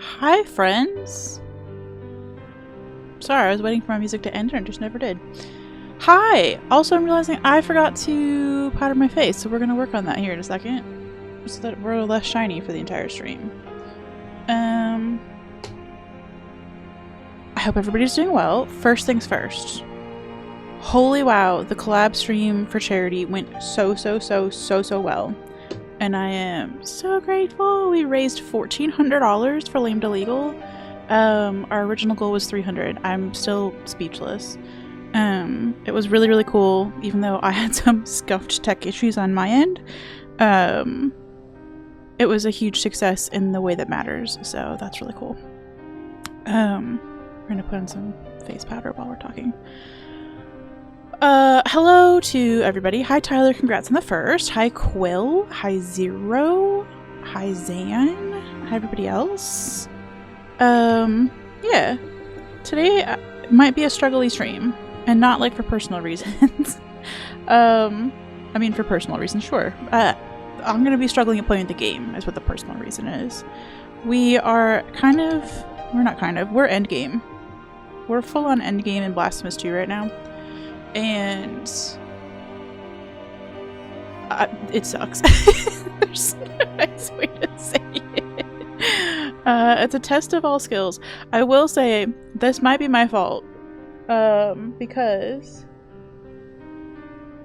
Hi, friends. Sorry, I was waiting for my music to end and it just never did. Hi! Also, I'm realizing I forgot to powder my face, so we're going to work on that here in a second. So that we're less shiny for the entire stream. I hope everybody's doing well. First things first. Holy wow, the collab stream for charity went so well. And I am so grateful. We raised $1,400 for Lame to Legal. Our original goal was $300. I'm still speechless. It was really cool, even though I had some scuffed tech issues on my end. It was a huge success in the way that matters, so that's really cool. We're gonna put on some face powder while we're talking. Hello to everybody. Hi Tyler, congrats on the first. Hi Quill. Hi Zero. Hi Zan. Hi everybody else. Yeah. Today might be a struggly stream. And not like for personal reasons. I mean for personal reasons, sure. I'm gonna be struggling at playing the game, is what the personal reason is. We are we're endgame. We're full on endgame in Blasphemous 2 right now. And it sucks. There's no nice way to say it. It's a test of all skills. I will say, this might be my fault. Because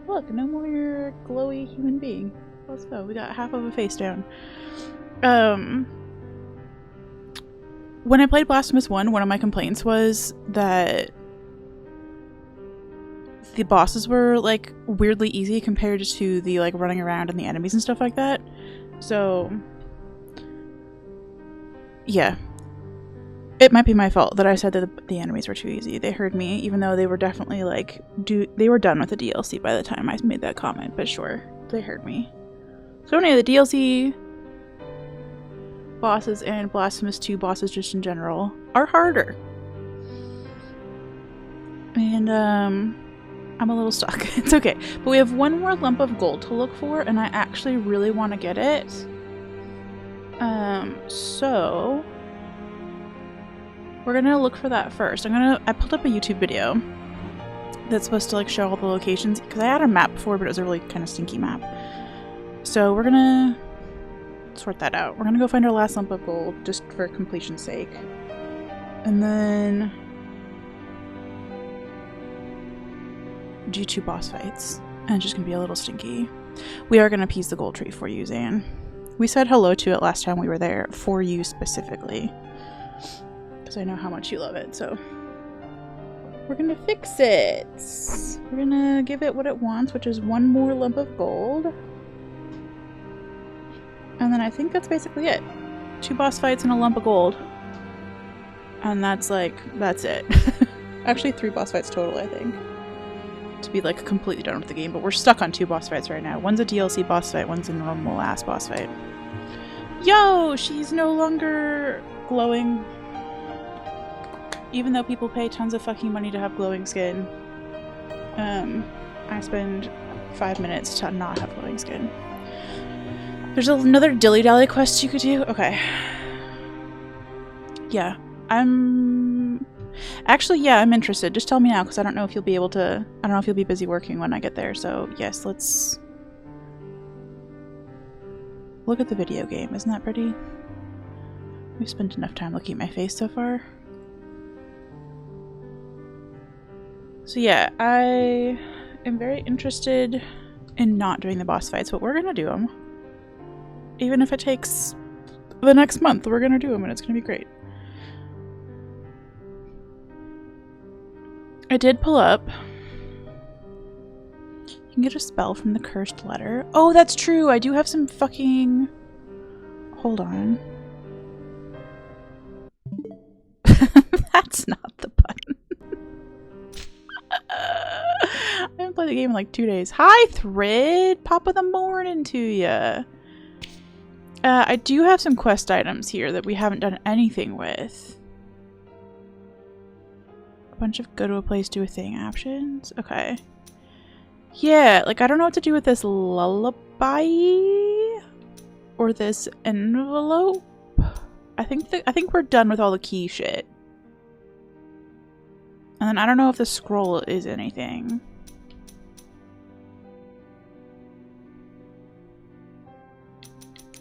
look, no more glowy human being. Let's go. We got half of a face down. When I played Blasphemous 1, one of my complaints was that the bosses were like weirdly easy compared to the like running around and the enemies and stuff like that. So yeah. It might be my fault that I said that the enemies were too easy. They heard me, even though they were definitely like, they were done with the DLC by the time I made that comment, but sure, they heard me. So anyway, the DLC bosses and Blasphemous 2 bosses just in general are harder. And I'm a little stuck. It's okay. But we have one more lump of gold to look for, and I actually really want to get it. So we're gonna look for that first. I pulled up a YouTube video that's supposed to like show all the locations, because I had a map before, but it was a really kind of stinky map. So we're gonna sort that out. We're gonna go find our last lump of gold, just for completion's sake. And then do 2 boss fights. And it's just gonna be a little stinky. We are gonna appease the gold tree for you, Zan. We said hello to it last time we were there, for you specifically. Because I know how much you love it, so we're gonna fix it. We're gonna give it what it wants, which is one more lump of gold. And then I think that's basically it. 2 boss fights and a lump of gold. And that's it. Actually 3 boss fights total, I think. To be like completely done with the game, but we're stuck on 2 boss fights right now. One's a DLC boss fight, one's a normal ass boss fight. Yo! She's no longer glowing. Even though people pay tons of fucking money to have glowing skin, I spend 5 minutes to not have glowing skin. There's another dilly-dally quest you could do? Okay. Yeah. I'm interested. Just tell me now, because I don't know if you'll be able to... I don't know if you'll be busy working when I get there, so yes, let's look at the video game. Isn't that pretty? We've spent enough time looking at my face so far. So yeah, I am very interested in not doing the boss fights, but we're gonna do them. Even if it takes the next month, we're gonna do them, and it's gonna be great. I did pull up. You can get a spell from the cursed letter. Oh, that's true! I do have some fucking... Hold on. That's not the button. I haven't played the game in like 2 days. Hi, Thrid! Pop of the morning to ya. I do have some quest items here that we haven't done anything with. A bunch of go to a place, do a thing options. Okay. Yeah, like I don't know what to do with this lullaby or this envelope. I think we're done with all the key shit. And then I don't know if the scroll is anything.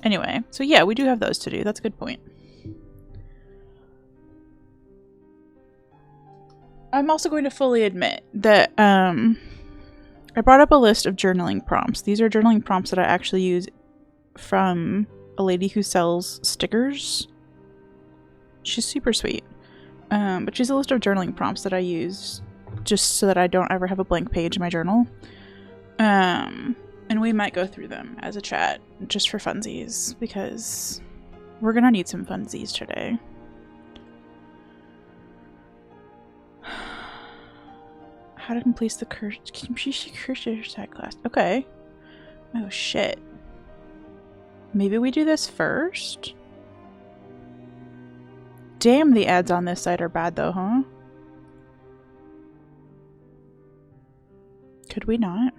Anyway, so yeah, we do have those to do. That's a good point. I'm also going to fully admit that I brought up a list of journaling prompts. These are journaling prompts that I actually use from a lady who sells stickers. She's super sweet. But she's a list of journaling prompts that I use just so that I don't ever have a blank page in my journal. And we might go through them as a chat just for funsies because we're gonna need some funsies today. How to complete the cursor side class. Okay. Oh shit. Maybe we do this first? Damn, the ads on this site are bad though, huh? Could we not?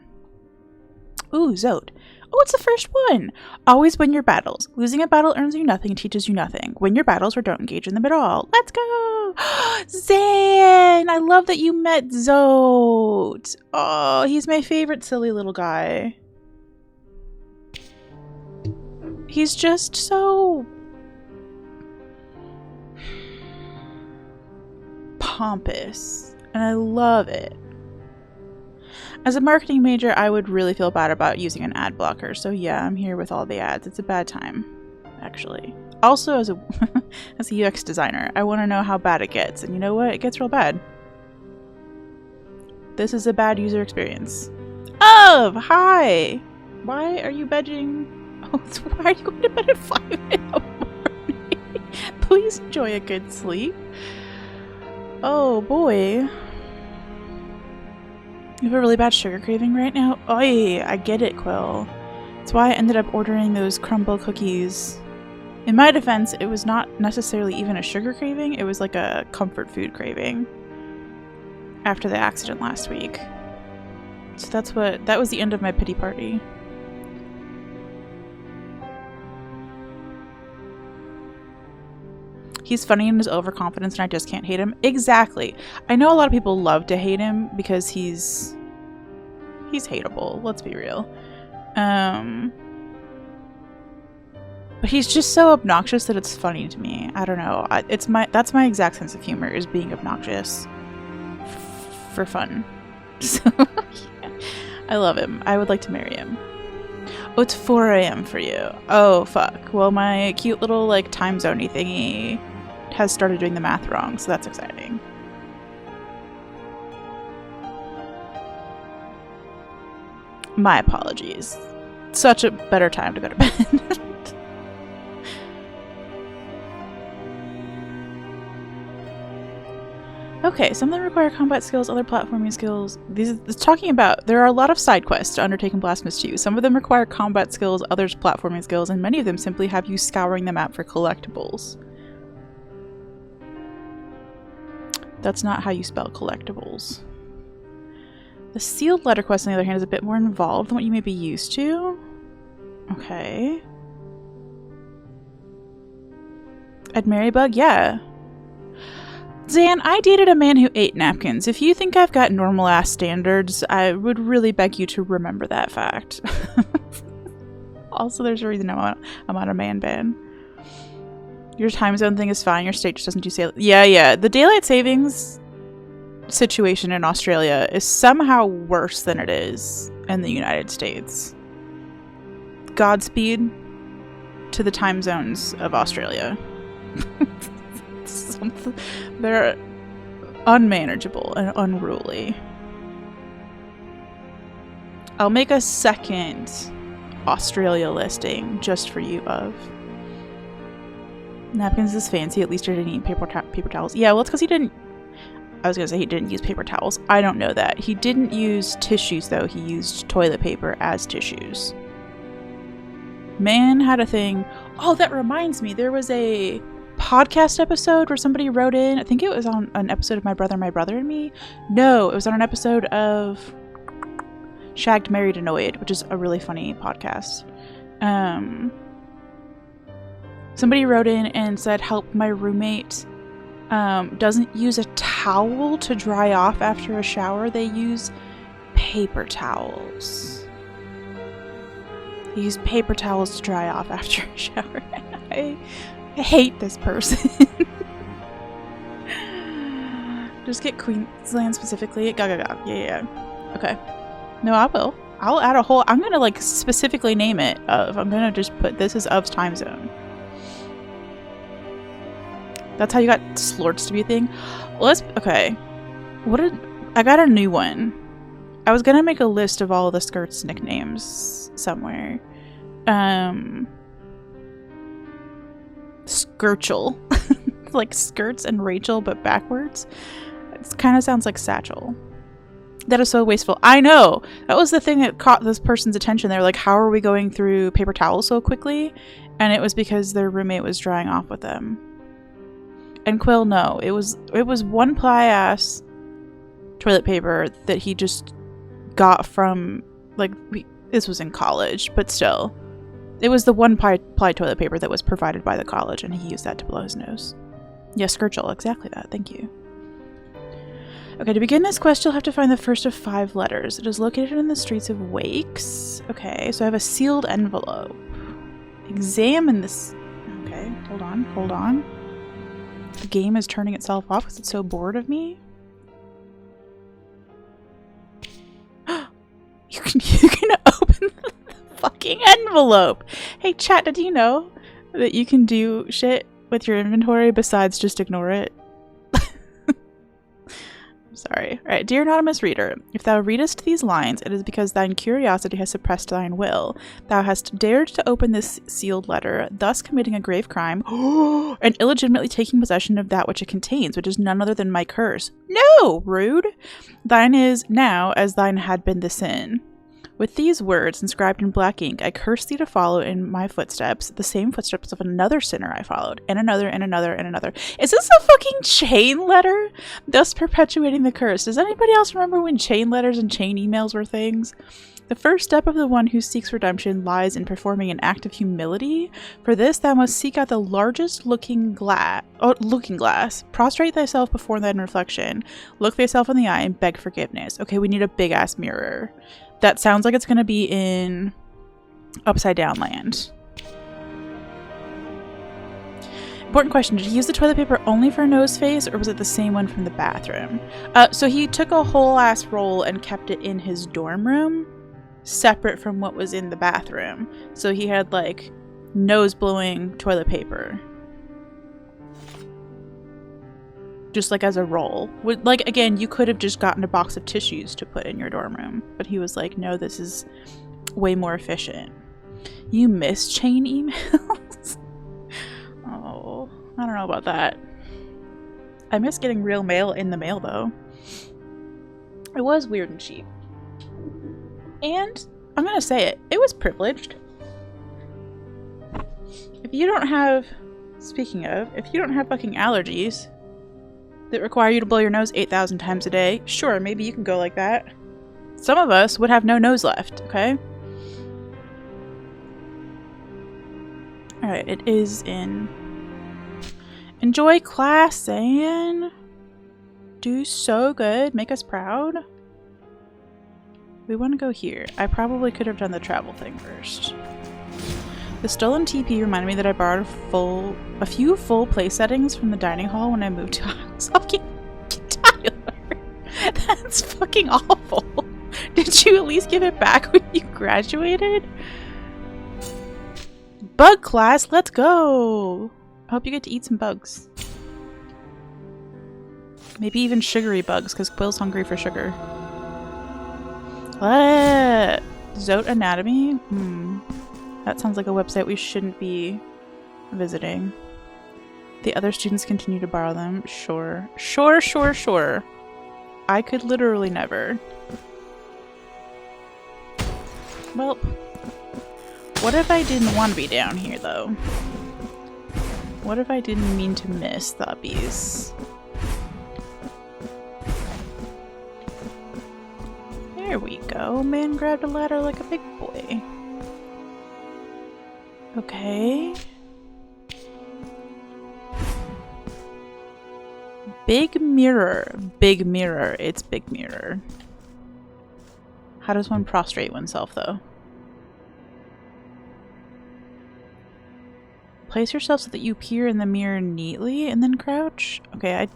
Ooh, Zode. Oh, it's the first one! Always win your battles. Losing a battle earns you nothing and teaches you nothing. Win your battles or don't engage in them at all. Let's go! Zan! I love that you met Zode! Oh, he's my favorite silly little guy. He's just so pompous, and I love it. As a marketing major, I would really feel bad about using an ad blocker, so yeah, I'm here with all the ads. It's a bad time, actually. Also, as a as a UX designer, I want to know how bad it gets, and you know what? It gets real bad. This is a bad user experience. Oh, hi! Why are you begging? Oh, why are you going to bed at 5 in the morning? Please enjoy a good sleep. Oh boy. You have a really bad sugar craving right now? Oy, I get it, Quill. That's why I ended up ordering those crumble cookies. In my defense, it was not necessarily even a sugar craving, it was like a comfort food craving. After the accident last week. So that was the end of my pity party. He's funny in his overconfidence and I just can't hate him. Exactly. I know a lot of people love to hate him because he's hateable, let's be real. But he's just so obnoxious that it's funny to me. I don't know. That's my exact sense of humor, is being obnoxious for fun. So yeah. I love him. I would like to marry him. Oh, it's 4 a.m. for you. Oh, fuck. Well, my cute little, like, time zone-y thingy has started doing the math wrong, so that's exciting. My apologies. Such a better time to go to bed. Okay, some of them require combat skills, other platforming skills. There are a lot of side quests to undertake in Blasphemous 2. Some of them require combat skills, others platforming skills, and many of them simply have you scouring the map for collectibles. That's not how you spell collectibles. The sealed letter quest, on the other hand, is a bit more involved than what you may be used to. Okay. Ed Marybug? Yeah. Zan, I dated a man who ate napkins. If you think I've got normal-ass standards, I would really beg you to remember that fact. Also, there's a reason I'm on a man ban. Your time zone thing is fine. Your state just doesn't do sail. Yeah. The daylight savings situation in Australia is somehow worse than it is in the United States. Godspeed to the time zones of Australia. They're unmanageable and unruly. I'll make a second Australia listing just for you, of. Napkins is fancy. At least you didn't eat paper towels. Yeah, well, it's because he didn't. I was gonna say he didn't use paper towels. I don't know that. He didn't use tissues, though. He used toilet paper as tissues. Man had a thing. Oh, that reminds me. There was a podcast episode where somebody wrote in. I think it was on an episode of My Brother and Me. No, it was on an episode of Shagged, Married, Annoyed, which is a really funny podcast. Somebody wrote in and said, help, my roommate doesn't use a towel to dry off after a shower. They use paper towels. They use paper towels to dry off after a shower. I hate this person. Just get Queensland specifically. Yeah. Okay. No, I will. I'll add a whole... I'm gonna like specifically name it of. I'm gonna just put this as of's time zone. That's how you got slorts to be a thing. Okay. I got a new one. I was gonna make a list of all of the skirts nicknames somewhere. Skirchel. Like skirts and Rachel, but backwards. It kind of sounds like Satchel. That is so wasteful. I know! That was the thing that caught this person's attention. They were like, how are we going through paper towels so quickly? And it was because their roommate was drying off with them. And Quill, no. It was one ply ass toilet paper that he just got from, like, this was in college, but still. It was the one ply toilet paper that was provided by the college, and he used that to blow his nose. Yes, Skirchel, exactly that. Thank you. Okay, to begin this quest, you'll have to find the first of 5 letters. It is located in the streets of Wakes. Okay, so I have a sealed envelope. Examine this. Okay, hold on. The game is turning itself off because it's so bored of me. You can open the fucking envelope. Hey chat, did you know that you can do shit with your inventory besides just ignore it? Sorry. Alright, dear anonymous reader, if thou readest these lines, it is because thine curiosity has suppressed thine will. Thou hast dared to open this sealed letter, thus committing a grave crime, and illegitimately taking possession of that which it contains, which is none other than my curse. No, rude! Thine is now as thine had been the sin. With these words inscribed in black ink, I curse thee to follow in my footsteps, the same footsteps of another sinner I followed, and another, and another, and another. Is this a fucking chain letter? Thus perpetuating the curse. Does anybody else remember when chain letters and chain emails were things? The first step of the one who seeks redemption lies in performing an act of humility. For this thou must seek out the largest looking glass. Prostrate thyself before thine reflection. Look thyself in the eye and beg forgiveness. Okay, we need a big ass mirror. That sounds like it's going to be in Upside Down Land. Important question. Did he use the toilet paper only for nose face, or was it the same one from the bathroom? So he took a whole ass roll and kept it in his dorm room, separate from what was in the bathroom. So he had, like, nose-blowing toilet paper. Just like as a roll. Like, again, you could have just gotten a box of tissues to put in your dorm room. But he was like, no, this is way more efficient. You miss chain emails? Oh, I don't know about that. I miss getting real mail in the mail, though. It was weird and cheap. And, I'm gonna say it, it was privileged. If you don't have, speaking of, if you don't have fucking allergies that require you to blow your nose 8,000 times a day, sure, maybe you can go like that. Some of us would have no nose left, okay? Alright, it is in... Enjoy class, and do so good, make us proud. We want to go here. I probably could have done the travel thing first. The stolen TP reminded me that I borrowed a few full place settings from the dining hall when I moved to fucking Tyler. That's fucking awful. Did you at least give it back when you graduated? Bug class, let's go! I hope you get to eat some bugs. Maybe even sugary bugs, because Quill's hungry for sugar. What? Zote Anatomy? That sounds like a website we shouldn't be visiting. The other students continue to borrow them. Sure. Sure. I could literally never. Well, what if I didn't want to be down here, though? What if I didn't mean to miss the uppies? There we go. Man grabbed a ladder like a big boy. Okay. Big mirror. Big mirror. It's big mirror. How does one prostrate oneself, though? Place yourself so that you peer in the mirror neatly and then crouch. Okay,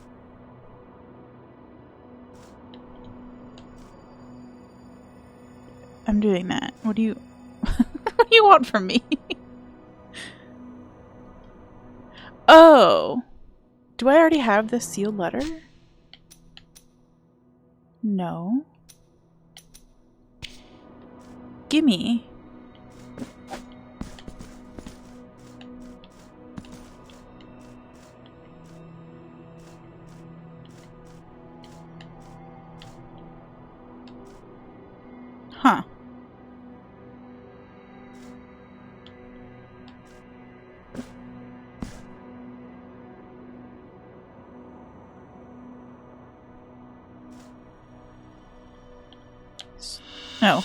I'm doing that. What do you... what do you want from me? Oh! Do I already have this sealed letter? No. Gimme. Huh. No.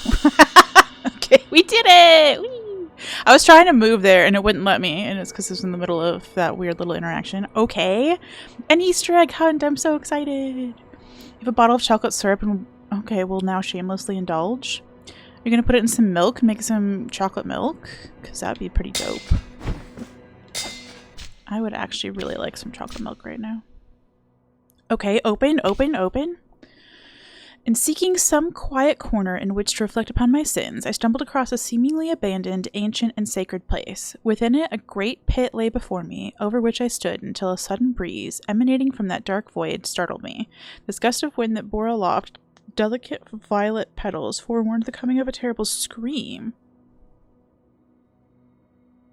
Okay, we did it! Whee! I was trying to move there and it wouldn't let me, and it's because it was in the middle of that weird little interaction. Okay. An Easter egg hunt! I'm so excited! You have a bottle of chocolate syrup and... Okay, we'll now shamelessly indulge. You're gonna put it in some milk and make some chocolate milk? Because that'd be pretty dope. I would actually really like some chocolate milk right now. Okay, open, open, open. In seeking some quiet corner in which to reflect upon my sins, I stumbled across a seemingly abandoned, ancient, and sacred place. Within it, a great pit lay before me, over which I stood until a sudden breeze, emanating from that dark void, startled me. This gust of wind that bore aloft delicate violet petals forewarned the coming of a terrible scream.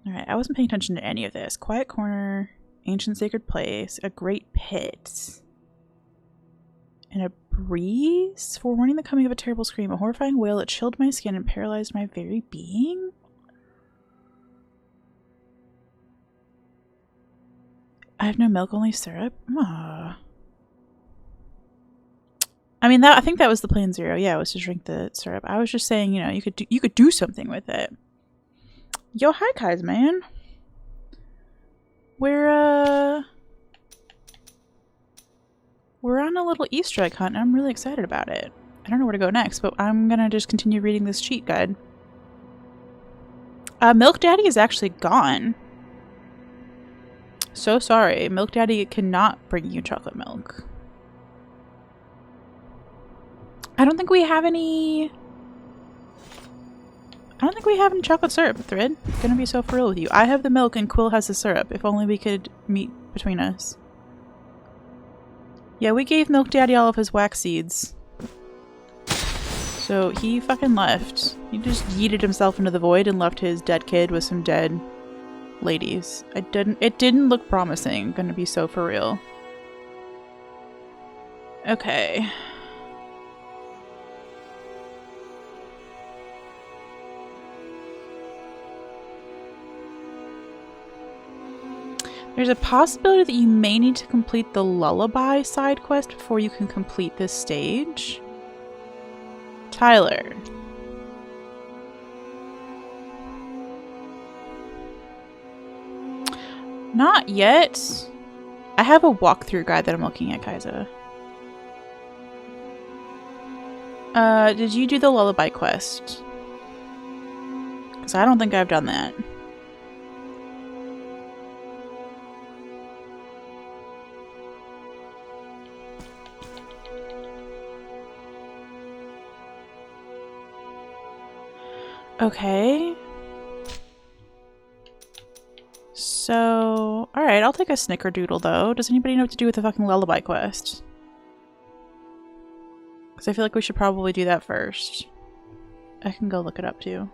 Alright, I wasn't paying attention to any of this. Quiet corner, ancient sacred place, a great pit. And a breeze forewarning the coming of a terrible scream, a horrifying wail that chilled my skin and paralyzed my very being. I have no milk, only syrup. Aww. I mean, I think that was the plan zero. Yeah, was to drink the syrup. I was just saying, you know, you could do something with it. Yo, hi, guys, man. We're on a little Easter egg hunt, and I'm really excited about it. I don't know where to go next, but I'm gonna just continue reading this cheat guide. Milk Daddy is actually gone. So sorry. Milk Daddy cannot bring you chocolate milk. I don't think we have any chocolate syrup, Thread. It's gonna be so for real with you. I have the milk and Quill has the syrup. If only we could meet between us. Yeah, we gave Milk Daddy all of his wax seeds. So he fucking left. He just yeeted himself into the void and left his dead kid with some dead ladies. It didn't look promising. Gonna be so for real. Okay. There's a possibility that you may need to complete the lullaby side quest before you can complete this stage. Tyler. Not yet. I have a walkthrough guide that I'm looking at, Kaiza. Did you do the lullaby quest? Because I don't think I've done that. Okay. So, alright, I'll take a snickerdoodle though. Does anybody know what to do with the fucking lullaby quest? Because I feel like we should probably do that first. I can go look it up too.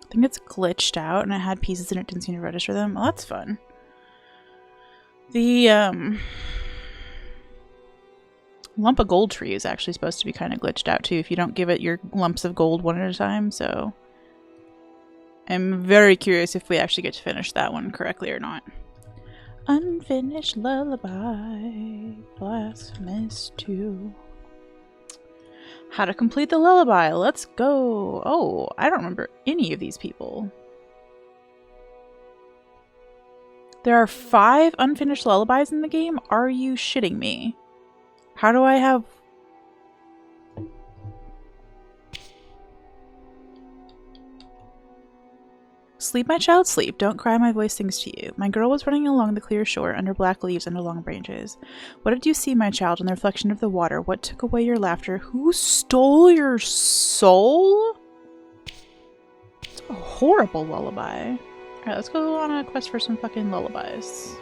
I think it's glitched out and it had pieces and it didn't seem to register them. Well, that's fun. The, lump of gold tree is actually supposed to be kind of glitched out too if you don't give it your lumps of gold one at a time, so I'm very curious if we actually get to finish that one correctly or not. Unfinished lullaby, Blasphemous 2. How to complete the lullaby, let's go. Oh, I don't remember any of these people. There are 5 unfinished lullabies in the game? Are you shitting me? How do I have... Sleep, my child, sleep. Don't cry, my voice sings to you. My girl was running along the clear shore, under black leaves, under long branches. What did you see, my child, in the reflection of the water? What took away your laughter? Who stole your soul? It's a horrible lullaby. Alright, let's go on a quest for some fucking lullabies.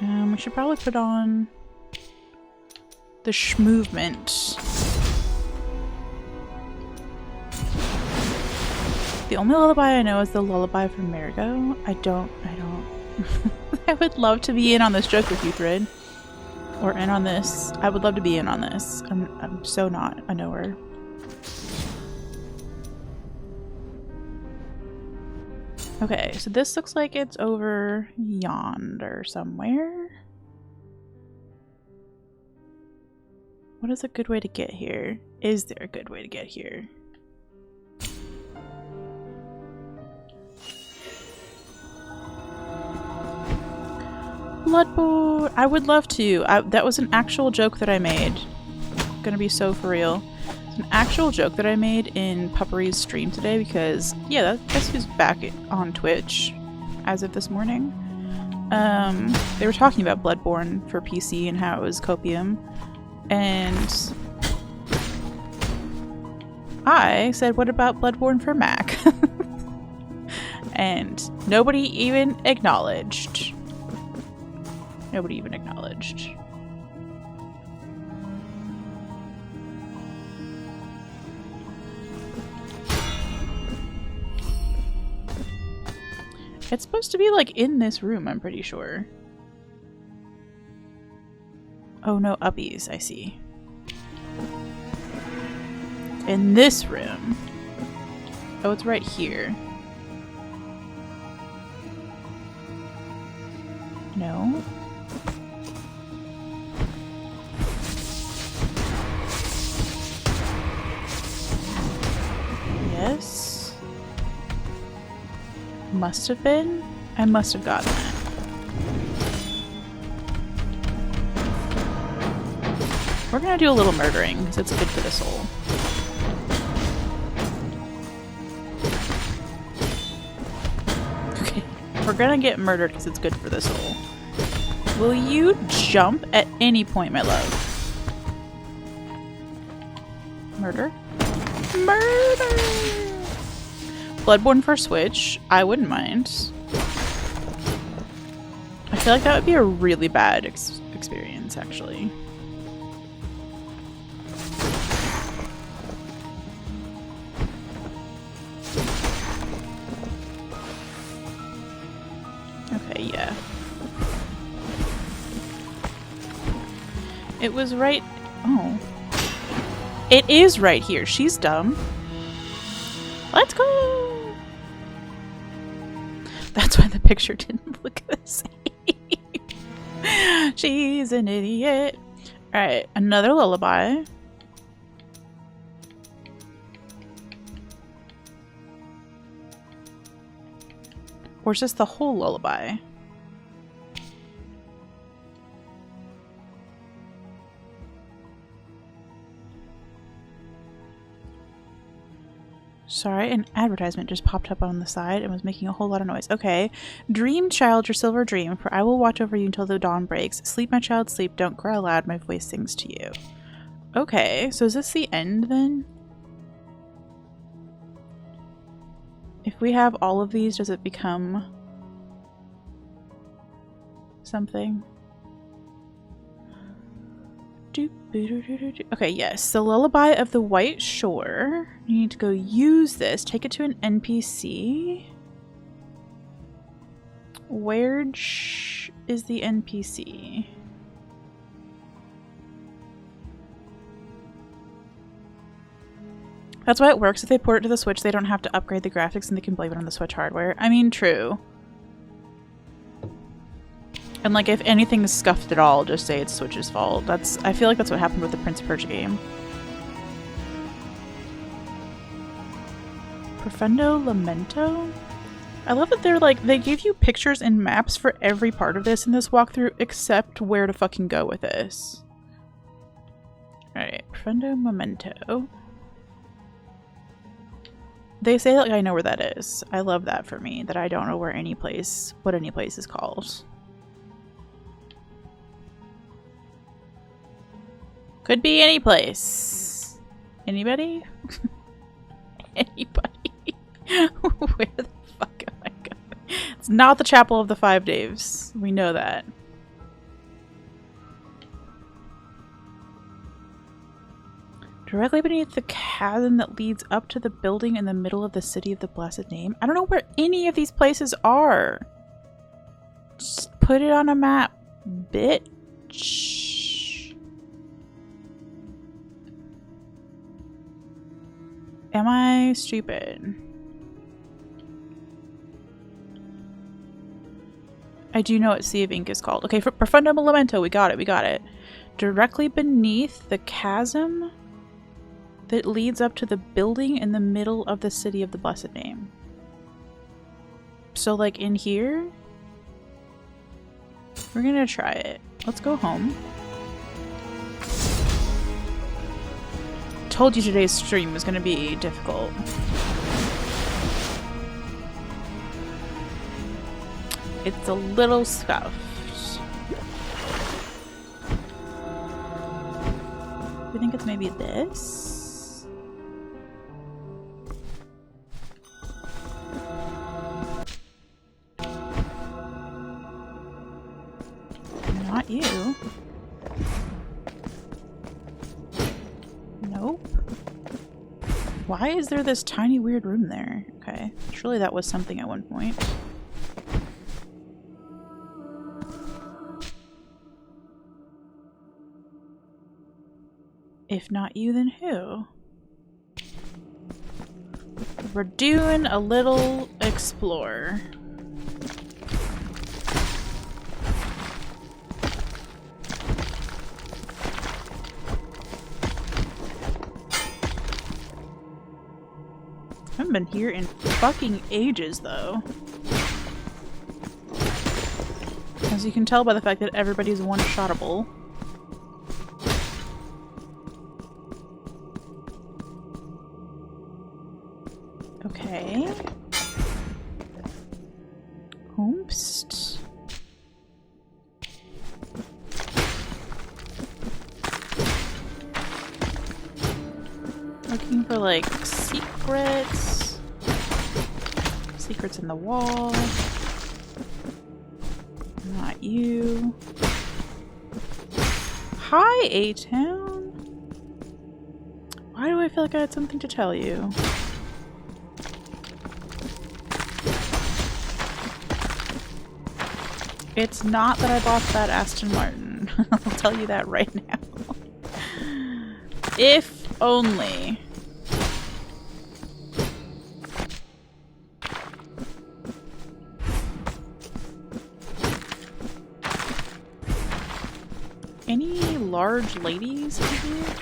We should probably put on the movement. The only lullaby I know is the lullaby from Marigo. I don't. I would love to be in on this joke with you, Thread. Or in on this. I would love to be in on this. I'm so not a knower. Okay, so this looks like it's over yonder somewhere. What is a good way to get here? Is there a good way to get here? Bloodborne! I would love to. That was an actual joke that I made. I'm gonna be so for real. It's an actual joke that I made in Puppery's stream today because, yeah, guess who's back on Twitch as of this morning. They were talking about Bloodborne for PC and how it was copium. And I said, what about Bloodborne for Mac? And nobody even acknowledged. Nobody even acknowledged. It's supposed to be like in this room, I'm pretty sure. Oh no, uppies, I see. In this room. Oh, it's right here. No. Yes. Must have been. I must have gotten that. We're gonna do a little murdering because it's good for the soul. Okay, we're gonna get murdered because it's good for the soul. Will you jump at any point, my love? Murder? Murder! Bloodborne for Switch. I wouldn't mind. I feel like that would be a really bad experience, actually. Okay, yeah. It was right... Oh. It is right here. She's dumb. Let's go! That's why the picture didn't look the same. She's an idiot. Alright, another lullaby. Or is this the whole lullaby? Sorry, an advertisement just popped up on the side and was making a whole lot of noise. Okay. Dream, child, your silver dream, for I will watch over you until the dawn breaks. Sleep, my child, sleep. Don't cry aloud. My voice sings to you. Okay, so is this the end then? If we have all of these, does it become something? Okay, yes. The Lullaby of the White Shore. You need to go use this. Take it to an NPC. Where is the NPC? That's why it works. If they port it to the Switch, they don't have to upgrade the graphics and they can blame it on the Switch hardware. I mean, true. And like, if anything is scuffed at all, just say it's Switch's fault. I feel like that's what happened with the Prince of Persia game. Profundo Lamento? I love that they're like, they give you pictures and maps for every part of this in this walkthrough except where to fucking go with this. Alright, Profundo Memento. They say like I know where that is. I love that for me, that I don't know where any place, what any place is called. Could be any place. Anybody? Anybody? Where the fuck am I going? It's not the Chapel of the Five Daves. We know that. Directly beneath the chasm that leads up to the building in the middle of the city of the blessed name. I don't know where any of these places are. Just put it on a map, bitch. Am I stupid? I do know what Sea of Ink is called. Okay, for Profundo Memento, we got it, we got it. Directly beneath the chasm that leads up to the building in the middle of the city of the blessed name. So like in here? We're gonna try it. Let's go home. Told you today's stream was gonna be difficult. It's a little scuffed. I think it's maybe this. Not you. Nope. Why is there this tiny weird room there? Okay. Surely that was something at one point. If not you, then who? We're doing a little explore. I haven't been here in fucking ages, though. As you can tell by the fact that everybody's one-shottable. Okay. Hoomst. Looking for, like, secrets. Secrets in the wall. Not you. Hi, A-Town. Why do I feel like I had something to tell you? It's not that I bought that Aston Martin. I'll tell you that right now. If only. Any large ladies in here?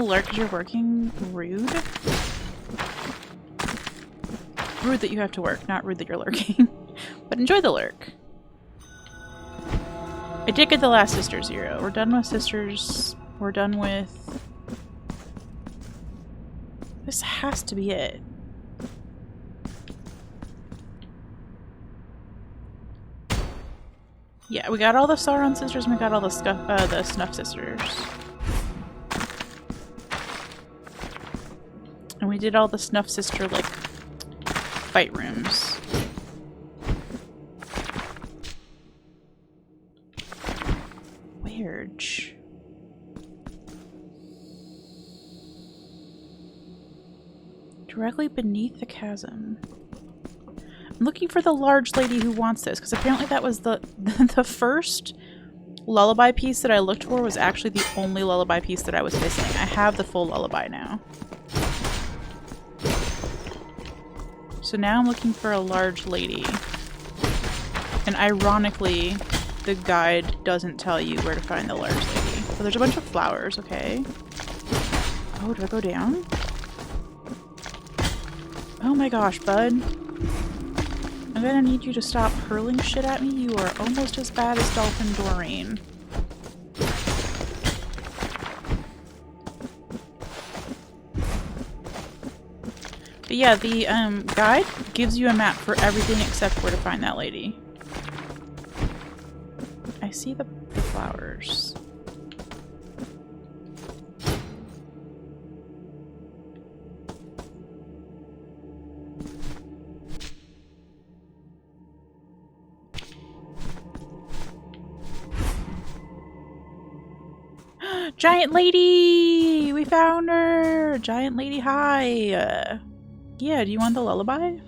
Lurk because you're working? Rude? Rude that you have to work, not rude that you're lurking. But enjoy the lurk. I did get the last Sister Zero. We're done with Sisters. We're done with... This has to be it. Yeah, we got all the Sauron Sisters and we got all the Snuff Sisters. And we did all the Snuff Sister, like, fight rooms. Weird. Directly beneath the chasm. I'm looking for the large lady who wants this, because apparently that was the first lullaby piece that I looked for was actually the only lullaby piece that I was missing. I have the full lullaby now. So now I'm looking for a large lady. And ironically, the guide doesn't tell you where to find the large lady. So there's a bunch of flowers, okay. Oh, do I go down? Oh my gosh, bud. I'm gonna need you to stop hurling shit at me. You are almost as bad as Dolphin Doreen. But yeah, the guide gives you a map for everything except where to find that lady. I see the flowers. Giant lady! We found her! Giant lady, hi! Yeah, do you want the lullaby?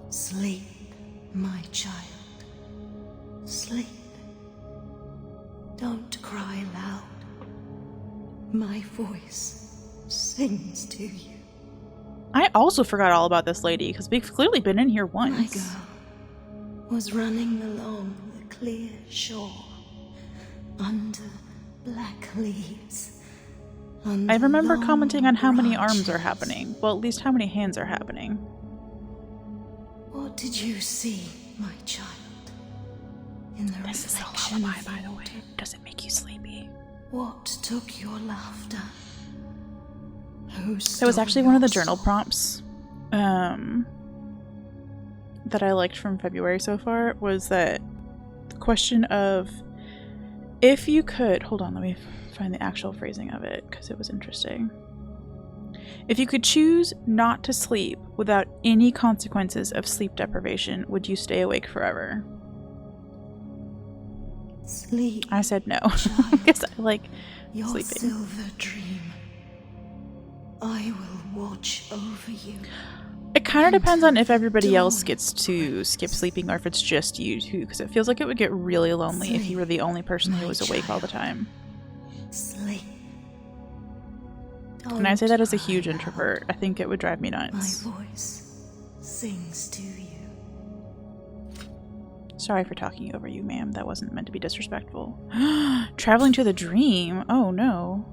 Sleep, my child. Sleep. Don't cry loud. My voice sings to you. I also forgot all about this lady, because we've clearly been in here once. My girl was running along the clear shore, under black leaves. I remember commenting on how many arms are happening. Well, at least how many hands are happening. What did you see, my child? In the This is a lullaby, by the way. Does it make you sleepy? What took your laughter? That was actually one of the journal prompts that I liked from February so far, was that the question of if you could... Hold on, let me find the actual phrasing of it, because it was interesting. If you could choose not to sleep without any consequences of sleep deprivation, would you stay awake forever? Sleep. I said no. Because I like your sleeping. Silver dream. I will watch over you. It kind of depends on if everybody else gets to skip sleeping or if it's just you two, because it feels like it would get really lonely if you were the only person who was awake all the time. Sleep. And I say that as a huge introvert. I think it would drive me nuts. My voice sings to you. Sorry for talking over you, ma'am. That wasn't meant to be disrespectful. Traveling to the dream? Oh no.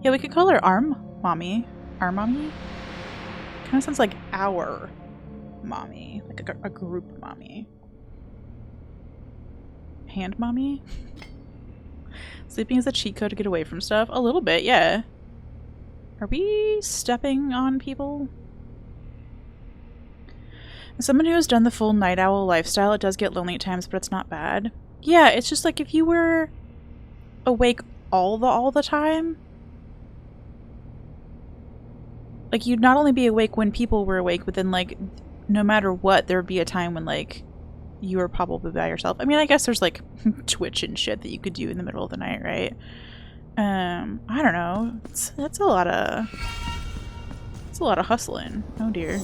Yeah, we could call her Arm Mommy. Our mommy? Kind of sounds like our mommy. Like a group mommy. Hand mommy? Sleeping is a cheat code to get away from stuff? A little bit, yeah. Are we stepping on people? As someone who has done the full night owl lifestyle, it does get lonely at times, but it's not bad. Yeah, it's just like if you were awake all the time, like you'd not only be awake when people were awake, but then like no matter what, there would be a time when like you were probably by yourself. I mean, I guess there's like Twitch and shit that you could do in the middle of the night, right? I don't know. That's a lot of hustling. Oh dear.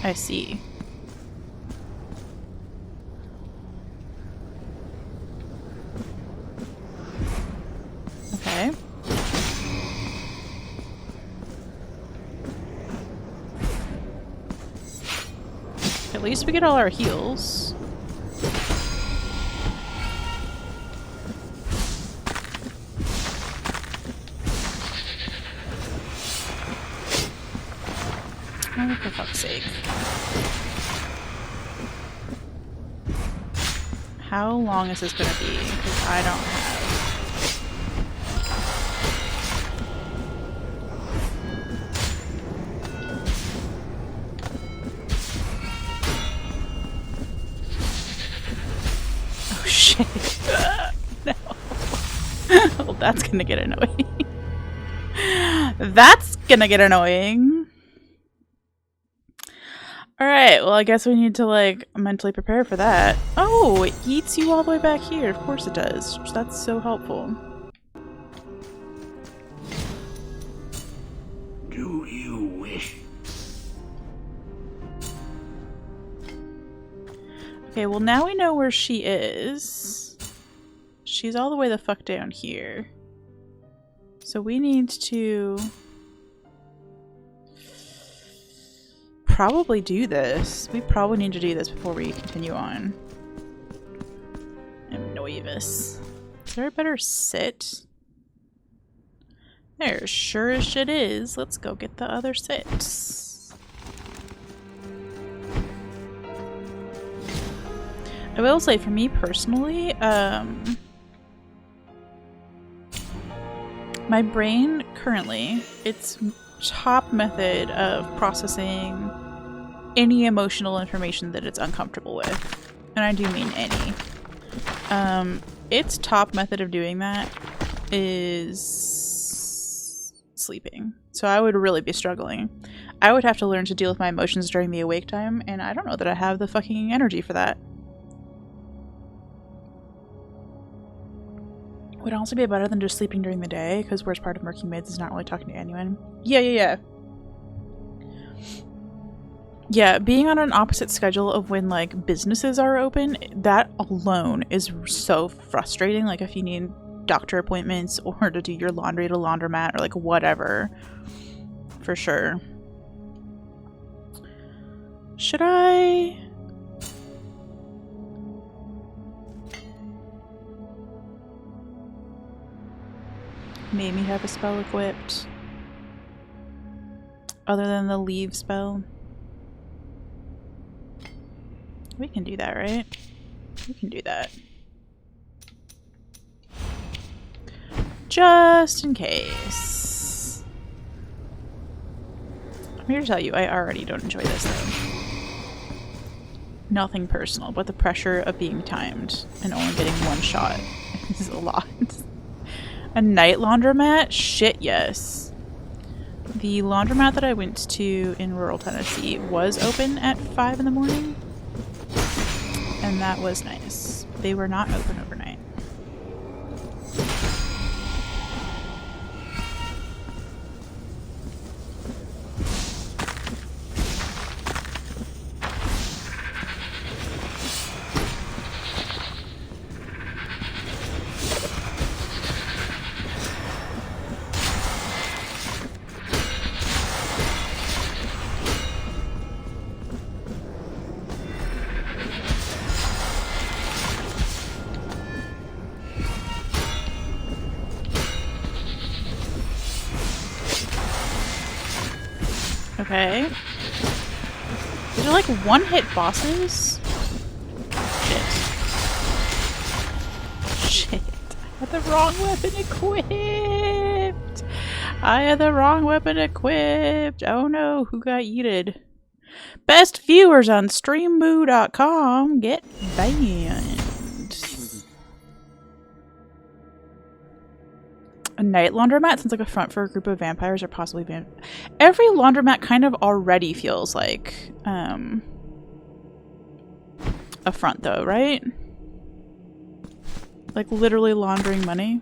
I see. Okay. At least we get all our heals. Oh, for fuck's sake. How long is this gonna be? Because I don't have... Oh shit. No. Well, that's gonna get annoying. That's gonna get annoying. Alright, well I guess we need to like mentally prepare for that. Oh, it eats you all the way back here. Of course it does. That's so helpful. Do you wish? Okay, well now we know where she is. She's all the way the fuck down here. So we need to probably do this. We probably need to do this before we continue on. I'm nervous. Is there a better sit? There sure as shit is. Let's go get the other sits. I will say, for me personally, my brain currently, its top method of processing any emotional information that it's uncomfortable with, and I do mean any, its top method of doing that is sleeping. So I would really be struggling. I would have to learn to deal with my emotions during the awake time, and I don't know that I have the fucking energy for that. Would also be better than just sleeping during the day, because worst part of working mids is not really talking to anyone. Yeah. Yeah, being on an opposite schedule of when, like, businesses are open, that alone is so frustrating. Like, if you need doctor appointments or to do your laundry at a laundromat or, like, whatever. For sure. Should I... maybe have a spell equipped other than the leave spell? We can do that, right? We can do that. Just in case. I'm here to tell you, I already don't enjoy this though. Nothing personal, but the pressure of being timed and only getting one shot is a lot. A night laundromat? Shit, yes. The laundromat that I went to in rural Tennessee was open at 5 in the morning. And that was nice. They were not open overnight. Okay. These are like one-hit bosses? Shit. I had the wrong weapon equipped! I had the wrong weapon equipped! Oh no, who got yeeted? Best viewers on streamboo.com get banned. A night laundromat sounds like a front for a group of vampires or possibly every laundromat kind of already feels like a front though, right? Like literally laundering money.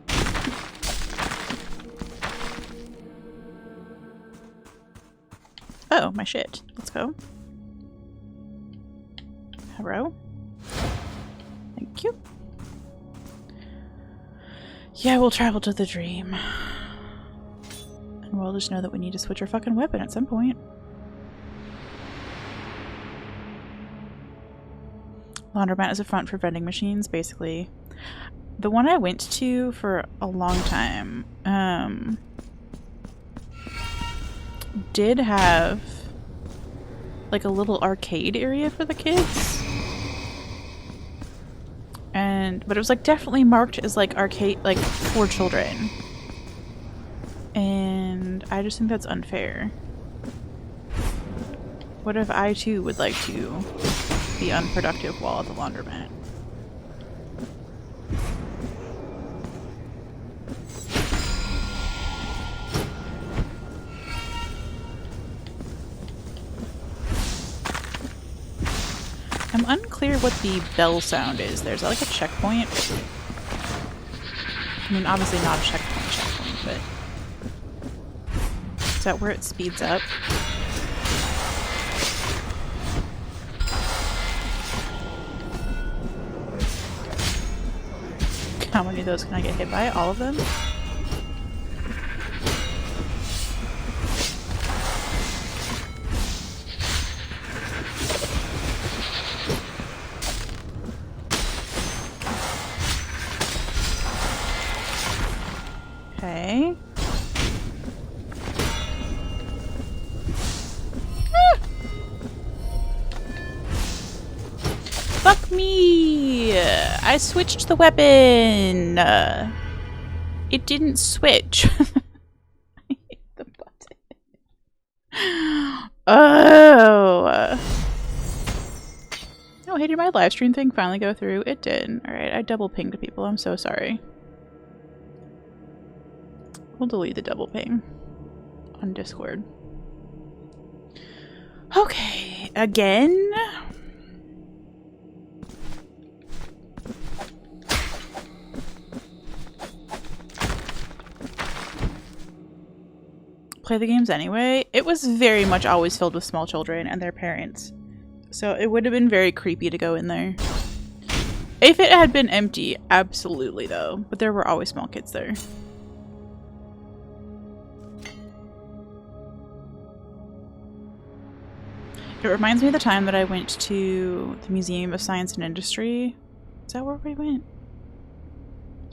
Oh, my shit. Let's go. Hello. Thank you. Yeah, we'll travel to the dream. And we'll just know that we need to switch our fucking weapon at some point. Laundromat is a front for vending machines, basically. The one I went to for a long time, did have like a little arcade area for the kids. But it was like definitely marked as like arcade, like for children. And I just think that's unfair. What if I too would like to be unproductive while at the laundromat? I'm unclear what the bell sound is. There's like a checkpoint. I mean, obviously not a checkpoint, but is that where it speeds up? How many of those can I get hit by? All of them? Okay. Fuck me! I switched the weapon! It didn't switch. I hit the button. Oh! Oh, hey, did my live stream thing finally go through? It did. Alright, I double pinged people. I'm so sorry. We'll delete the double ping on Discord. Okay, again? Play the games anyway. It was very much always filled with small children and their parents. So it would have been very creepy to go in there. If it had been empty, absolutely though. But there were always small kids there. It reminds me of the time that I went to the Museum of Science and Industry. Is that where we went?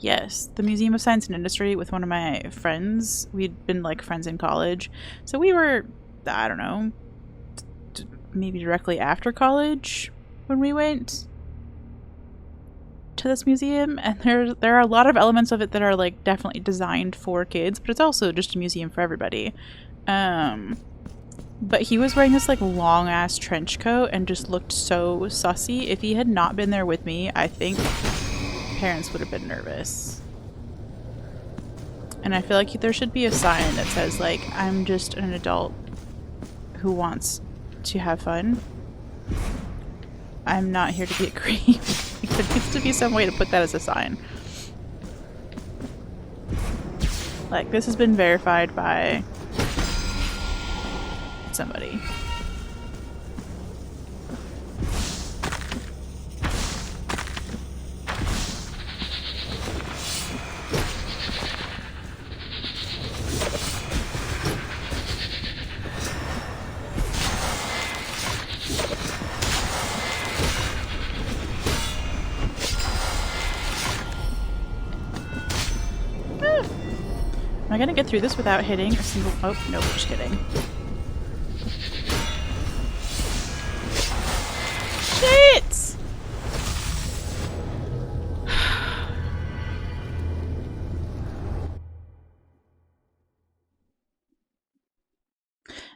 Yes, the Museum of Science and Industry with one of my friends. We'd been like friends in college. So we were, I don't know, maybe directly after college when we went to this museum. And there are a lot of elements of it that are like definitely designed for kids, but it's also just a museum for everybody. But he was wearing this like long ass trench coat and just looked so sussy. If he had not been there with me, I think parents would have been nervous. And I feel like there should be a sign that says like, I'm just an adult who wants to have fun. I'm not here to be a creep. There needs to be some way to put that as a sign. Like, this has been verified by somebody. Am I gonna get through this without hitting a single— oh, no, just kidding. Shit!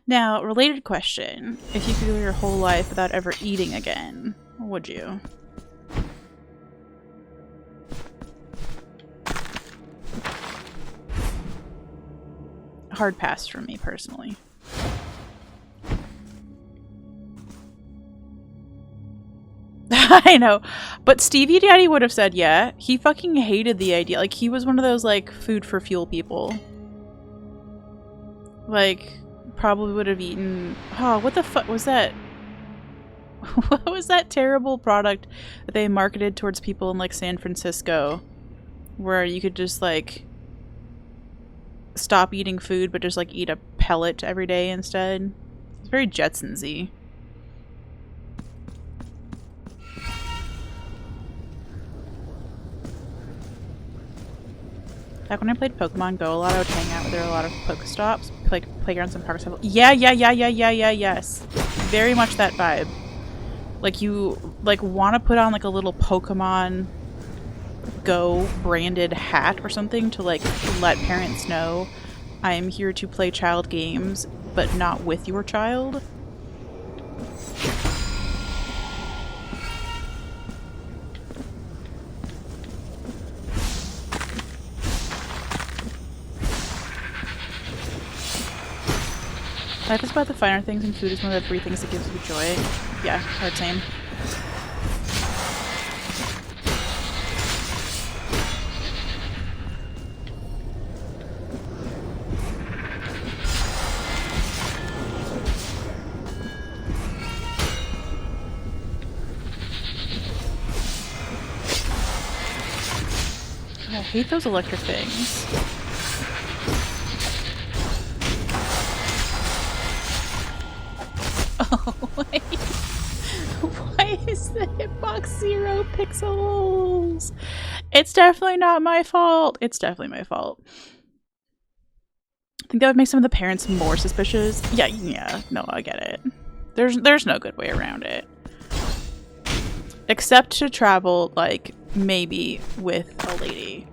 Now, related question. If you could go your whole life without ever eating again, would you? Hard pass for me, personally. I know. But Stevie Daddy would have said yeah. He fucking hated the idea. Like, he was one of those, like, food for fuel people. Like, probably would have eaten— oh, what the fuck was that? What was that terrible product that they marketed towards people in, like, San Francisco? Where you could just, like, stop eating food but just, like, eat a pellet every day instead. It's very Jetsons-y. Back when I played Pokemon Go a lot, I would hang out where there were a lot of Pokestops, like playgrounds and parks. Yes. Very much that vibe. Like, you, like, want to put on, like, a little Pokemon Go branded hat or something to, like, let parents know I am here to play child games, but not with your child. Life is about the finer things, and food is one of the three things that gives you joy. Yeah, hard same. hate those electric things. Oh, wait. Why is the hitbox 0 pixels? It's definitely not my fault. It's definitely my fault. I think that would make some of the parents more suspicious. Yeah, no, I get it. There's no good way around it. Except to travel, like, maybe with a lady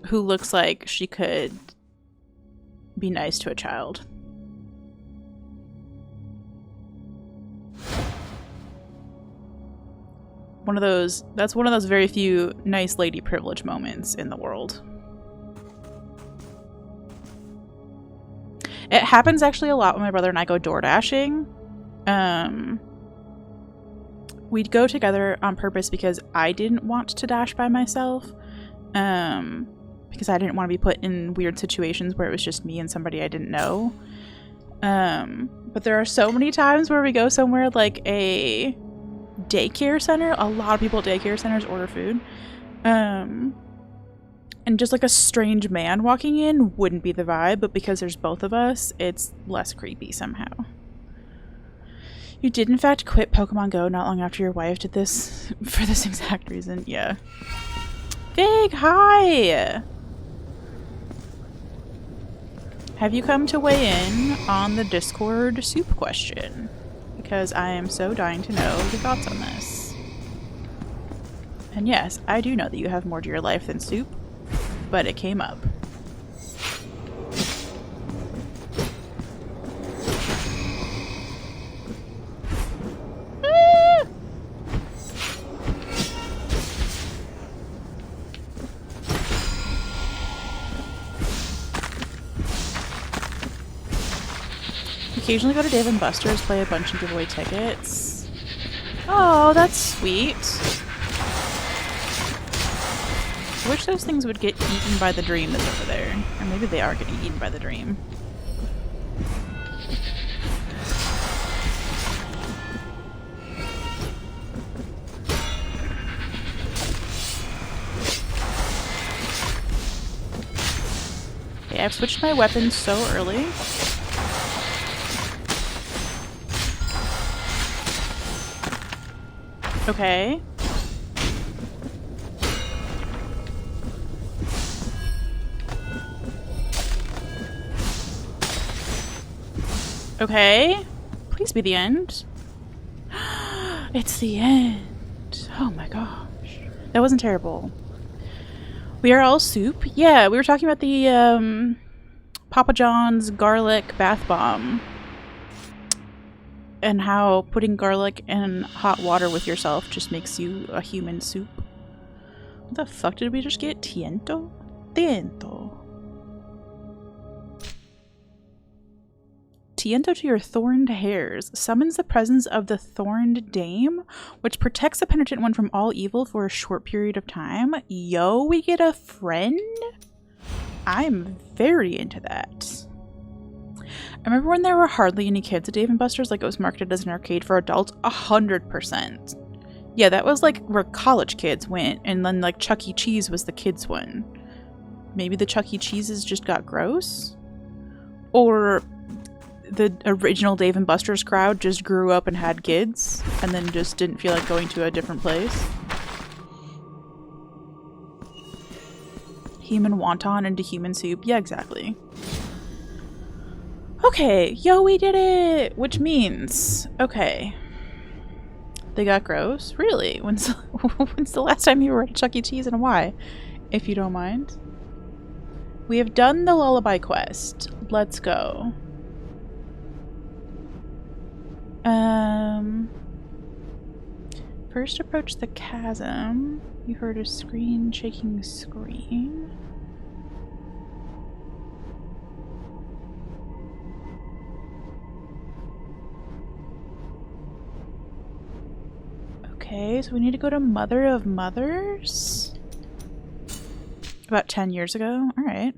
who looks like she could be nice to a child. That's one of those very few nice lady privilege moments in the world. It happens actually a lot when my brother and I go door dashing. We'd go together on purpose because I didn't want to dash by myself. Because I didn't want to be put in weird situations where it was just me and somebody I didn't know. But there are so many times where we go somewhere like a daycare center. A lot of people at daycare centers order food. And just like a strange man walking in wouldn't be the vibe, but because there's both of us, it's less creepy somehow. You did in fact quit Pokemon Go not long after your wife did this for this exact reason. Yeah. Big hi! Have you come to weigh in on the Discord soup question? Because I am so dying to know your thoughts on this. And yes, I do know that you have more to your life than soup, but it came up. Occasionally go to Dave & Buster's, play a bunch and give away tickets. Oh, that's sweet. I wish those things would get eaten by the dream that's over there. Or maybe they are getting eaten by the dream. Okay, I've switched my weapons so early. Okay. Okay. Please be the end. It's the end. Oh my gosh. That wasn't terrible. We are all soup. Yeah, we were talking about the Papa John's garlic bath bomb. And how putting garlic in hot water with yourself just makes you a human soup. What the fuck did we just get? Tiento? Tiento. Tiento to your thorned hairs. Summons the presence of the thorned dame, which protects the penitent one from all evil for a short period of time. Yo, we get a friend? I'm very into that. I remember when there were hardly any kids at Dave & Buster's, like it was marketed as an arcade for adults. 100%. Yeah, that was like where college kids went, and then like Chuck E. Cheese was the kids one. Maybe the Chuck E. Cheeses just got gross? Or the original Dave & Buster's crowd just grew up and had kids, and then just didn't feel like going to a different place. Human wonton into human soup. Yeah, exactly. Okay, yo, we did it! Which means, okay. They got gross? Really? When's the last time you were at Chuck E. Cheese and why? If you don't mind. We have done the lullaby quest. Let's go. First approach the chasm. You heard a shaking scream. Okay, so we need to go to Mother of Mothers? About 10 years ago? Alright.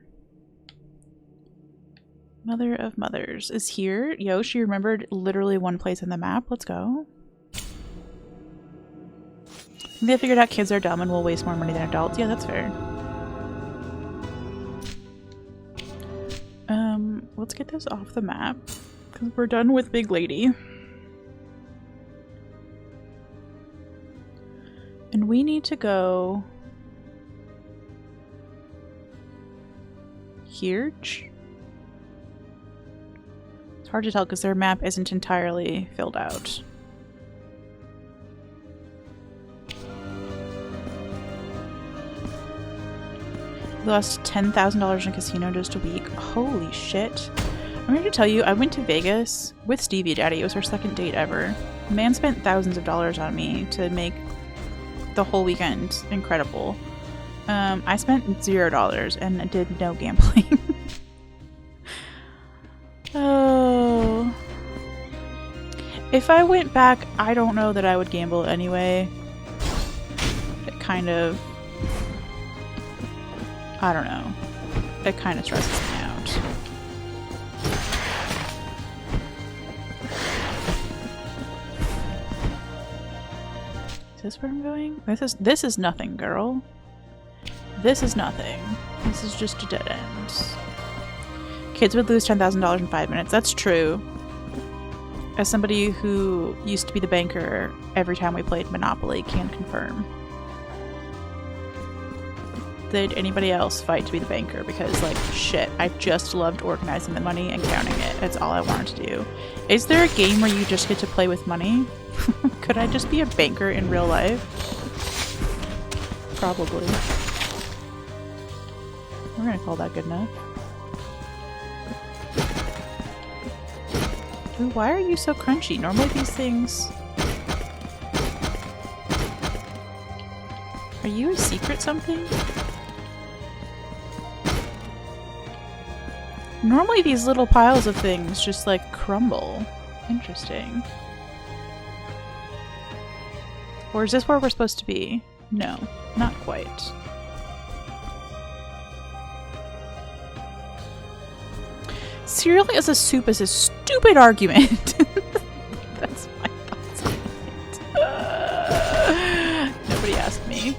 Mother of Mothers is here. Yo, she remembered literally one place on the map. Let's go. They figured out kids are dumb and will waste more money than adults. Yeah, that's fair. Let's get this off the map because we're done with Big Lady. And we need to go here. It's hard to tell because their map isn't entirely filled out. We lost $10,000 in a casino just a week. Holy shit. I'm here to tell you, I went to Vegas with Stevie Daddy. It was our second date ever. The man spent thousands of dollars on me to make the whole weekend incredible. I spent $0 and did no gambling. Oh. If I went back, I don't know that I would gamble anyway. It kind of... I don't know. It kind of stresses me out. Is this where I'm going? This is nothing, girl. This is nothing. This is just a dead end. Kids would lose $10,000 in 5 minutes. That's true. As somebody who used to be the banker every time we played Monopoly, can confirm. Did anybody else fight to be the banker? Because, like, shit, I just loved organizing the money and counting it. That's all I wanted to do. Is there a game where you just get to play with money? Could I just be a banker in real life? Probably. We're gonna call that good enough. Ooh, why are you so crunchy? Normally these things... Are you a secret something? Normally these little piles of things just like crumble. Interesting. Or is this where we're supposed to be? No, not quite. Cereal as a soup is a stupid argument. That's my thoughts on it. Nobody asked me.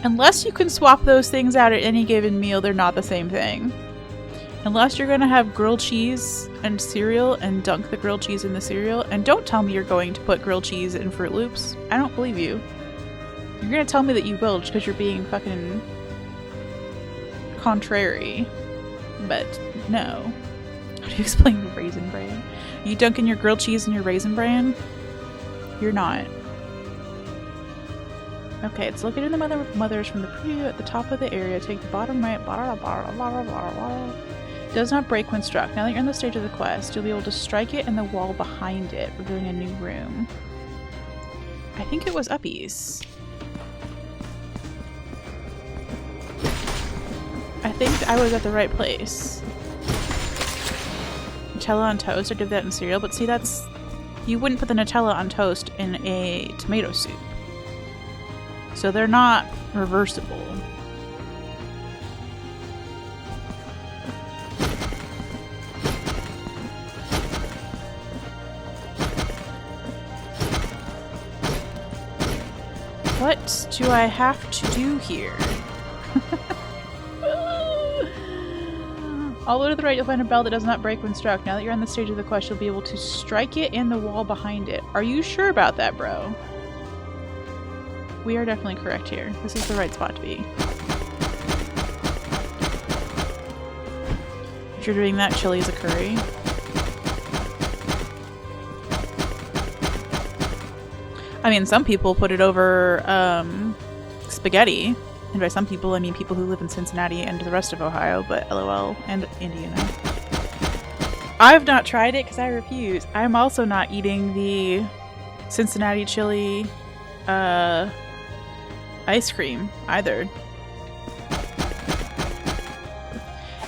Unless you can swap those things out at any given meal, they're not the same thing. Unless you're gonna have grilled cheese and cereal and dunk the grilled cheese in the cereal, and don't tell me you're going to put grilled cheese in Fruit Loops. I don't believe you. You're gonna tell me that you will just because you're being fucking contrary. But no. How do you explain Raisin Bran? Are you dunking your grilled cheese in your Raisin Bran? You're not. Okay, it's located in the mothers from the preview at the top of the area. Take the bottom right. Does not break when struck. Now that you're on the stage of the quest, you'll be able to strike it and the wall behind it, revealing a new room. I think it was uppies. I think I was at the right place. Nutella on toast. I did that in cereal, but see, that's... You wouldn't put the Nutella on toast in a tomato soup. So they're not reversible. What do I have to do here? All the way to the right, you'll find a bell that does not break when struck. Now that you're on the stage of the quest, you'll be able to strike it in the wall behind it. Are you sure about that, bro? We are definitely correct here. This is the right spot to be. If you're doing that, chili is a curry. I mean, some people put it over spaghetti. And by some people, I mean people who live in Cincinnati and the rest of Ohio, but LOL, and Indiana. I've not tried it because I refuse. I'm also not eating the Cincinnati chili ice cream either.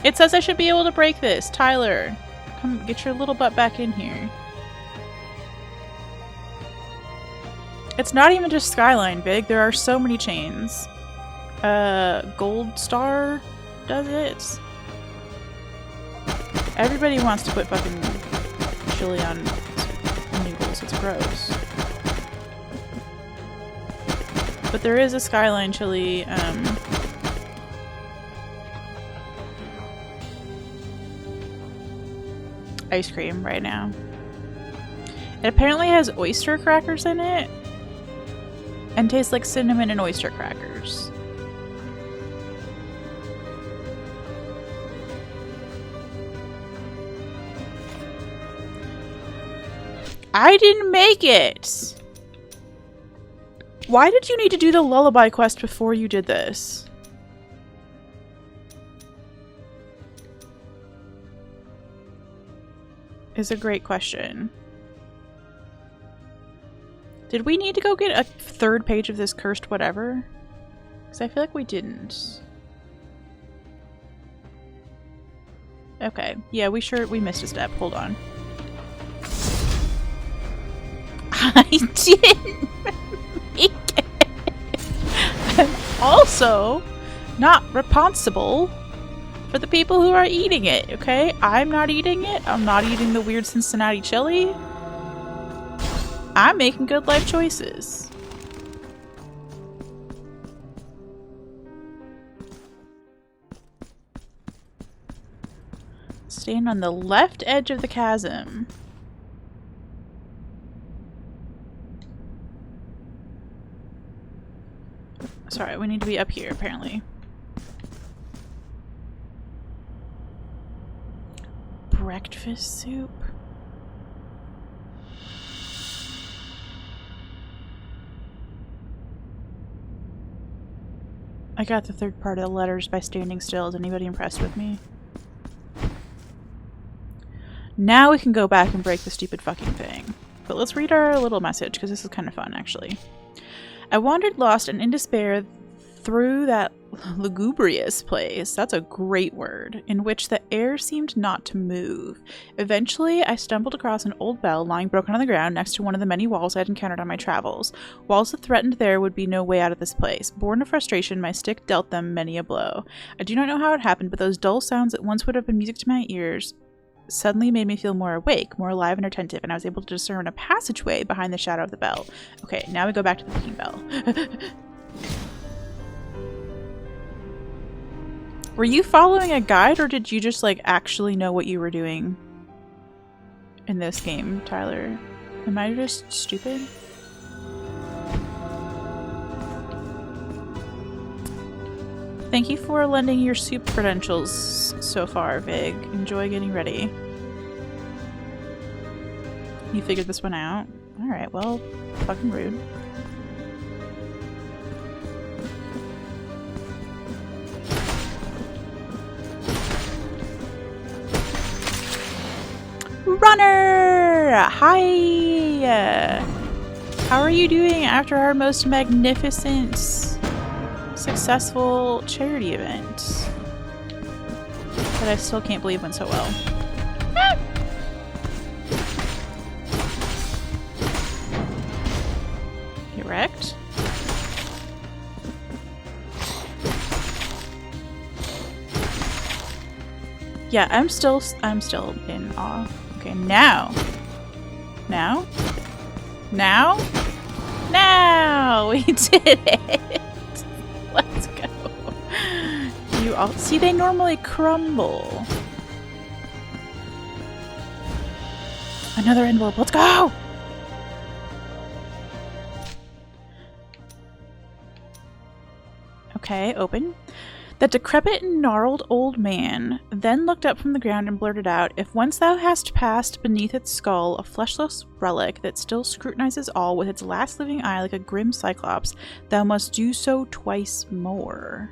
It says I should be able to break this. Tyler, come get your little butt back in here. It's not even just Skyline, Big. There are so many chains. Gold Star does it. Everybody wants to put fucking chili on noodles. It's gross. But there is a Skyline chili, ice cream right now. It apparently has oyster crackers in it and tastes like cinnamon and oyster crackers. I didn't make it! Why did you need to do the lullaby quest before you did this? Is a great question. Did we need to go get a third page of this cursed whatever? Because I feel like we didn't. Okay. Yeah, we missed a step. Hold on. I didn't make it. I'm also not responsible for the people who are eating it, okay? I'm not eating it. I'm not eating the weird Cincinnati chili. I'm making good life choices. Stand on the left edge of the chasm. Sorry, we need to be up here, apparently. Breakfast soup? I got the third part of the letters by standing still. Is anybody impressed with me? Now we can go back and break the stupid fucking thing. But let's read our little message, because this is kind of fun, actually. I wandered lost and in despair through that lugubrious place, that's a great word, in which the air seemed not to move. Eventually, I stumbled across an old bell lying broken on the ground next to one of the many walls I had encountered on my travels. Walls that threatened there would be no way out of this place. Born of frustration, my stick dealt them many a blow. I do not know how it happened, but those dull sounds that once would have been music to my ears suddenly made me feel more awake, more alive and attentive, and I was able to discern a passageway behind the shadow of the bell. Okay, now we go back to the fucking bell. Were you following a guide, or did you just, like, actually know what you were doing in this game, Tyler? Am I just stupid? Thank you for lending your soup credentials so far, Vig. Enjoy getting ready. You figured this one out? Alright, well, fucking rude. Runner! Hi! How are you doing after our most magnificent, successful charity event that I still can't believe went so well? Ah! Get wrecked? Yeah, I'm still in awe. Okay, now! We did it! Let's go. You all see, they normally crumble. Another envelope. Let's go! Okay, open. That decrepit and gnarled old man then looked up from the ground and blurted out, "If once thou hast passed beneath its skull, a fleshless relic that still scrutinizes all with its last living eye like a grim cyclops, thou must do so twice more."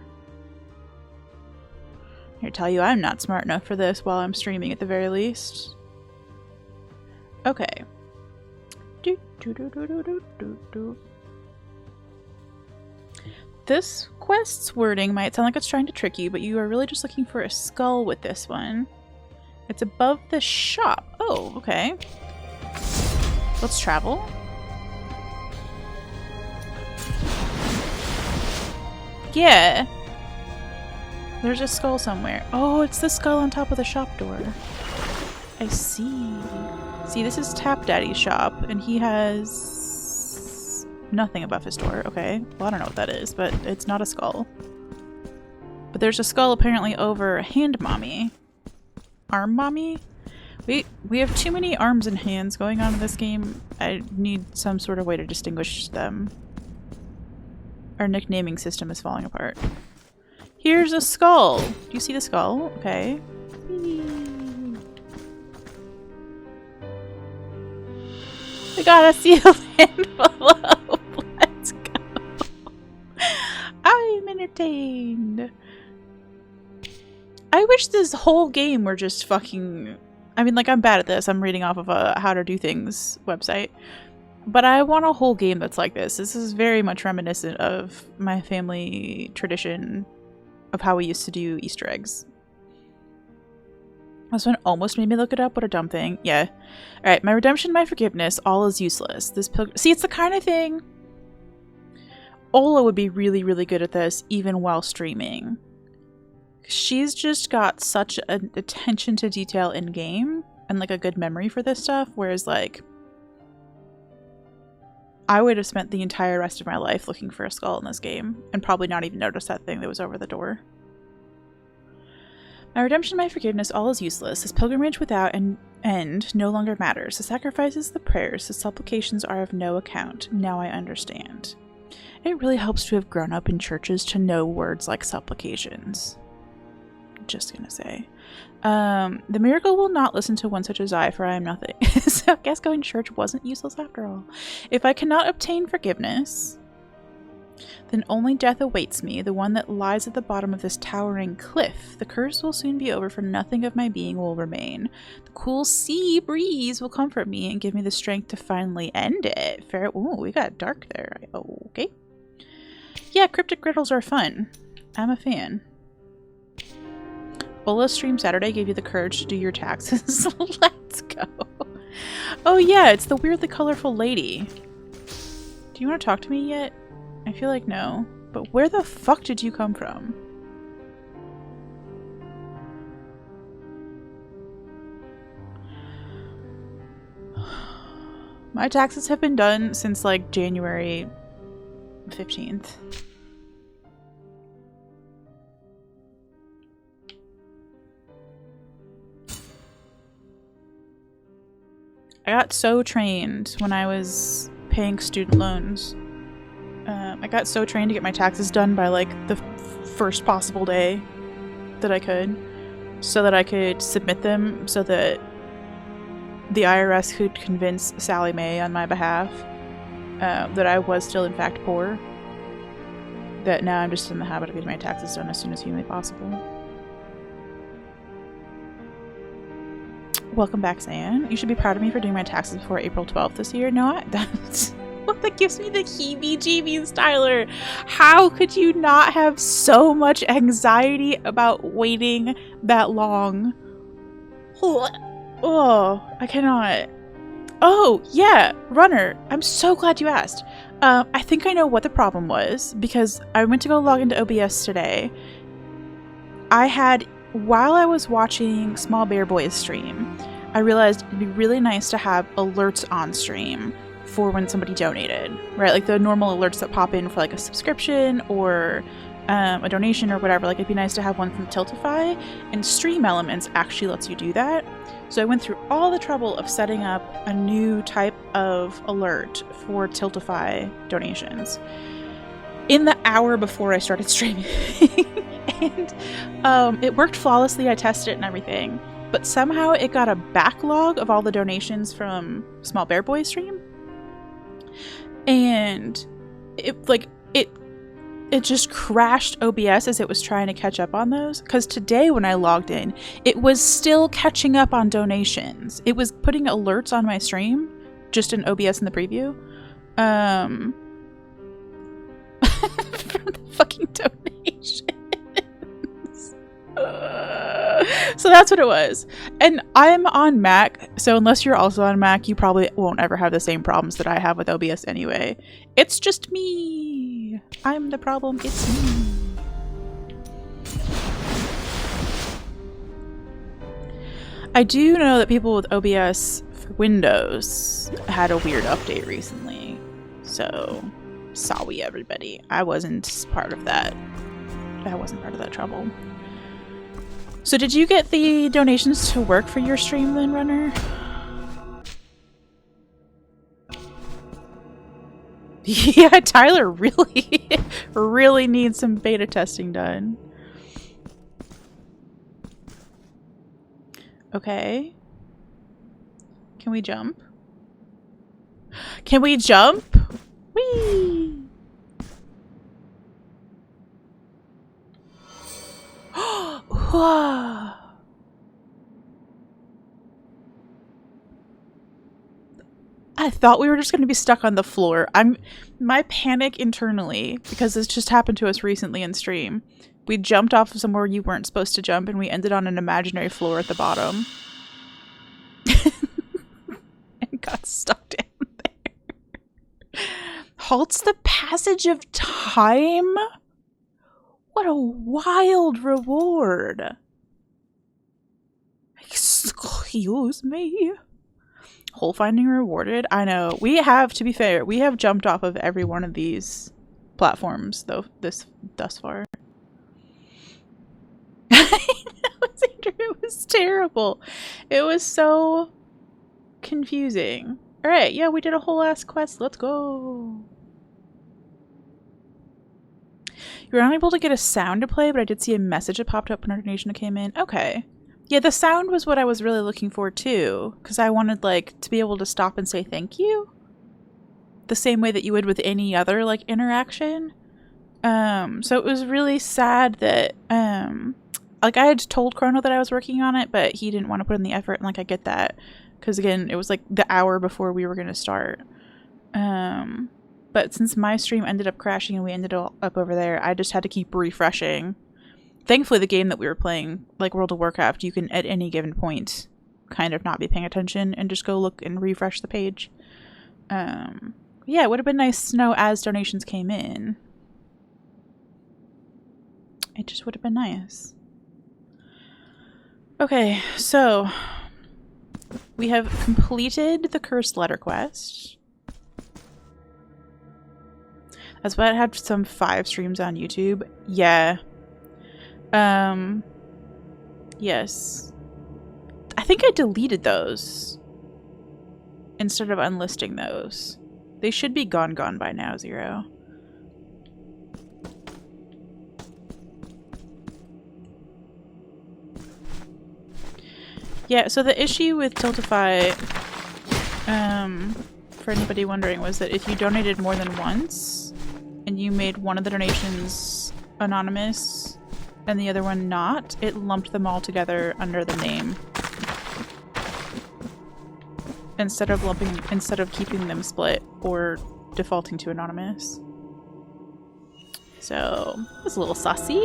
Here, tell you I'm not smart enough for this while I'm streaming at the very least. Okay. This quest's wording might sound like it's trying to trick you, but you are really just looking for a skull with this one. It's above the shop. Oh, okay. Let's travel. Yeah. There's a skull somewhere. Oh, it's the skull on top of the shop door. I see. See, this is Tap Daddy's shop, and he has nothing above his door. Okay, well, I don't know what that is, but it's not a skull. But there's a skull apparently over Hand Mommy. Arm Mommy? We have too many arms and hands going on in this game. I need some sort of way to distinguish them. Our nicknaming system is falling apart. Here's a skull! Do you see the skull? Okay. We got a sealed envelope! Let's go! I'm entertained! I wish this whole game were just fucking... I mean, like, I'm bad at this. I'm reading off of a How to Do Things website. But I want a whole game that's like this. This is very much reminiscent of my family tradition of how we used to do Easter eggs. This one almost made me look it up. What a dumb thing. Yeah. Alright, my redemption, my forgiveness, all is useless. This see, it's the kind of thing... Ola would be really, really good at this, even while streaming. She's just got such an attention to detail in game and like a good memory for this stuff, whereas like I would have spent the entire rest of my life looking for a skull in this game and probably not even noticed that thing that was over the door. My redemption, my forgiveness, all is useless. This pilgrimage without an end no longer matters. The sacrifices, the prayers, the supplications are of no account. Now I understand. It really helps to have grown up in churches to know words like supplications. Just gonna say. The miracle will not listen to one such as I, for I am nothing. So I guess going to church wasn't useless after all. If I cannot obtain forgiveness, then only death awaits me, the one that lies at the bottom of this towering cliff. The curse will soon be over, for nothing of my being will remain. The cool sea breeze will comfort me and give me the strength to finally end it. Fair. Ooh, we got dark there. Okay. Yeah, cryptic riddles are fun. I'm a fan. Ola's stream Saturday gave you the courage to do your taxes. Let's go. Oh yeah, it's the weirdly colorful lady. Do you want to talk to me yet? I feel like no. But where the fuck did you come from? My taxes have been done since like January 15th. I got so trained when I was paying student loans. I got so trained to get my taxes done by like the first possible day that I could, so that I could submit them so that the IRS could convince Sally Mae on my behalf that I was still in fact poor. That now I'm just in the habit of getting my taxes done as soon as humanly possible. Welcome back, Zayan. You should be proud of me for doing my taxes before April 12th this year. No, that gives me the heebie-jeebies, Tyler. How could you not have so much anxiety about waiting that long? Oh, I cannot. Oh, yeah, Runner. I'm so glad you asked. I think I know what the problem was, because I went to go log into OBS today. While I was watching Small Bear Boy's stream, I realized it'd be really nice to have alerts on stream for when somebody donated, right? Like the normal alerts that pop in for like a subscription or a donation or whatever. Like it'd be nice to have one from Tiltify, and Stream Elements actually lets you do that. So I went through all the trouble of setting up a new type of alert for Tiltify donations in the hour before I started streaming. And it worked flawlessly. I tested it and everything, but somehow it got a backlog of all the donations from Small Bear Boy stream, and it just crashed OBS as it was trying to catch up on those. Because today when I logged in, it was still catching up on donations. It was putting alerts on my stream, just in OBS in the preview, from the fucking donations. So that's what it was. And I'm on Mac, so unless you're also on Mac, you probably won't ever have the same problems that I have with OBS anyway. It's just me. I'm the problem. It's me. I do know that people with OBS for Windows had a weird update recently. So, sorry everybody. I wasn't part of that. I wasn't part of that trouble. So did you get the donations to work for your stream then, Runner? Yeah, Tyler really, really needs some beta testing done. Okay. Can we jump? Can we jump? Whee! I thought we were just going to be stuck on the floor. My panic internally, because this just happened to us recently in stream. We jumped off of somewhere you weren't supposed to jump, and we ended on an imaginary floor at the bottom. And got stuck down there. Halts the passage of time? What a wild reward. Excuse me. Hole finding rewarded? I know. We have, to be fair, we have jumped off of every one of these platforms, though, thus far. I know, Sandra, it was terrible. It was so confusing. Alright, yeah, we did a whole ass quest. Let's go. You were unable to get a sound to play, but I did see a message that popped up when our donation came in. Okay. Yeah, the sound was what I was really looking for too, because I wanted like to be able to stop and say thank you, the same way that you would with any other like interaction. So it was really sad that like I had told Chrono that I was working on it, but he didn't want to put in the effort, and like I get that, because again it was like the hour before we were gonna start. But since my stream ended up crashing and we ended up over there, I just had to keep refreshing. Thankfully, the game that we were playing, like World of Warcraft, you can, at any given point, kind of not be paying attention and just go look and refresh the page. Yeah, it would have been nice to know as donations came in. It just would have been nice. Okay, so we have completed the Cursed Letter quest. That's why I had some 5 streams on YouTube. Yeah. Yes. I think I deleted those instead of unlisting those. They should be gone by now, Zero. Yeah, so the issue with Tiltify, for anybody wondering, was that if you donated more than once and you made one of the donations anonymous and the other one not, it lumped them all together under the name. Instead of keeping them split or defaulting to anonymous. So, it was a little saucy.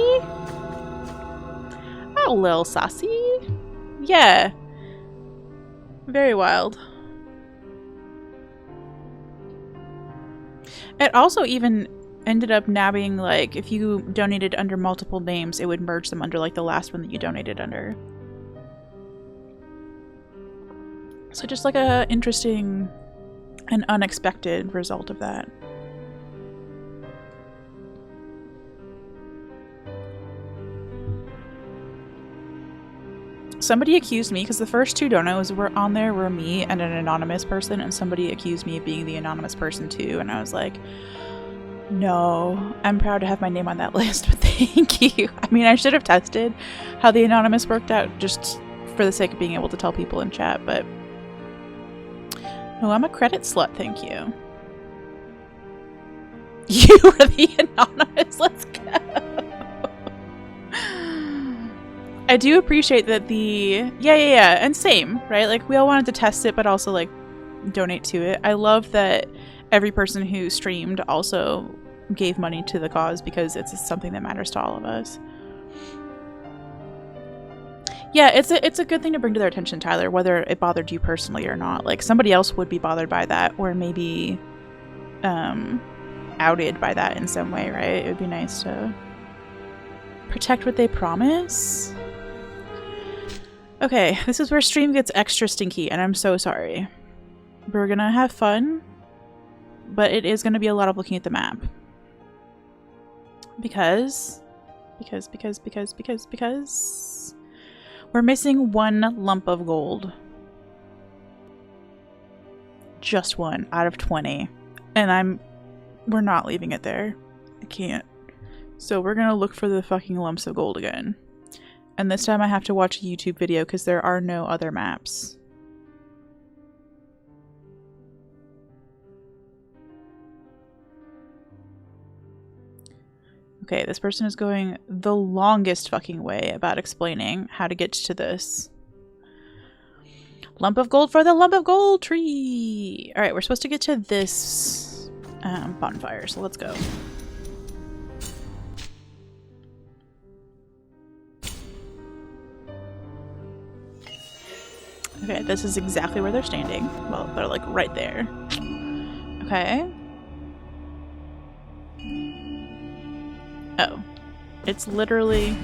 A little saucy. Yeah. Very wild. It also even ended up nabbing, like, if you donated under multiple names, it would merge them under, like, the last one that you donated under. So just, like, a interesting and unexpected result of that. Somebody accused me, because the first 2 donos were on there were me and an anonymous person, and somebody accused me of being the anonymous person too, and I was like, no, I'm proud to have my name on that list, but thank you. I mean, I should have tested how the anonymous worked out just for the sake of being able to tell people in chat, but no, I'm a credit slut, thank you. You are the anonymous, let's go. I do appreciate that the... Yeah, and same, right? Like, we all wanted to test it, but also, like, donate to it. I love that every person who streamed also gave money to the cause, because it's something that matters to all of us. Yeah, it's a good thing to bring to their attention, Tyler, whether it bothered you personally or not. Like, somebody else would be bothered by that, or maybe outed by that in some way, right? It would be nice to protect what they promise. Okay, this is where stream gets extra stinky, and I'm so sorry. We're gonna have fun, but it is gonna be a lot of looking at the map. Because we're missing one lump of gold. Just one out of 20. And we're not leaving it there. I can't. So we're gonna look for the fucking lumps of gold again. And this time I have to watch a YouTube video because there are no other maps. Okay, this person is going the longest fucking way about explaining how to get to this. Lump of gold for the lump of gold tree! Alright, we're supposed to get to this bonfire, so let's go. Okay, this is exactly where they're standing. Well, they're like right there. Okay. Oh. It's literally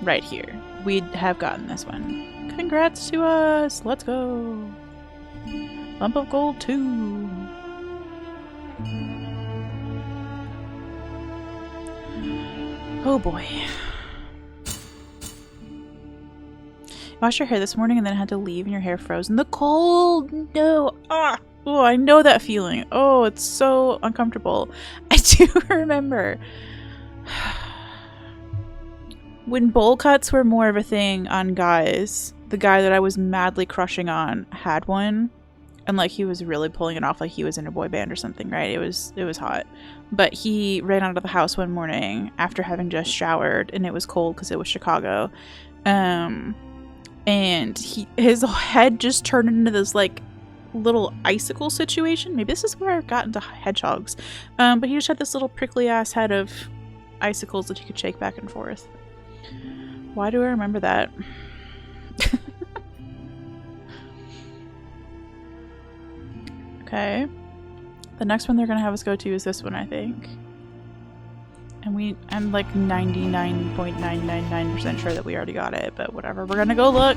right here. We have gotten this one. Congrats to us! Let's go! Lump of gold 2! Oh boy. Washed your hair this morning and then had to leave and your hair froze in the cold. No. Ah. Oh, I know that feeling. Oh, it's so uncomfortable. I do remember when bowl cuts were more of a thing on guys. The guy that I was madly crushing on had one, and like he was really pulling it off like he was in a boy band or something, right? It was hot. But he ran out of the house one morning after having just showered, and it was cold because it was Chicago. And his head just turned into this like little icicle situation. Maybe this is where I've gotten to hedgehogs. But he just had this little prickly ass head of icicles that he could shake back and forth. Why do I remember that? Okay. The next one they're gonna have us go to is this one, I think. And I'm like 99.999% sure that we already got it, but whatever. We're gonna go look.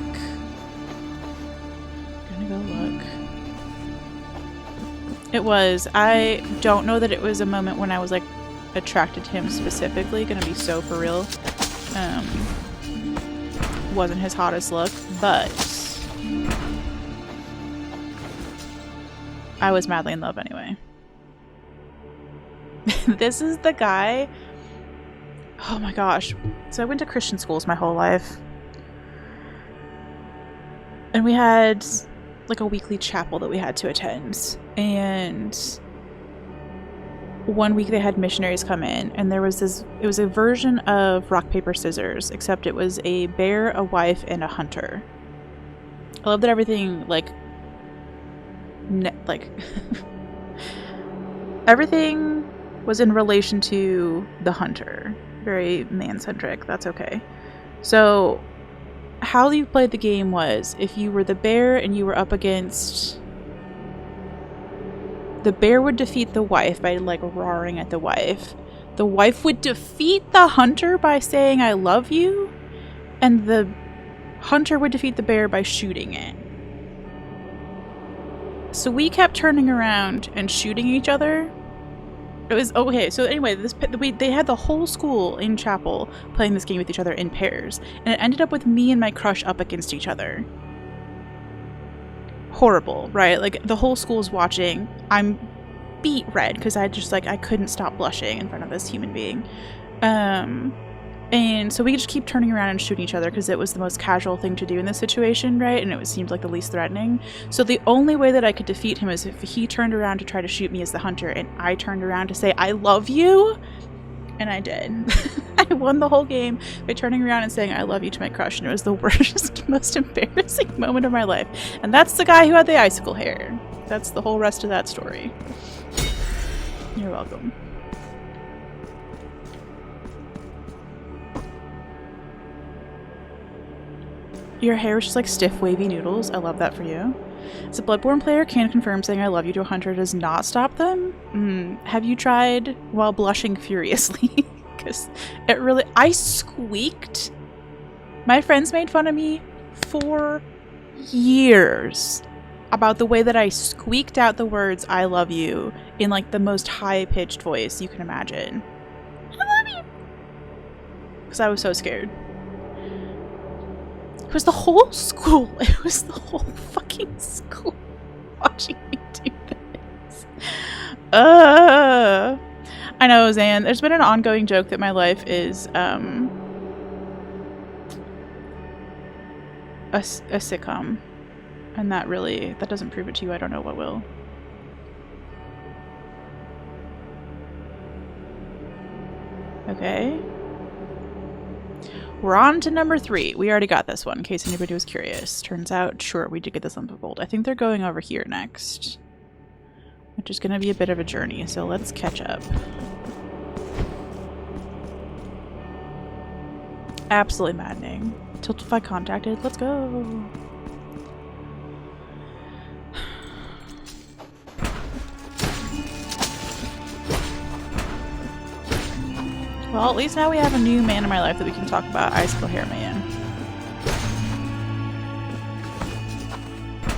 I don't know that it was a moment when I was like attracted to him specifically, gonna be so for real. Wasn't his hottest look, but I was madly in love anyway. This is the guy. Oh my gosh. So I went to Christian schools my whole life. And we had like a weekly chapel that we had to attend. And one week they had missionaries come in, and there was this, it was a version of rock, paper, scissors, except it was a bear, a wife, and a hunter. I love that everything everything was in relation to the hunter. Very man-centric. That's okay. So how you played the game was, if you were the bear and you were up against... The bear would defeat the wife by like roaring at the wife. The wife would defeat the hunter by saying I love you. And the hunter would defeat the bear by shooting it. So we kept turning around and shooting each other. It was okay. So anyway, they had the whole school in chapel playing this game with each other in pairs, and it ended up with me and my crush up against each other. Horrible, right? Like the whole school's watching. I'm beet red because I couldn't stop blushing in front of this human being. And so we just keep turning around and shooting each other because it was the most casual thing to do in this situation, right? And it seemed like the least threatening. So the only way that I could defeat him is if he turned around to try to shoot me as the hunter and I turned around to say, I love you. And I did. I won the whole game by turning around and saying, I love you to my crush. And it was the worst, most embarrassing moment of my life. And that's the guy who had the icicle hair. That's the whole rest of that story. You're welcome. Your hair is just like stiff, wavy noodles. I love that for you. As a Bloodborne player, can confirm saying I love you to a hunter does not stop them. Have you tried while blushing furiously? Because it really... I squeaked. My friends made fun of me for years about the way that I squeaked out the words "I love you" in like the most high-pitched voice you can imagine. I love you! Because I was so scared. It was the whole school. It was the whole fucking school watching me do this. I know, Zan. There's been an ongoing joke that my life is a sitcom. And that doesn't prove it to you. I don't know what will. Okay. We're on to number 3. We already got this one, in case anybody was curious. Turns out, sure, we did get this lump of gold. I think they're going over here next. Which is going to be a bit of a journey, so let's catch up. Absolutely maddening. Tiltify contacted. Let's go! Well, at least now we have a new man in my life that we can talk about. Icicle Hair Man.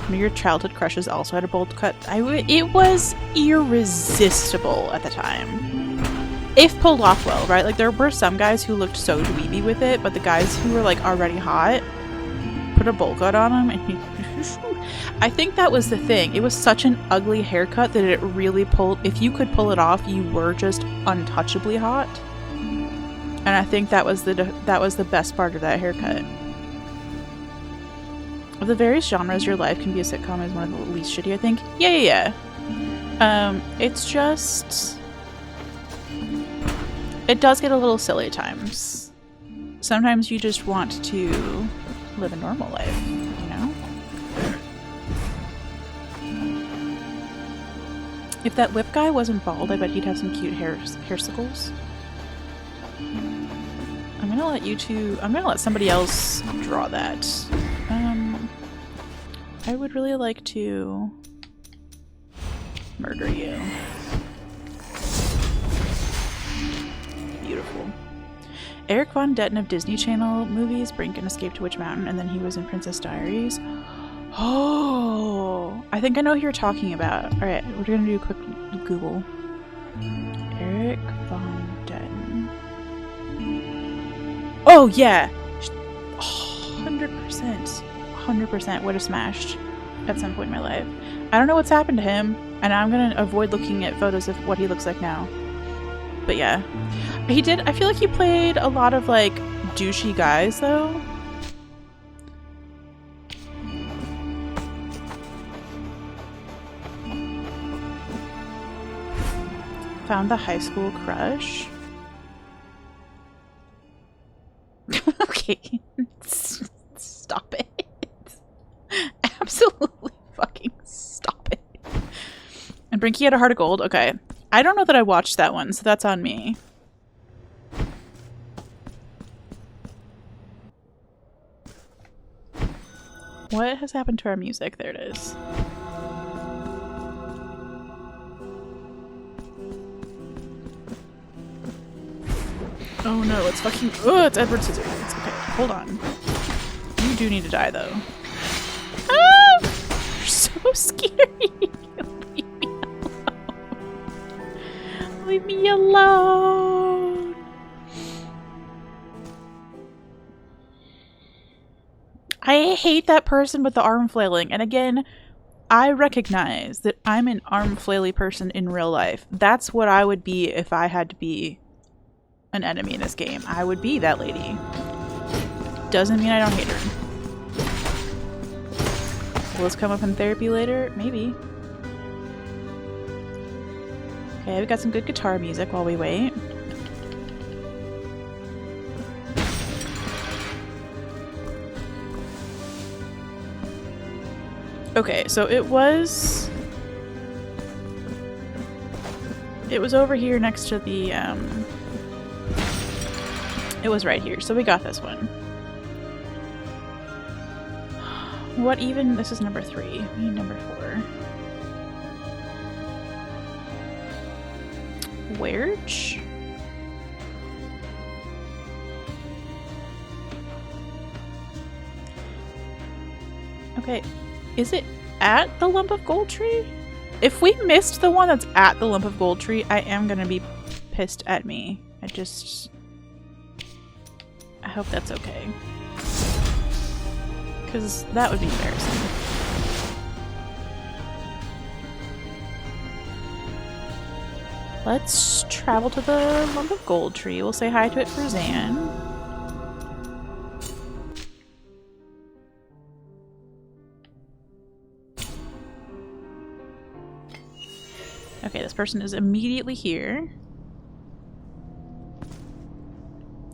One of your childhood crushes also had a bold cut. It was irresistible at the time. If pulled off well, right? Like, there were some guys who looked so dweeby with it, but the guys who were, like, already hot put a bowl cut on them, and I think that was the thing. It was such an ugly haircut that it really pulled... If you could pull it off, you were just untouchably hot. And I think that was the best part of that haircut. Of the various genres, your life can be a sitcom is one of the least shitty, I think. Yeah. It's just... It does get a little silly at times. Sometimes you just want to live a normal life, you know? If that whip guy wasn't bald, I bet he'd have some cute hairsicles. I'm gonna let somebody else draw that. I would really like to murder you. Beautiful. Eric Von Detten of Disney Channel movies, Brink and Escape to Witch Mountain, and then he was in Princess Diaries. Oh, I think I know who you're talking about. Alright, we're gonna do a quick Google. Eric Von Detten. Oh, yeah! 100%. 100% would have smashed at some point in my life. I don't know what's happened to him, and I'm gonna avoid looking at photos of what he looks like now. But yeah. I feel like he played a lot of, like, douchey guys, though. Found the high school crush. Okay. Stop it. Absolutely fucking stop it. And Brinky had a heart of gold. Okay. I don't know that I watched that one, so that's on me. What has happened to our music? There it is. Oh no, it's fucking... Oh, it's Edward Scissorhands. Okay, hold on. You do need to die, though. Ah! You're so scary. Leave me alone. Leave me alone. I hate that person with the arm flailing. And again, I recognize that I'm an arm flaily person in real life. That's what I would be if I had to be an enemy in this game. I would be that lady. Doesn't mean I don't hate her. Will this come up in therapy later? Maybe. Okay, we got some good guitar music while we wait. Okay, so it was over here next to the it was right here, so we got this one. What even? This is number 3. We need number 4. Where'ch? Okay. Is it at the lump of gold tree? If we missed the one that's at the lump of gold tree, I am gonna be pissed at me. I hope that's okay. Because that would be embarrassing. Let's travel to the lump of gold tree. We'll say hi to it for Zan. Okay, this person is immediately here.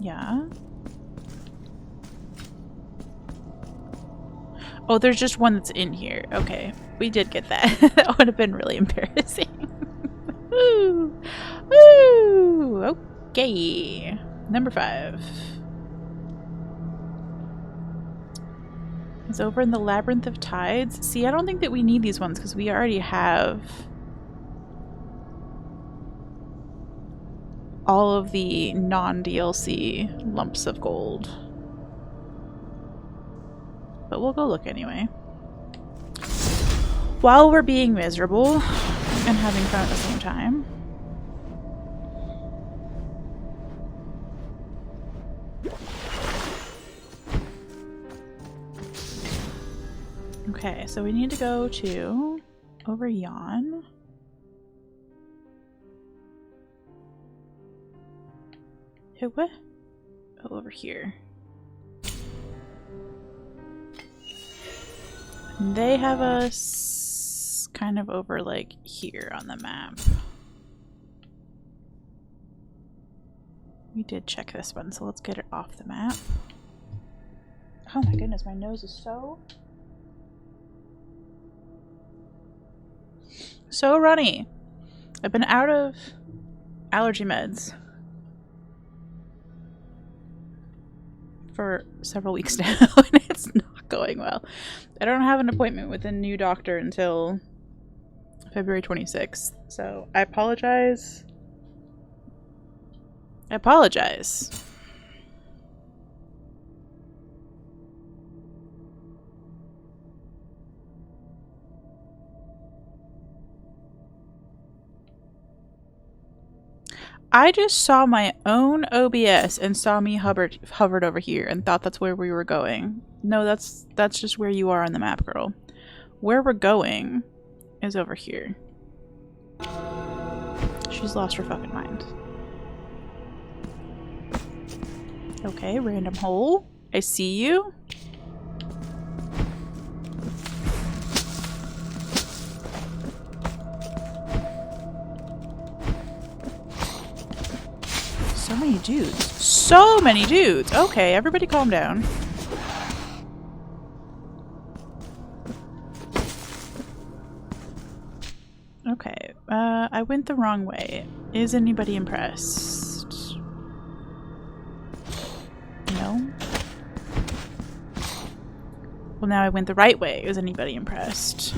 Yeah. Oh, there's just one that's in here. Okay, we did get that. That would have been really embarrassing. Woo! Woo! Okay. Number 5. It's over in the Labyrinth of Tides. See, I don't think that we need these ones because we already have all of the non-DLC lumps of gold. But we'll go look anyway. While we're being miserable and having fun at the same time. Okay, so we need to go to over yon. Hey, what? Oh, over here. And they have us kind of over like here on the map. We did check this one, so let's get it off the map. Oh my goodness, my nose is so runny. I've been out of allergy meds for several weeks now, and it's not going well. I don't have an appointment with a new doctor until February 26th, so I apologize. I apologize. I just saw my own OBS and saw me hovered over here and thought that's where we were going. No, that's just where you are on the map, girl. Where we're going is over here. She's lost her fucking mind. Okay, random hole. I see you. So many dudes. So many dudes! Okay, everybody calm down. Okay, I went the wrong way. Is anybody impressed? No? Well, now I went the right way. Is anybody impressed?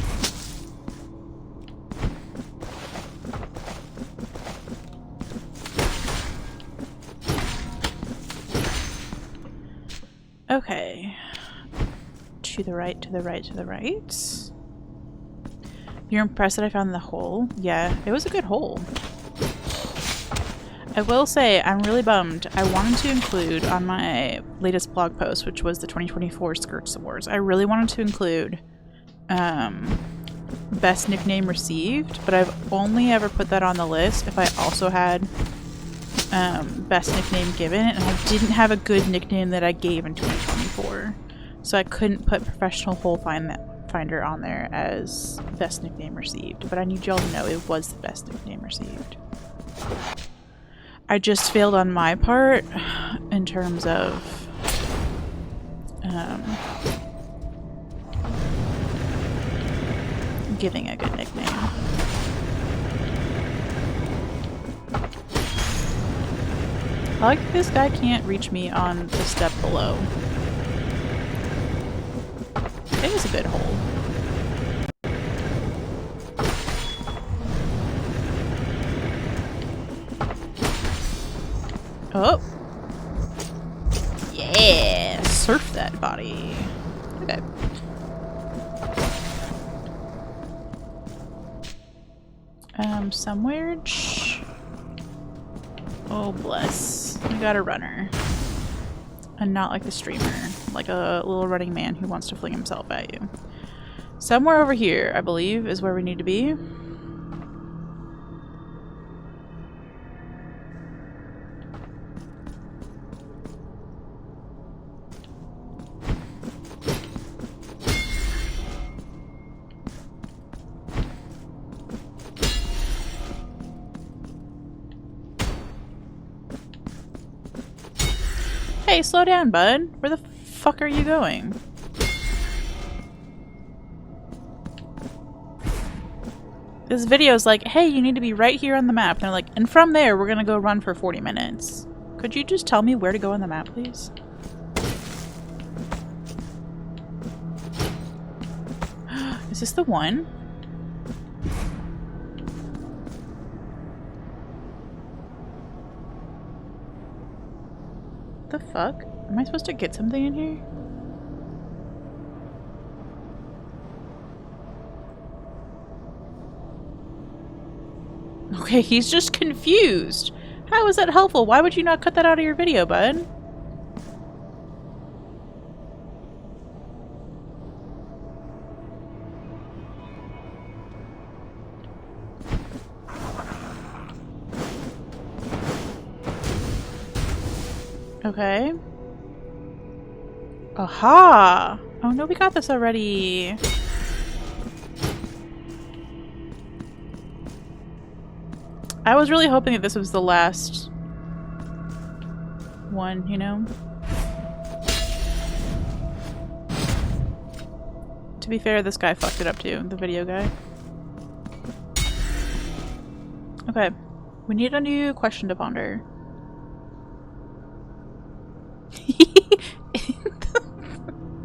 Okay. To the right, to the right, to the right. You're impressed that I found the hole? Yeah, it was a good hole. I will say, I'm really bummed. I wanted to include on my latest blog post, which was the 2024 Skirts Awards, I really wanted to include best nickname received, but I've only ever put that on the list if I also had best nickname given, and I didn't have a good nickname that I gave in 2024. So I couldn't put Professional Hole Finder on there as best nickname received, but I need y'all to know it was the best nickname received. I just failed on my part in terms of giving a good nickname. I like that this guy can't reach me on the step below. It was a good hole. Oh! Yeah! Surf that body. Okay. Somewhere. Oh, bless. You got a runner. And not like the streamer. Like a little running man who wants to fling himself at you. Somewhere over here, I believe, is where we need to be. Hey, slow down, bud. Where the fuck are you going? This video's like, hey, you need to be right here on the map. And they're like, and from there, we're gonna go run for 40 minutes. Could you just tell me where to go on the map, please? Is this the one? The fuck? Am I supposed to get something in here? Okay, he's just confused. How is that helpful? Why would you not cut that out of your video, bud? Okay. Aha! Oh no, we got this already. I was really hoping that this was the last one, you know? To be fair, this guy fucked it up too, the video guy. Okay. We need a new question to ponder.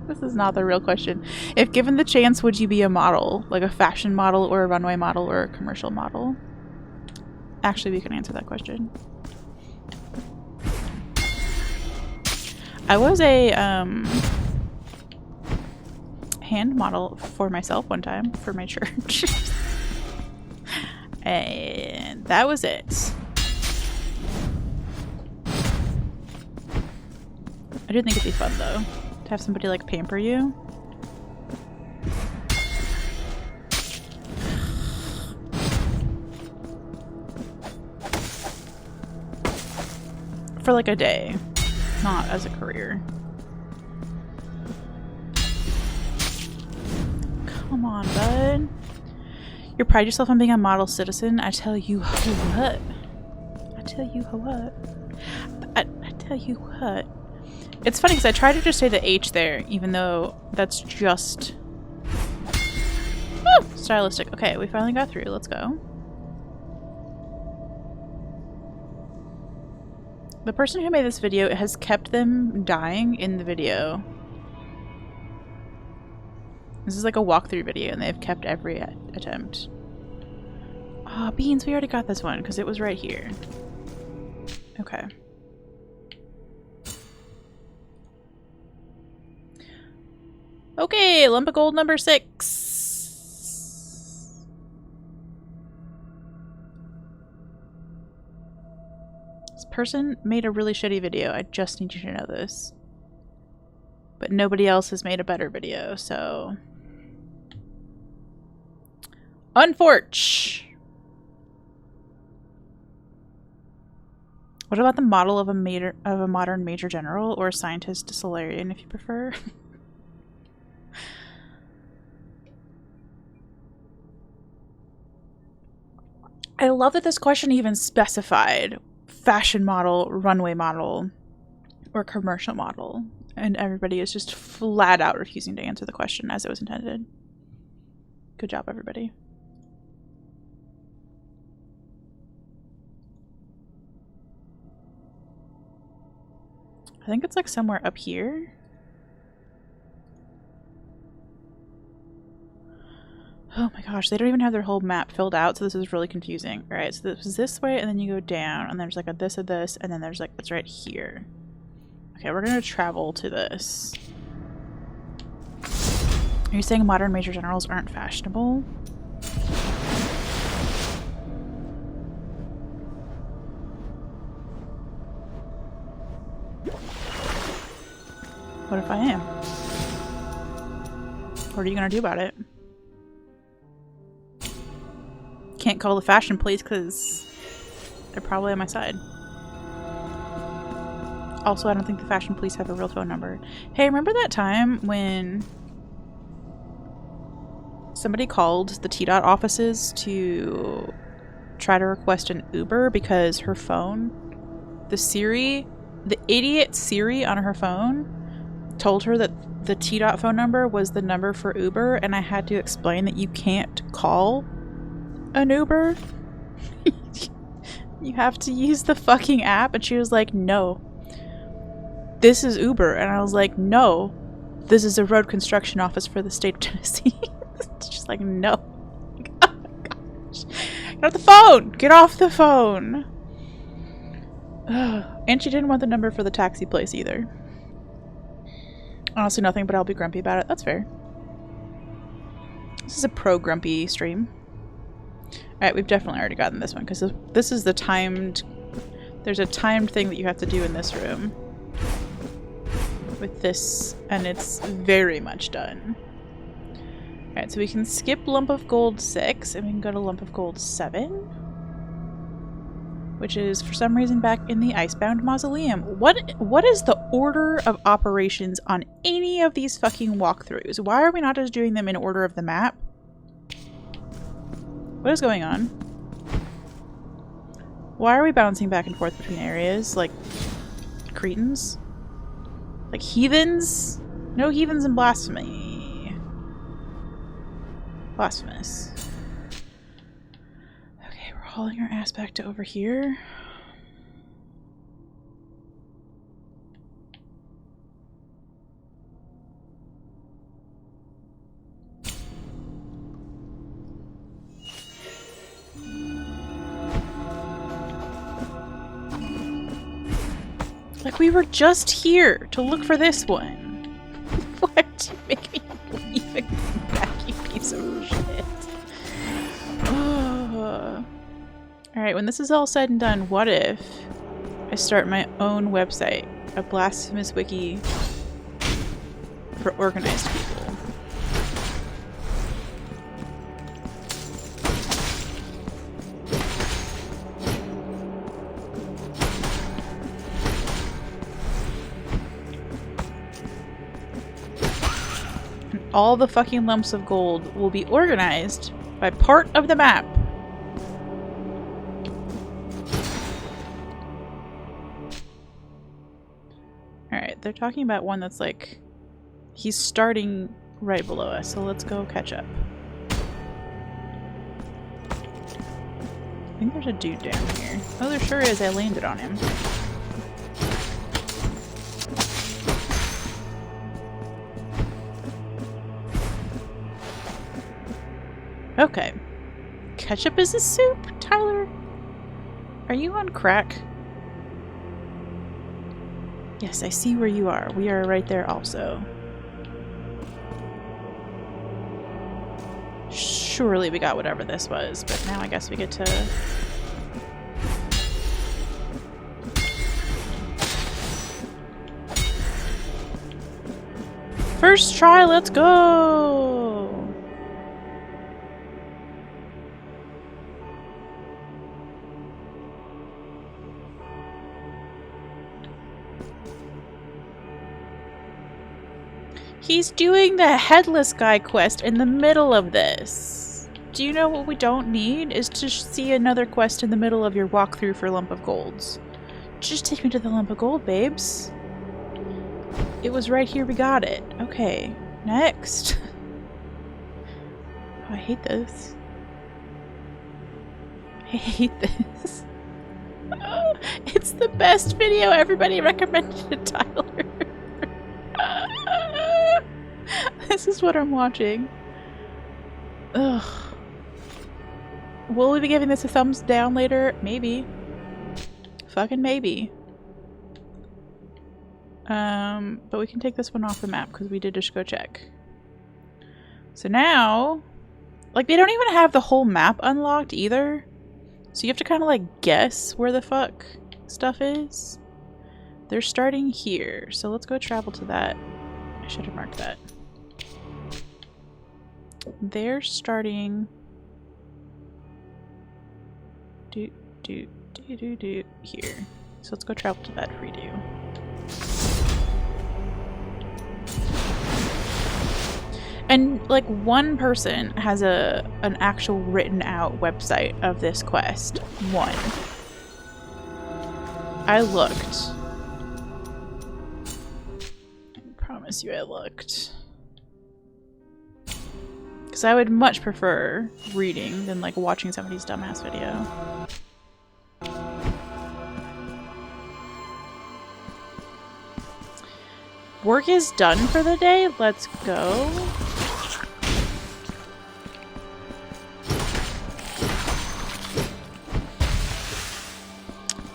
This is not the real question. If given the chance, would you be a model? Like a fashion model or a runway model or a commercial model? Actually, we can answer that question. I was a hand model for myself one time for my church. And that was it. I do think it'd be fun though, to have somebody like pamper you. For like a day, not as a career. Come on, bud. You pride yourself on being a model citizen. I tell you what. I tell you what. I tell you what. It's funny because I tried to just say the H there, even though that's just... Woo! Stylistic. Okay, we finally got through. Let's go. The person who made this video has kept them dying in the video. This is like a walkthrough video and they've kept every attempt. Ah, beans, we already got this one because it was right here. Okay. Okay, lump of gold number 6. This person made a really shitty video. I just need you to know this. But nobody else has made a better video, so... Unforch! What about the model of a modern major general or a scientist Solarian, if you prefer? I love that this question even specified fashion model, runway model, or commercial model. And everybody is just flat out refusing to answer the question as it was intended. Good job, everybody. I think it's like somewhere up here. Oh my gosh, they don't even have their whole map filled out, so this is really confusing. Alright, so this is this way, and then you go down, and there's like a this and this, and then there's like, it's right here. Okay, we're gonna travel to this. Are you saying modern major generals aren't fashionable? What if I am? What are you gonna do about it? Can't call the fashion police because they're probably on my side. Also, I don't think the fashion police have a real phone number. Hey, remember that time when somebody called the T-Dot offices to try to request an Uber because her phone, the idiot Siri on her phone told her that the T-Dot phone number was the number for Uber, and I had to explain that you can't call an Uber. You have to use the fucking app, and she was like, no. This is Uber. And I was like, no. This is a road construction office for the state of Tennessee. She's like, no. Oh my gosh. Get off the phone! Get off the phone! And she didn't want the number for the taxi place either. Honestly, nothing, but I'll be grumpy about it. That's fair. This is a pro-grumpy stream. Alright, we've definitely already gotten this one, because this is the timed... There's a timed thing that you have to do in this room. With this, and it's very much done. Alright, so we can skip Lump of Gold 6, and we can go to Lump of Gold 7. Which is, for some reason, back in the Icebound Mausoleum. What is the order of operations on any of these fucking walkthroughs? Why are we not just doing them in order of the map? What is going on? Why are we bouncing back and forth between areas? Like cretins? Like heathens? No heathens in Blasphemy. Blasphemous. Okay, we're hauling our ass back to over here. Like, we were just here to look for this one. Why did you make me leave and come back, you piece of shit? Alright, when this is all said and done, what if I start my own website? A Blasphemous wiki for organized people. All the fucking lumps of gold will be organized by part of the map. Alright, they're talking about one that's like... He's starting right below us, so let's go catch up. I think there's a dude down here. Oh, there sure is. I landed on him. Okay. Ketchup is a soup? Tyler? Are you on crack? Yes, I see where you are. We are right there also. Surely we got whatever this was, but now I guess we get to... First try, let's go! He's doing the headless guy quest in the middle of this. Do you know what we don't need? Is to see another quest in the middle of your walkthrough for Lump of Golds. Just take me to the Lump of Gold, babes. It was right here, we got it. Okay, next. Oh, I hate this. I hate this. It's the best video everybody recommended it, Tyler. This is what I'm watching. Ugh. Will we be giving this a thumbs down later? Maybe. Fucking maybe. But we can take this one off the map because we did just go check. So now, like, they don't even have the whole map unlocked either. So you have to kind of like guess where the fuck stuff is. They're starting here, so let's go travel to that should have marked that. They're starting... Do here. So let's go travel to that redo. And like one person has an actual written out website of this quest. One. I looked. I promise you I looked. Because I would much prefer reading than like watching somebody's dumbass video. Work is done for the day. Let's go.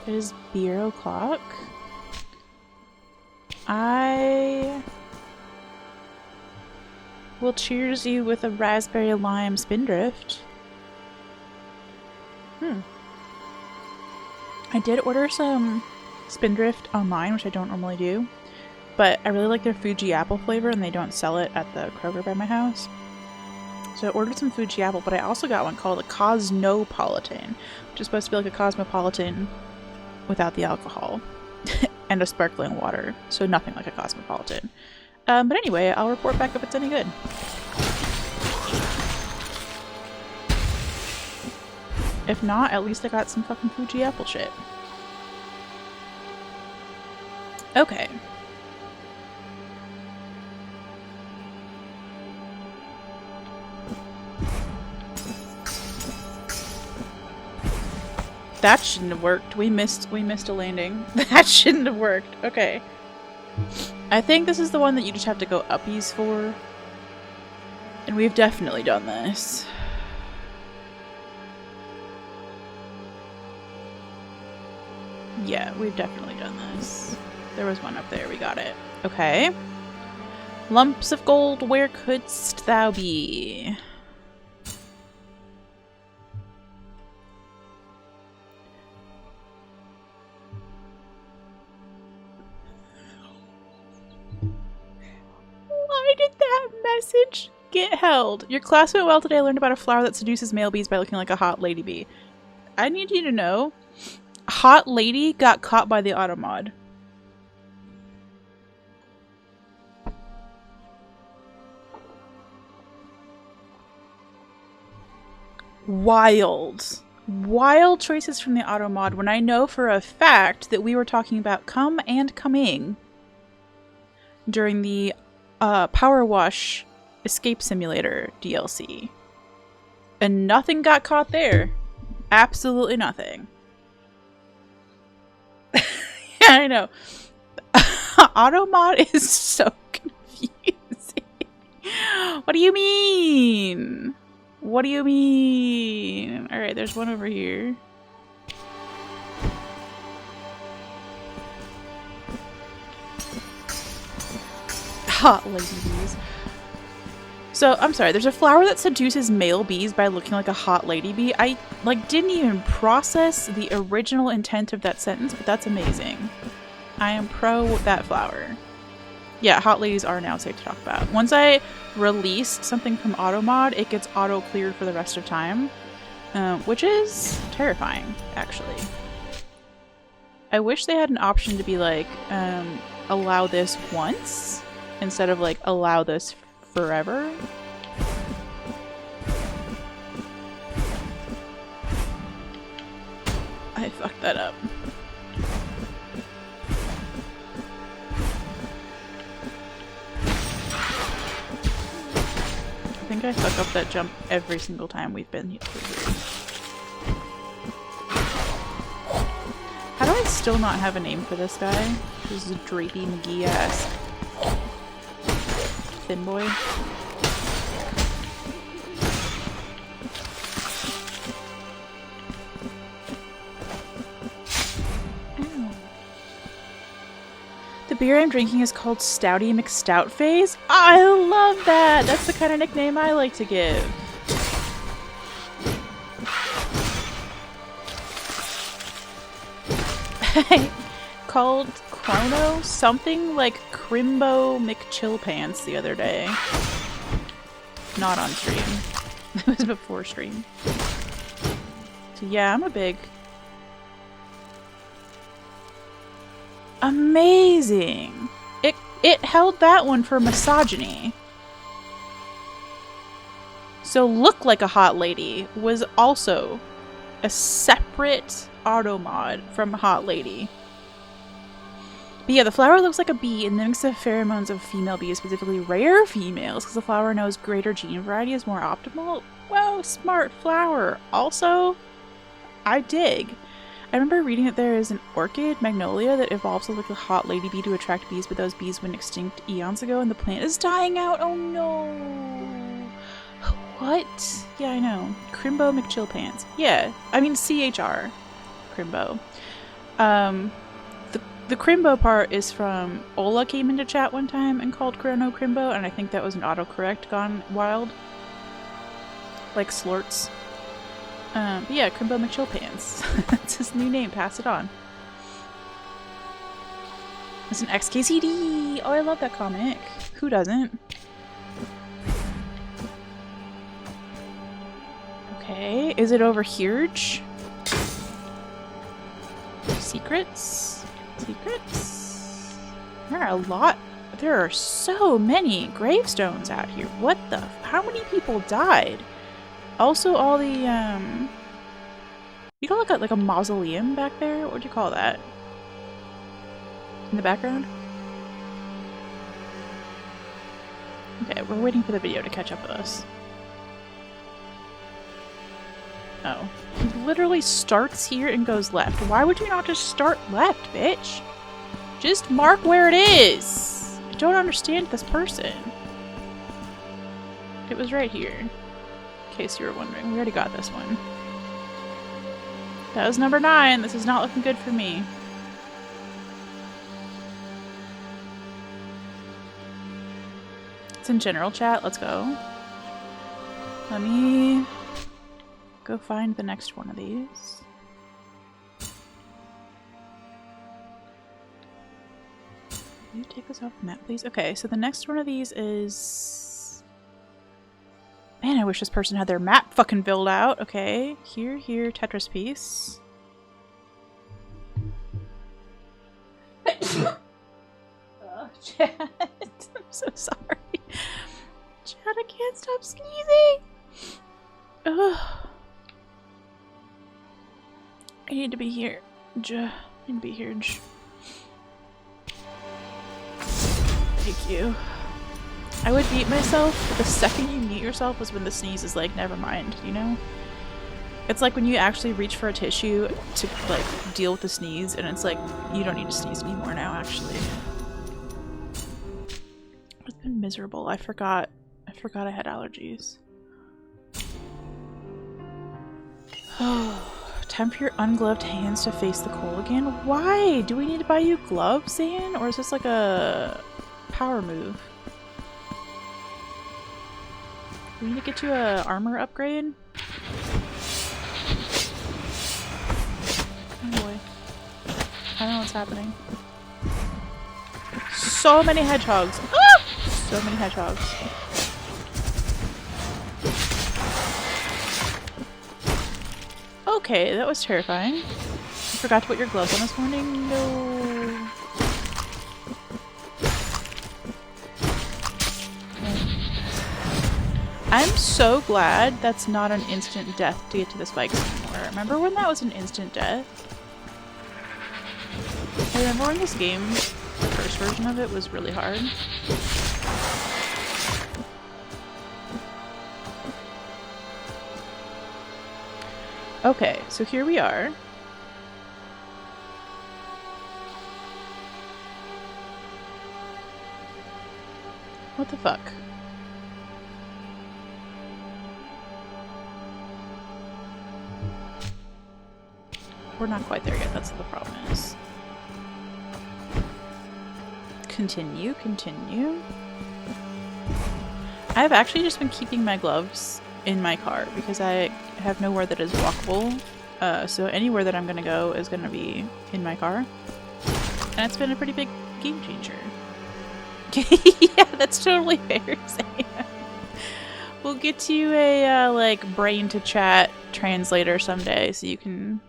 It is beer o'clock. I will cheers you with a raspberry lime spindrift. I did order some spindrift online, which I don't normally do. But I really like their Fuji apple flavor, and they don't sell it at the Kroger by my house. So I ordered some Fuji apple, but I also got one called a Cosmopolitan, which is supposed to be like a Cosmopolitan without the alcohol and a sparkling water. So nothing like a Cosmopolitan. But anyway, I'll report back if it's any good. If not, at least I got some fucking Fuji apple shit. Okay. That shouldn't have worked. We missed a landing. That shouldn't have worked. Okay. I think this is the one that you just have to go uppies for. And we've definitely done this. Yeah, we've definitely done this. There was one up there. We got it. Okay. Lumps of gold, where couldst thou be? Why did that message get held? Your class went well today. I learned about a flower that seduces male bees by looking like a hot lady bee. I need you to know, hot lady got caught by the automod. Wild. Wild choices from the automod when I know for a fact that we were talking about come and coming during the Power Wash Escape Simulator DLC. And nothing got caught there. Absolutely nothing. Yeah, I know. Automod is so confusing. What do you mean? What do you mean? Alright, there's one over here. Hot lady bees. So, I'm sorry, there's a flower that seduces male bees by looking like a hot lady bee. I, didn't even process the original intent of that sentence, but that's amazing. I am pro that flower. Yeah, hot ladies are now safe to talk about. Once I release something from automod, it gets auto-cleared for the rest of time, which is terrifying, actually. I wish they had an option to be like, allow this once, instead of like, allow this forever. I fucked that up. I think I fuck up that jump every single time we've been here. How do I still not have a name for this guy? This is a drapey McGee ass thin boy. Ow. The beer I'm drinking is called Stouty McStoutface. I love that! That's the kind of nickname I like to give. called wanna know? Something like Crimbo McChillpants the other day. Not on stream. It was before stream. So yeah, I'm a big... Amazing! It held that one for misogyny. So Look Like a Hot Lady was also a separate auto mod from Hot Lady. But yeah, the flower looks like a bee and mimics the pheromones of female bees, specifically rare females, because the flower knows greater gene variety is more optimal. Whoa, smart flower. Also, I dig. I remember reading that there is an orchid, Magnolia, that evolves like a hot lady bee to attract bees, but those bees went extinct eons ago and the plant is dying out. Oh no. What? Yeah, I know. Crimbo McChillpants. Yeah, I mean CHR. Crimbo. The Crimbo part is from Ola came into chat one time and called Chrono Crimbo, and I think that was an autocorrect gone wild. Like Slorts. But yeah, Crimbo McChillpants. That's his new name. Pass it on. It's an XKCD! Oh, I love that comic. Who doesn't? Okay, is it over here? Secrets? Secrets? There are a lot. There are so many gravestones out here. What the? How many people died? Also, all the, you call it like a mausoleum back there? What do you call that? In the background? Okay, we're waiting for the video to catch up with us. Oh. He literally starts here and goes left. Why would you not just start left, bitch? Just mark where it is! I don't understand this person. It was right here. In case you were wondering. We already got this one. That was number 9. This is not looking good for me. It's in general chat. Let's go. Let me go find the next one of these. Will you take this off the map, please? Okay, so the next one of these is... Man, I wish this person had their map fucking filled out. Okay, here, Tetris piece. Oh, Chad. I'm so sorry. Chad, I can't stop sneezing. Ugh. I need to be here. I need to be here. Thank you. I would beat myself, but the second you mute yourself was when the sneeze is like, never mind, you know? It's like when you actually reach for a tissue to, like, deal with the sneeze, and it's like, you don't need to sneeze anymore now, actually. It's been miserable. I forgot I had allergies. Time for your ungloved hands to face the coal again? Why? Do we need to buy you gloves, Zan? Or is this like a power move? Do we need to get you a armor upgrade? Oh boy. I don't know what's happening. So many hedgehogs! Ah! So many hedgehogs. Okay, that was terrifying. I forgot to put your gloves on this morning. No. I'm so glad that's not an instant death to get to the spikes anymore. Remember when that was an instant death? I remember when this game, the first version of it, was really hard. Okay, so here we are. What the fuck? We're not quite there yet, that's what the problem is. Continue, continue. I've actually just been keeping my gloves in my car because I have nowhere that is walkable. So anywhere that I'm gonna go is gonna be in my car. And it's been a pretty big game changer. Yeah, that's totally fair, Sam. We'll get you a, like, brain-to-chat translator someday so you can...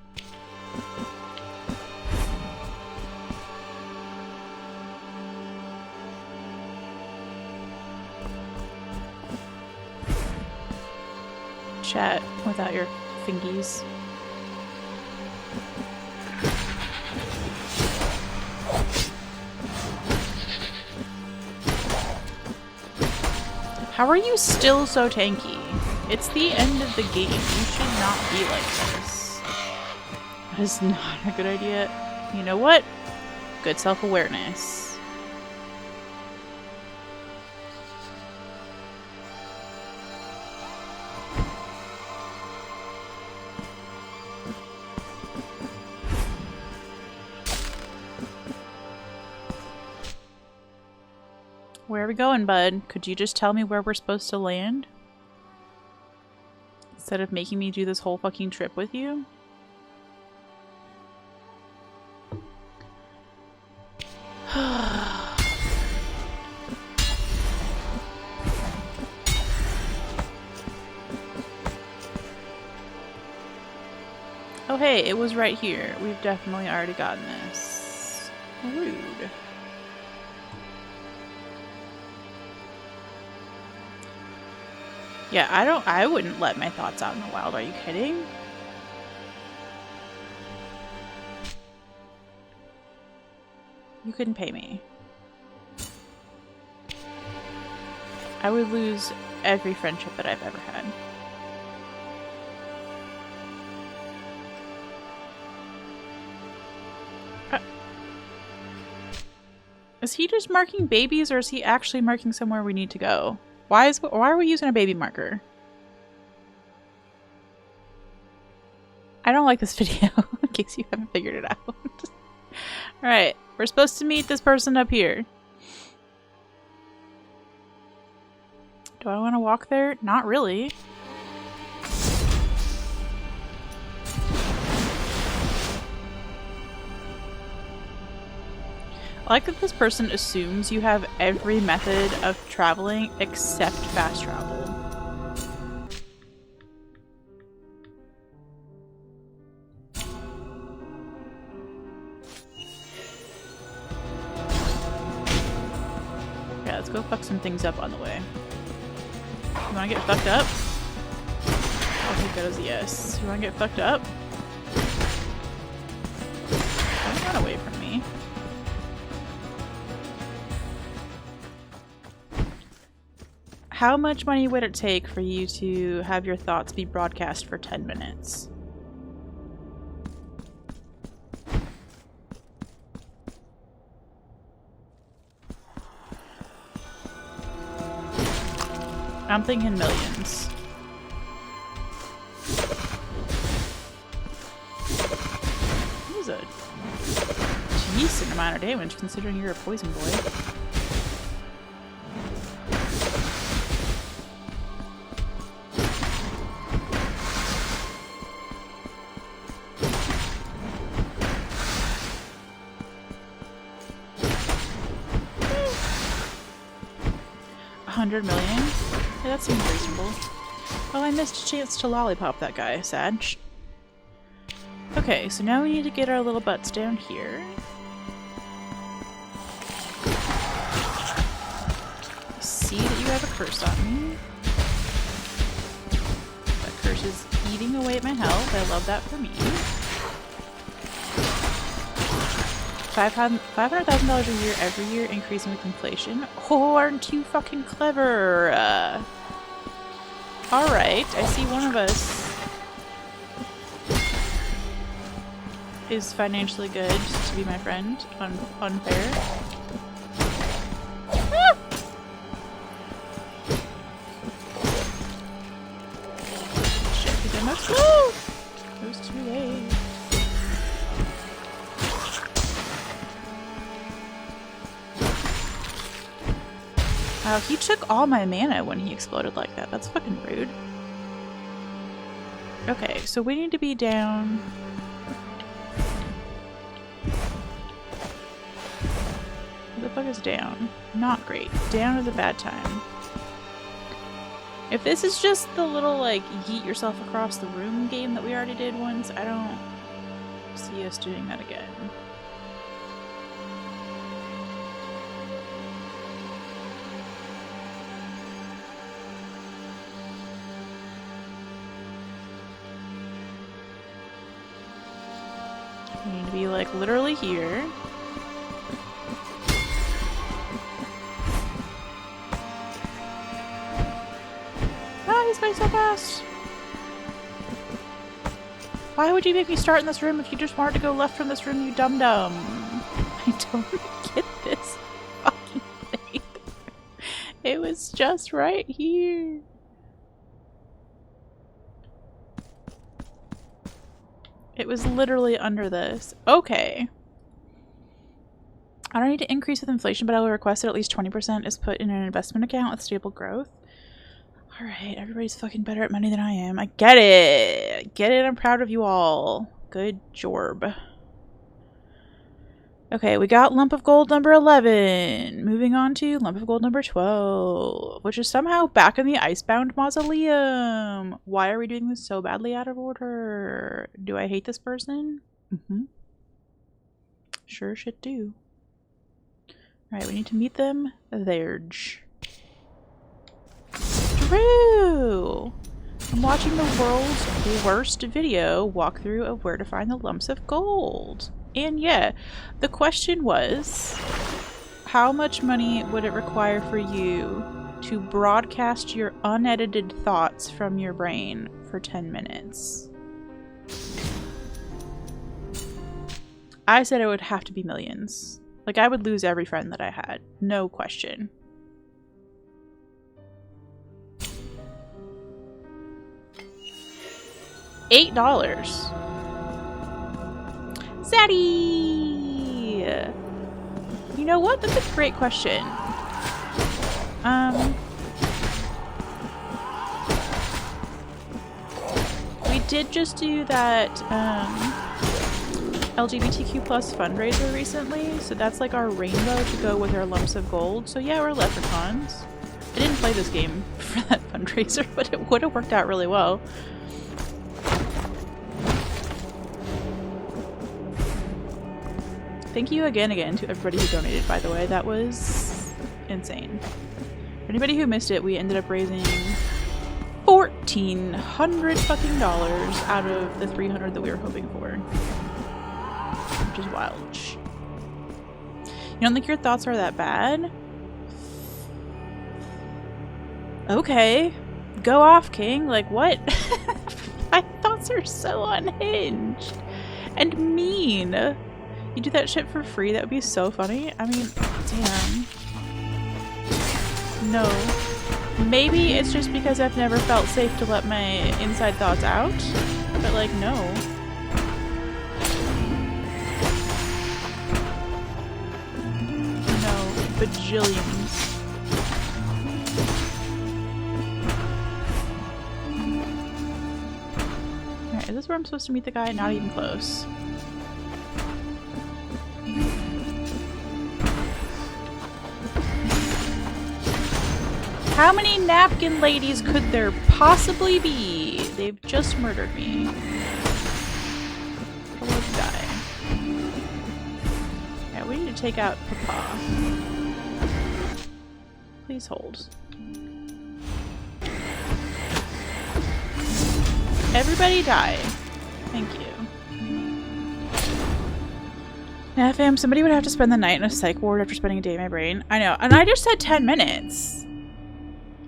chat without your fingies. How are you still so tanky? It's the end of the game. You should not be like this. That is not a good idea. You know what? Good self-awareness. Where are we going, bud? Could you just tell me where we're supposed to land? Instead of making me do this whole fucking trip with you? Oh hey, it was right here. We've definitely already gotten this. Rude. Yeah, I wouldn't let my thoughts out in the wild. Are you kidding? You couldn't pay me. I would lose every friendship that I've ever had. Is he just marking babies, or is he actually marking somewhere we need to go? Why are we using a baby marker? I don't like this video, in case you haven't figured it out. Alright, we're supposed to meet this person up here. Do I want to walk there? Not really. I like that this person assumes you have every method of traveling except fast travel. Yeah, let's go fuck some things up on the way. You wanna get fucked up? I think that is a yes. You wanna get fucked up? Don't run away from me. How much money would it take for you to have your thoughts be broadcast for 10 minutes? I'm thinking millions. That was a decent amount of damage considering you're a poison boy. $100 million? Yeah, that seems reasonable. Oh, I missed a chance to lollipop that guy. Sad. Okay, so now we need to get our little butts down here. I see that you have a curse on me. That curse is eating away at my health. I love that for me. $500,000 a year every year, increasing with inflation. Oh, aren't you fucking clever? Alright, I see one of us is financially good to be my friend. Unfair. Ah! Shit, he's almost. Woo! It was too late. Wow, he took all my mana when he exploded like that. That's fucking rude. Okay, so we need to be down... fuck is down? Not great. Down is a bad time. If this is just the little, like, yeet yourself across the room game that we already did once, I don't see us doing that again. We need to be, like, literally here. He's going so fast! Why would you make me start in this room if you just wanted to go left from this room, you dum-dum? I don't get this fucking thing. It was just right here. It was literally under this. Okay. I don't need to increase with inflation, but I will request that at least 20% is put in an investment account with stable growth. Alright, everybody's fucking better at money than I am. I get it! I get it, I'm proud of you all. Good job. Okay, we got lump of gold number 11. Moving on to lump of gold number 12, which is somehow back in the Icebound Mausoleum. Why are we doing this so badly out of order? Do I hate this person? Sure should do. Alright, we need to meet them there. True! I'm watching the world's worst video walkthrough of where to find the lumps of gold. And yeah, the question was, how much money would it require for you to broadcast your unedited thoughts from your brain for 10 minutes? I said it would have to be millions. Like, I would lose every friend that I had. No question. $8. Zaddy! You know what? That's a great question. We did just do that, LGBTQ plus fundraiser recently, so that's like our rainbow to go with our lumps of gold. So yeah, we're leprechauns. I didn't play this game for that fundraiser, but it would have worked out really well. Thank you again to everybody who donated, by the way. That was insane. For anybody who missed it, we ended up raising $1,400 fucking dollars out of the $300 that we were hoping for. Which is wild. You don't think your thoughts are that bad? Okay. Go off, King. Like, what? My thoughts are so unhinged. And mean. You do that shit for free? That would be so funny. I mean, damn. No. Maybe it's just because I've never felt safe to let my inside thoughts out. But, like, no. No. Bajillions. Alright, is this where I'm supposed to meet the guy? Not even close. How many napkin ladies could there possibly be? They've just murdered me. Hello, guy. Yeah, we need to take out Papa. Please hold. Everybody die. Thank you. Yeah, fam, somebody would have to spend the night in a psych ward after spending a day in my brain. I know, and I just said 10 minutes.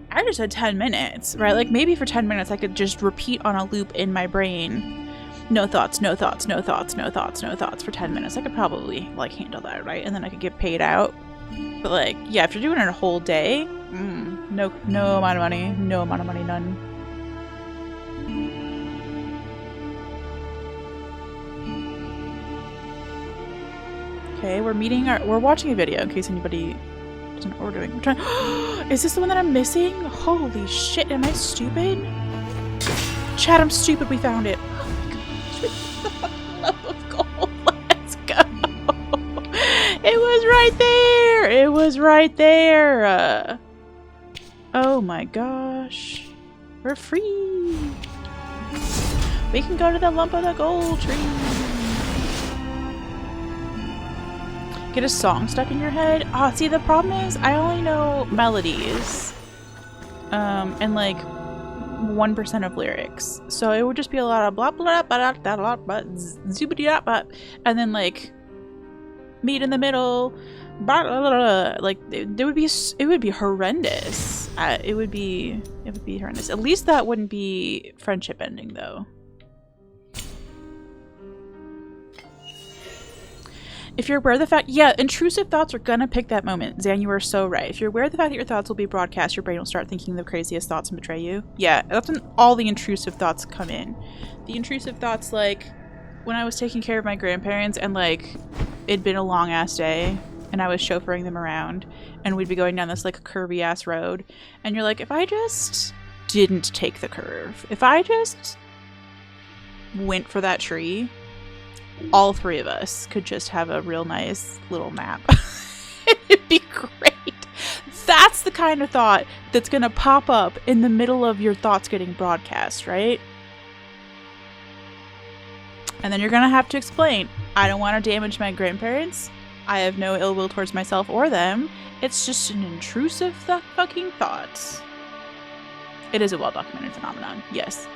I just said 10 minutes, right? Like, maybe for 10 minutes I could just repeat on a loop in my brain. No thoughts, no thoughts, no thoughts, no thoughts, no thoughts for 10 minutes. I could probably, like, handle that, right? And then I could get paid out. But, like, yeah, after doing it a whole day, no amount of money. No amount of money, none. Okay, we're watching a video in case anybody doesn't know what we're doing. We're trying. Is this the one that I'm missing? Holy shit, am I stupid? Chat, I'm stupid, we found it. Oh my gosh, lump of gold, let's go. It was right there. there! It was right there! Oh my gosh. We're free! We can go to the lump of the gold tree! Get a song stuck in your head? Oh, see, the problem is I only know melodies. And like 1% of lyrics. So it would just be a lot of blah blah blah blah blah blah zoobity blah, and then like meet in the middle, blah, blah, blah, blah. Like it would be horrendous. It would be horrendous. At least that wouldn't be friendship ending though. If you're aware of the fact, yeah, intrusive thoughts are gonna pick that moment. Zan, you are so right. If you're aware of the fact that your thoughts will be broadcast, your brain will start thinking the craziest thoughts and betray you. Yeah, that's when all the intrusive thoughts come in. The intrusive thoughts, like, when I was taking care of my grandparents and, like, it'd been a long-ass day, and I was chauffeuring them around, and we'd be going down this, like, curvy-ass road, and you're like, if I just didn't take the curve, if I just went for that tree, all three of us could just have a real nice little nap. It'd be great. That's the kind of thought that's gonna pop up in the middle of your thoughts getting broadcast, right? And then you're gonna have to explain, I don't want to damage my grandparents. I have no ill will towards myself or them. It's just an intrusive fucking thought. It is a well-documented phenomenon, yes.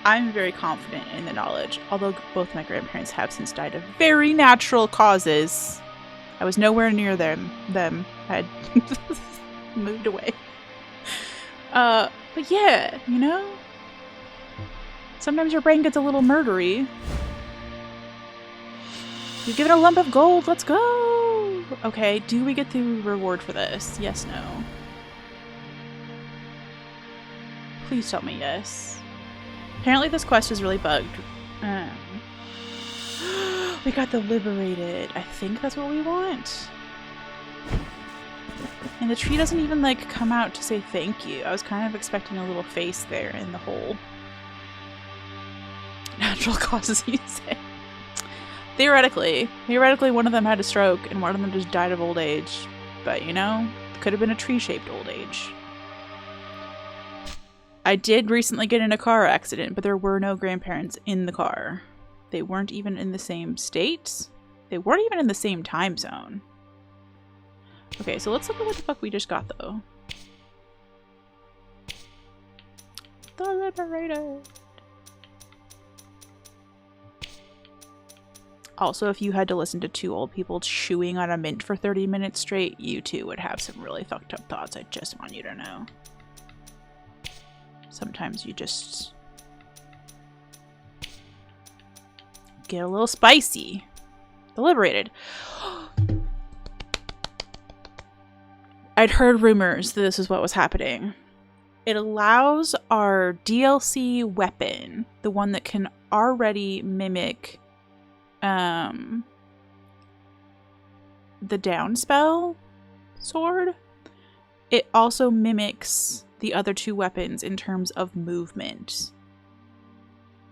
I'm very confident in the knowledge, although both my grandparents have since died of very natural causes. I was nowhere near them. I had moved away. But yeah, you know? Sometimes your brain gets a little murdery. You've given a lump of gold, let's go! Okay, do we get the reward for this? Yes, no. Please tell me yes. Apparently this quest is really bugged. We got the liberated. I think that's what we want. And the tree doesn't even like come out to say thank you. I was kind of expecting a little face there in the hole. Natural causes, you say. Theoretically one of them had a stroke and one of them just died of old age. But you know, it could have been a tree-shaped old age. I did recently get in a car accident, but there were no grandparents in the car. They weren't even in the same state. They weren't even in the same time zone. Okay, so let's look at what the fuck we just got, though. The Liberated. Also, if you had to listen to two old people chewing on a mint for 30 minutes straight, you too would have some really fucked up thoughts. I just want you to know. Sometimes you just get a little spicy. Deliberated. I'd heard rumors that this is what was happening. It allows our DLC weapon, the one that can already mimic the down spell sword. It also mimics the other two weapons in terms of movement.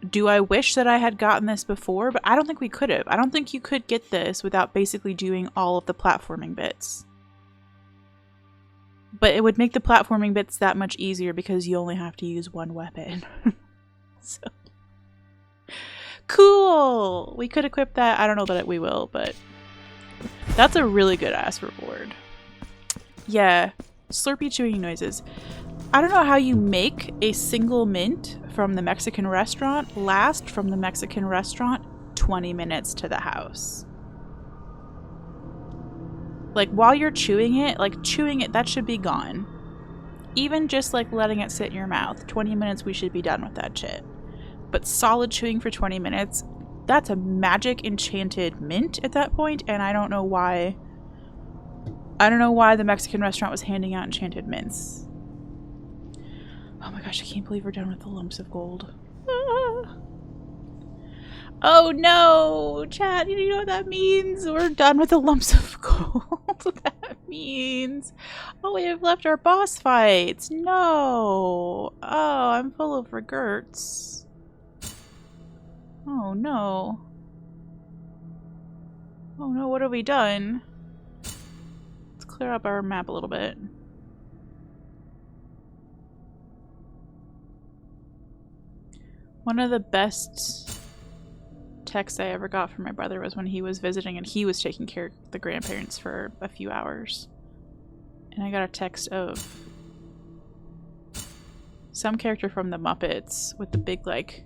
Do I wish that I had gotten this before? But I don't think we could have. I don't think you could get this without basically doing all of the platforming bits. But it would make the platforming bits that much easier because you only have to use one weapon. So cool! We could equip that. I don't know that we will, but that's a really good ass reward. Yeah, slurpy chewing noises. I don't know how you make a single mint from the Mexican restaurant last from the Mexican restaurant 20 minutes to the house. Like, while you're chewing it, that should be gone. Even just, like, letting it sit in your mouth. 20 minutes, we should be done with that shit. But solid chewing for 20 minutes, that's a magic enchanted mint at that point, and I don't know why. I don't know why the Mexican restaurant was handing out enchanted mints. Oh my gosh, I can't believe we're done with the lumps of gold. Ah. Oh no! Chat, you know what that means? We're done with the lumps of gold. That means... oh, we have left our boss fights. No! Oh, I'm full of regrets. Oh no. Oh no, what have we done? Let's clear up our map a little bit. One of the best texts I ever got from my brother was when he was visiting and he was taking care of the grandparents for a few hours. And I got a text of some character from the Muppets with the big, like,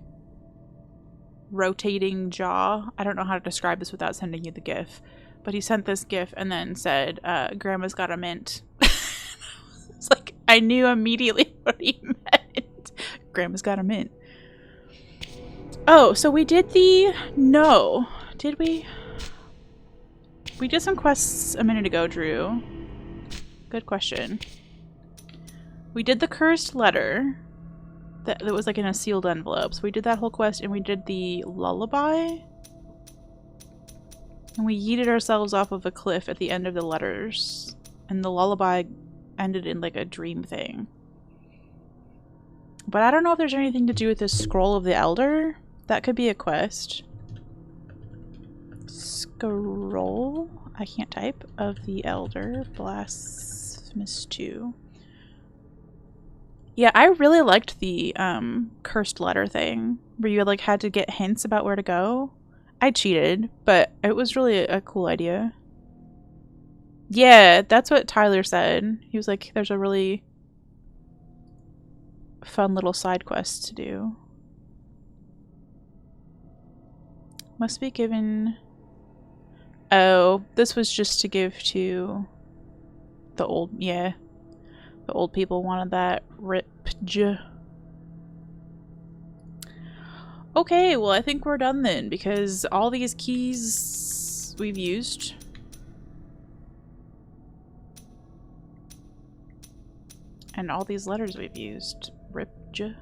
rotating jaw. I don't know how to describe this without sending you the GIF. But he sent this GIF and then said, Grandma's got a mint. It's like, I knew immediately what he meant. Grandma's got a mint. Oh, so we did the... No. Did we? We did some quests a minute ago, Drew. Good question. We did the cursed letter. That was like in a sealed envelope. So we did that whole quest and we did the lullaby. And we yeeted ourselves off of a cliff at the end of the letters. And the lullaby ended in like a dream thing. But I don't know if there's anything to do with this Scroll of the Elder. That could be a quest. Scroll? I can't type. Of the Elder. Blasphemous 2. Yeah, I really liked the cursed letter thing. Where you like had to get hints about where to go. I cheated, but it was really a cool idea. Yeah, that's what Tyler said. He was like, there's a really fun little side quest to do. Must be given... Oh, this was just to give to the old... Yeah. The old people wanted that. Ripj. Okay, well I think we're done then, because all these keys we've used. And all these letters we've used. Ripj.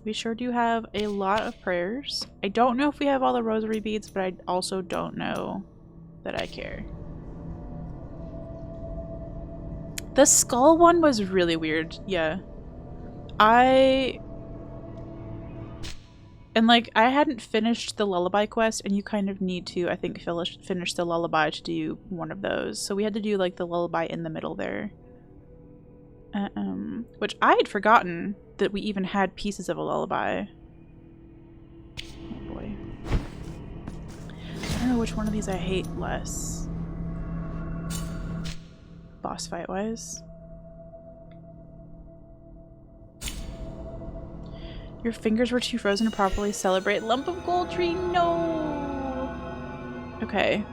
We sure do have a lot of prayers. I don't know if we have all the rosary beads, but I also don't know that I care. The skull one was really weird. Yeah. I hadn't finished the lullaby quest, and you kind of need to, I think, finish the lullaby to do one of those. So we had to do like the lullaby in the middle there. Which I had forgotten that we even had pieces of a lullaby. Oh boy. I don't know which one of these I hate less. Boss fight wise. Your fingers were too frozen to properly celebrate. Lump of gold tree, no! Okay.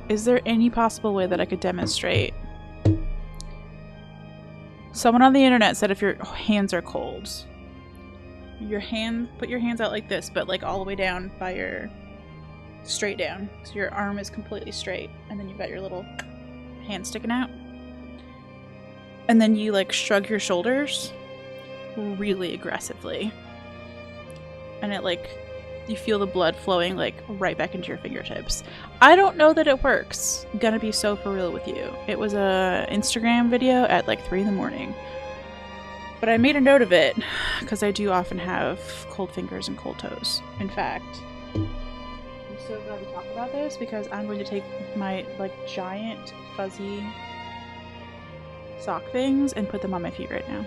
Is there any possible way that I could demonstrate? Someone on the internet said if your hands are cold, put your hands out like this, but like all the way down by your, straight down. So your arm is completely straight, and then you've got your little hand sticking out. And then you like shrug your shoulders really aggressively. And it like, you feel the blood flowing like right back into your fingertips. I don't know that it works. I'm gonna be so for real with you. It was a Instagram video at like 3 in the morning. But I made a note of it because I do often have cold fingers and cold toes. In fact, I'm so glad we talked about this because I'm going to take my like giant fuzzy sock things and put them on my feet right now.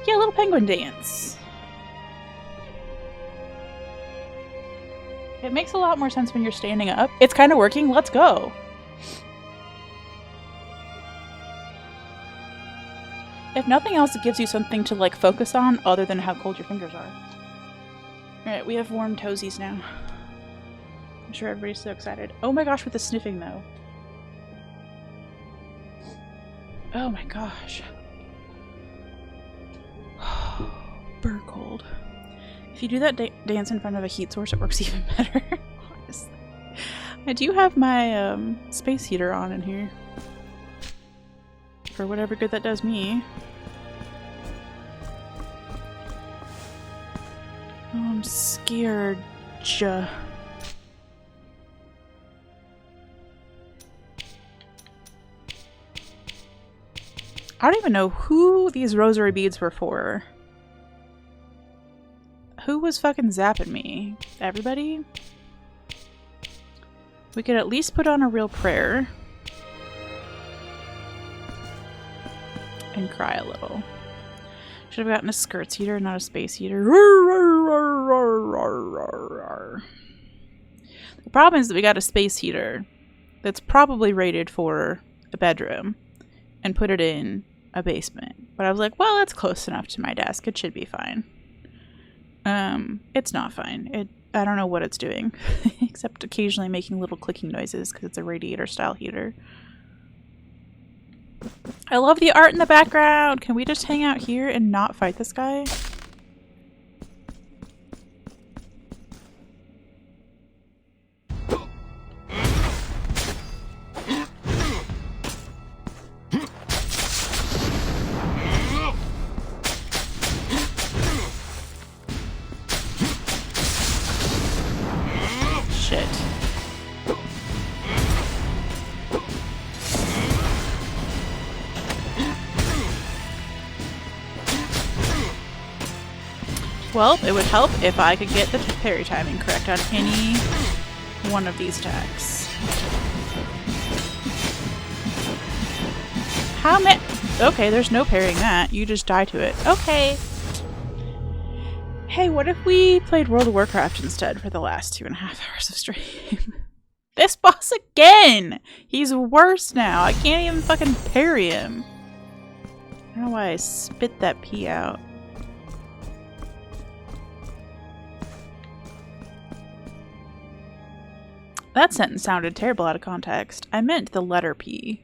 Yeah, little penguin dance. It makes a lot more sense when you're standing up. It's kind of working. Let's go. If nothing else, it gives you something to like focus on other than how cold your fingers are. Alright, we have warm toesies now. I'm sure everybody's so excited. Oh my gosh, with the sniffing though. Oh my gosh. Burr cold. If you do that dance in front of a heat source, it works even better. Honestly. I do have my space heater on in here. For whatever good that does me. Oh, I'm scared. I don't even know who these rosary beads were for. Who was fucking zapping me? Everybody? We could at least put on a real prayer. And cry a little. Should have gotten a skirts heater, not a space heater. The problem is that we got a space heater that's probably rated for a bedroom and put it in a basement. But I was like, well, that's close enough to my desk. It should be fine. It's not fine. I don't know what it's doing, except occasionally making little clicking noises because it's a radiator style heater. I love the art in the background. Can we just hang out here and not fight this guy? Shit. Well, it would help if I could get the parry timing correct on any one of these attacks. How many? Okay, there's no parrying that. You just die to it. Okay. Hey, what if we played World of Warcraft instead for the last 2.5 hours of stream? This boss again! He's worse now. I can't even fucking parry him. I don't know why I spit that pee out. That sentence sounded terrible out of context. I meant the letter P.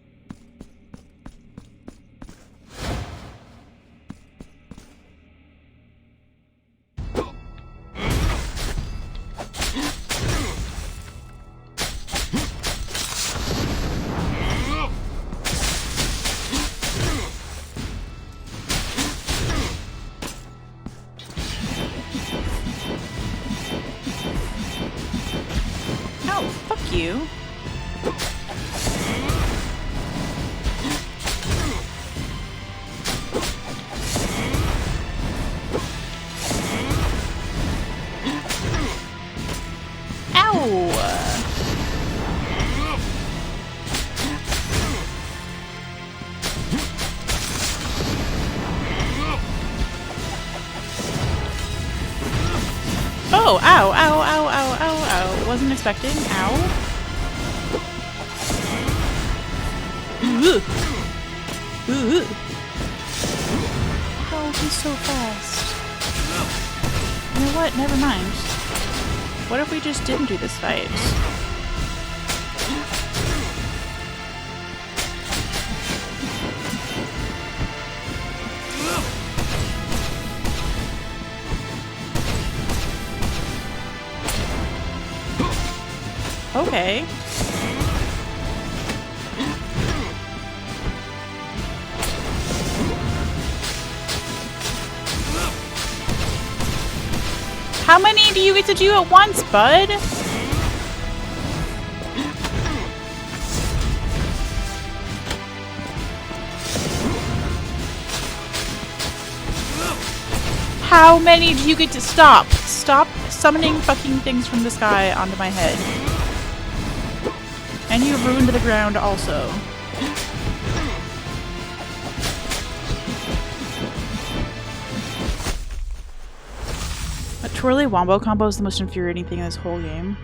You. Oh, ow, ow, ow, ow, ow, ow. Wasn't expecting. Ow. Ooh. Ooh. Oh, he's so fast. You know what? Never mind. What if we just didn't do this fight? Okay. How many do you get to do at once, bud? How many do you get to stop? Stop summoning fucking things from the sky onto my head. And you ruined the ground also. A twirly wombo combo is the most infuriating thing in this whole game.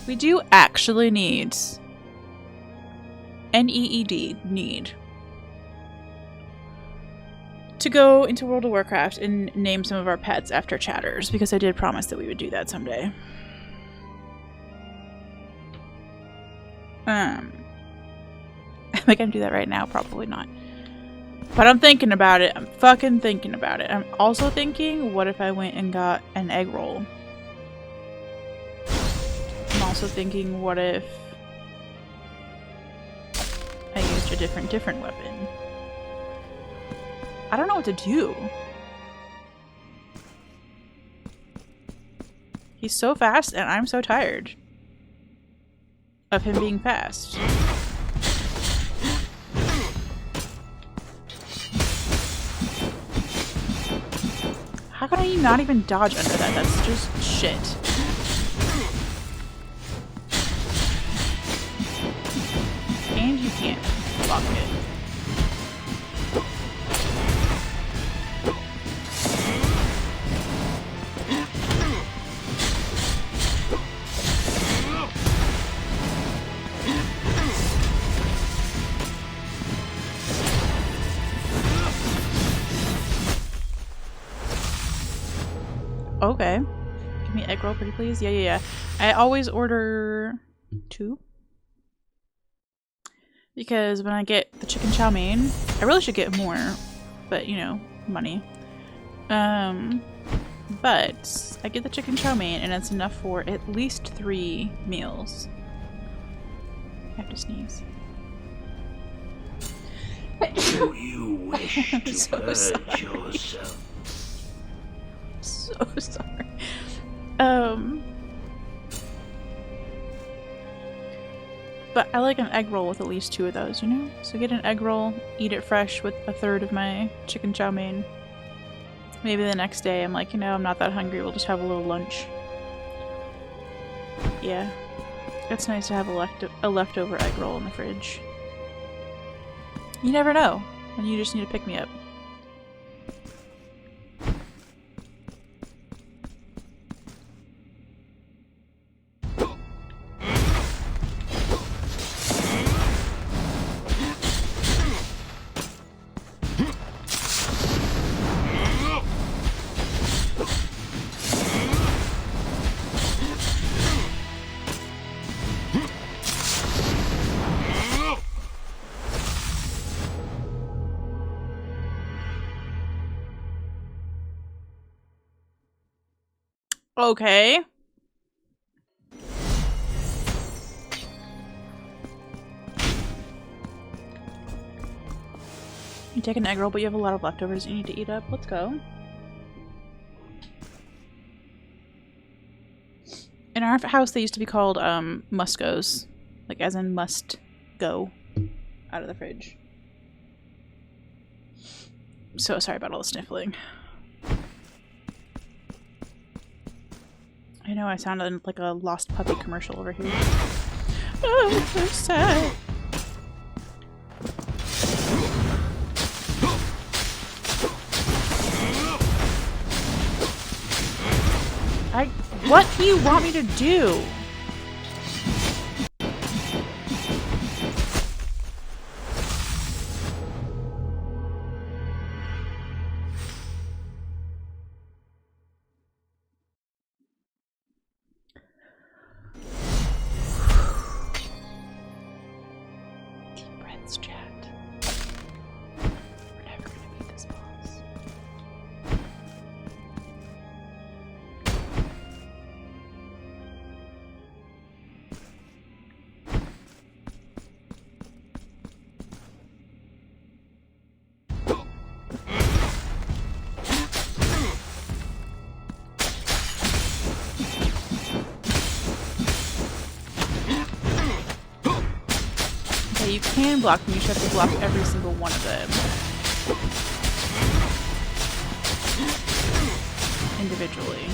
We do actually need need to go into World of Warcraft and name some of our pets after chatters, because I did promise that we would do that someday. Am I gonna do that right now? Probably not. But I'm thinking about it. I'm fucking thinking about it. I'm also thinking, what if I went and got an egg roll? I'm also thinking, what if I used a different weapon? I don't know what to do. He's so fast and I'm so tired of him being fast. How can I not even dodge under that? That's just shit. And you can't block it. Okay. Give me egg roll, pretty please. Yeah. I always order 2. Because when I get the chicken chow mein, I really should get more. But, you know, money. But I get the chicken chow mein and it's enough for at least 3 meals. I have to sneeze. Do you wish to purge yourself? So sorry. But I like an egg roll with at least 2 of those, you know? So get an egg roll, eat it fresh with a third of my chicken chow mein. Maybe the next day I'm like, you know, I'm not that hungry, we'll just have a little lunch. Yeah. It's nice to have a leftover egg roll in the fridge. You never know when you just need to pick me up. Okay. You take an egg roll, but you have a lot of leftovers you need to eat up. Let's go. In our house, they used to be called must-goes. Like, as in must go out of the fridge. So sorry about all the sniffling. I know I sounded like a Lost Puppy commercial over here. Oh, so sad. What do you want me to do? Deep breaths, chat. We're never gonna beat this boss. Okay, you can block them, you just have to block every single one of them. Individually.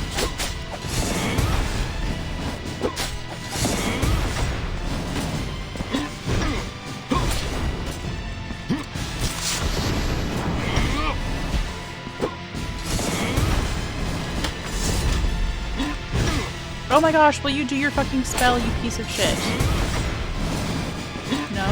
Oh my gosh, will you do your fucking spell, you piece of shit? No?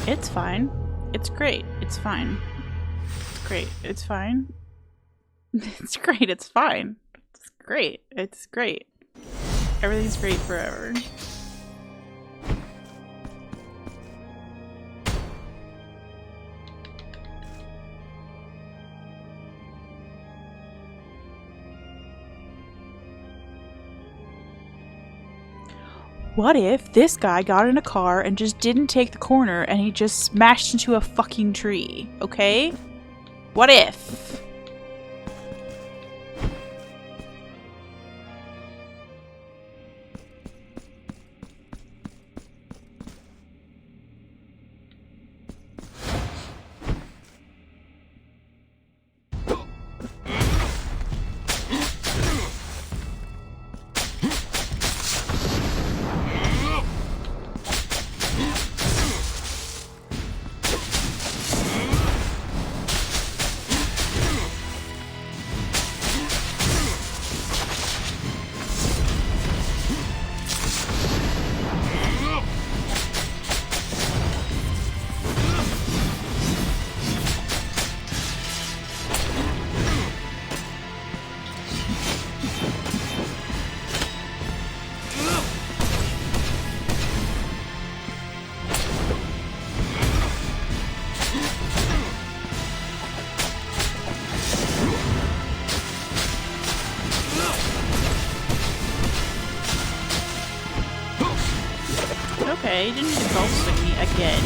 It's fine. It's great. It's fine. It's great. It's fine. It's great. It's fine. It's great. It's great. Everything's great forever. What if this guy got in a car and just didn't take the corner and he just smashed into a fucking tree? Okay? What if? Okay, you didn't need to golf stick me again.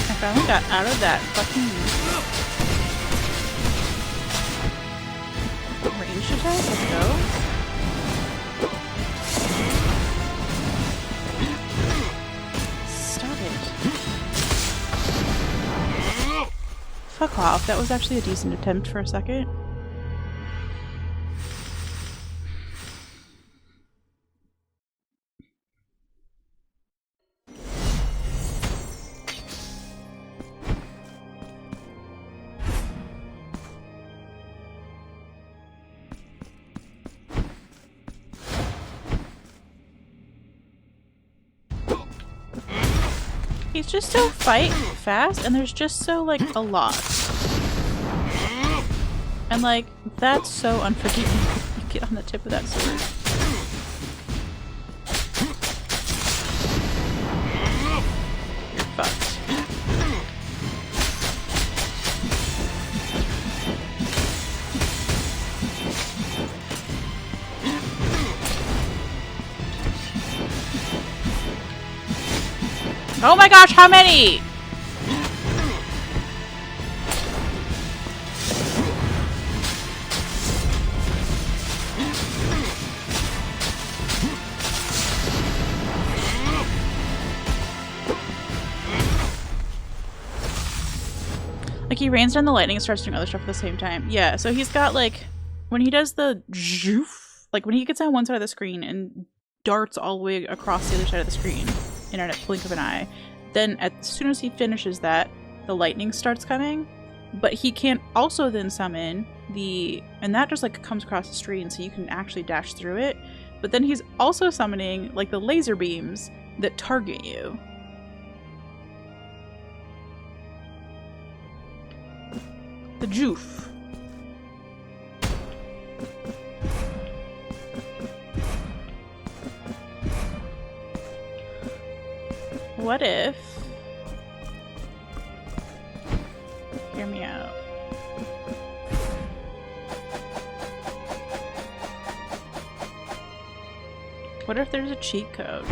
I finally got out of that fucking range attack. Let's go. Stop it. Fuck off. That was actually a decent attempt for a second. He's just so fight fast, and there's just so, like, a lot. And, like, that's so unforgiving. You get on the tip of that sword. You're fucked. Oh my gosh, how many? Like, he rains down the lightning and starts doing other stuff at the same time. Yeah, so he's got, like, when he does the zhoof, like, when he gets on one side of the screen and darts all the way across the other side of the screen in a blink of an eye, then as soon as he finishes that, the lightning starts coming, but he can also then summon the, and that just, like, comes across the screen so you can actually dash through it, but then he's also summoning, like, the laser beams that target you. The joof. What if... Hear me out. What if there's a cheat code?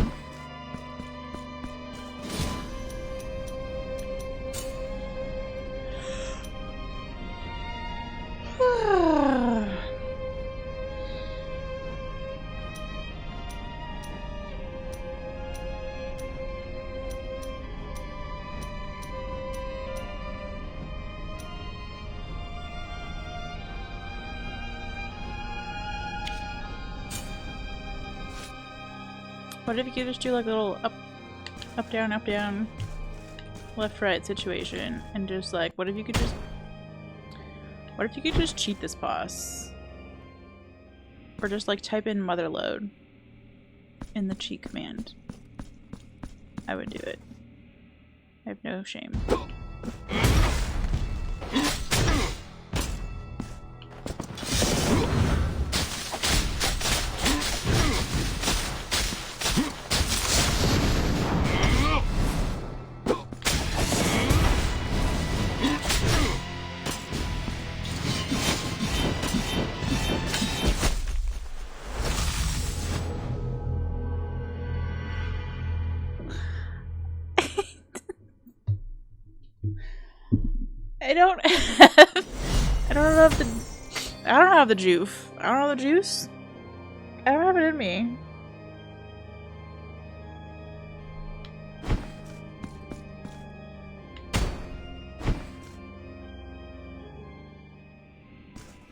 What if you could just do like a little up, down, left, right situation, and just like, what if you could just cheat this boss? Or just like type in motherload in the cheat command. I would do it. I have no shame. I don't have the juice. I don't have the juice. I don't have it in me.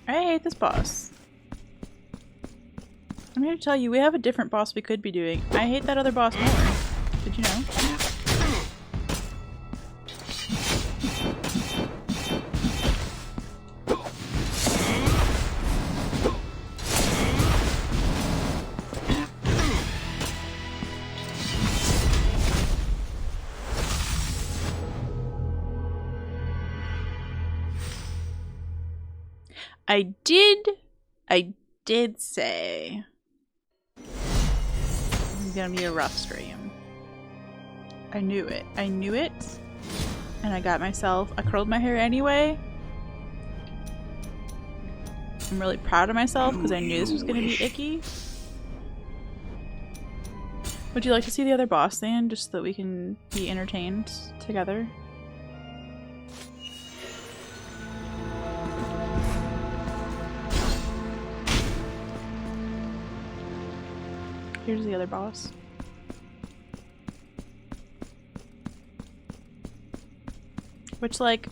I hate this boss. I'm here to tell you, we have a different boss we could be doing. I hate that other boss more. Did you know? I did say it's gonna be a rough stream. I knew it. I knew it. And I curled my hair anyway. I'm really proud of myself because I knew this was going to be icky. Would you like to see the other boss stand just so that we can be entertained together? Here's the other boss. Which, like,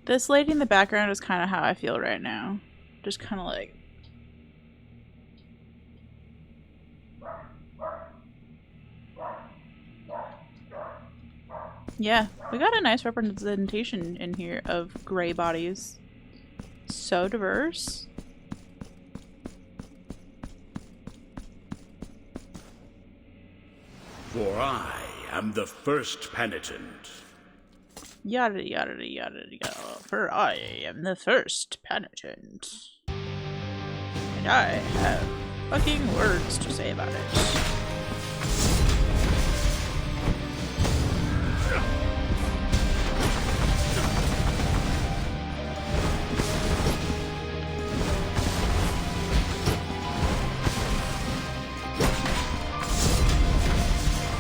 this lady in the background is kind of how I feel right now. Just kind of like... Yeah, we got a nice representation in here of gray bodies. So diverse. For I am the first penitent. Yada yada yada yada. For I am the first penitent. And I have fucking words to say about it.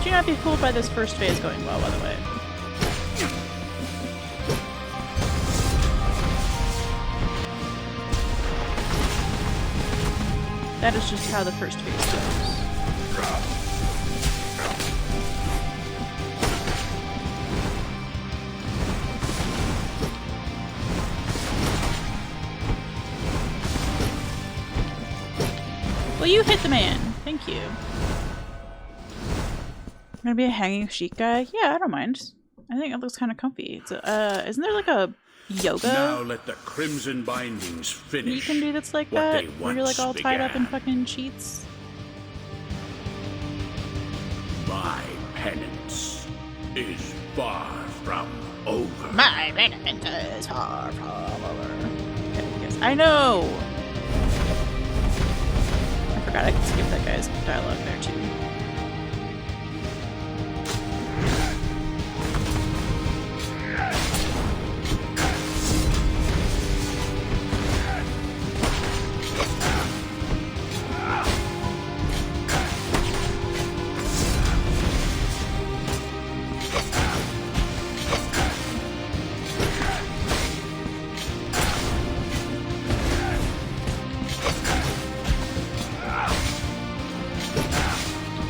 Do not be fooled by this first phase going well, by the way. That is just how the first phase goes. Well, you hit the man. Thank you. Gonna be a hanging sheet guy? Yeah, I don't mind. I think it looks kind of comfy. It's isn't there like a yoga Now let the crimson bindings finish. you can do that's like what that? they Where you're like all once tied up in began. fucking sheets? My penance is far from over. My penance is far from over. Okay, yes. I know! I forgot I could skip that guy's dialogue there too.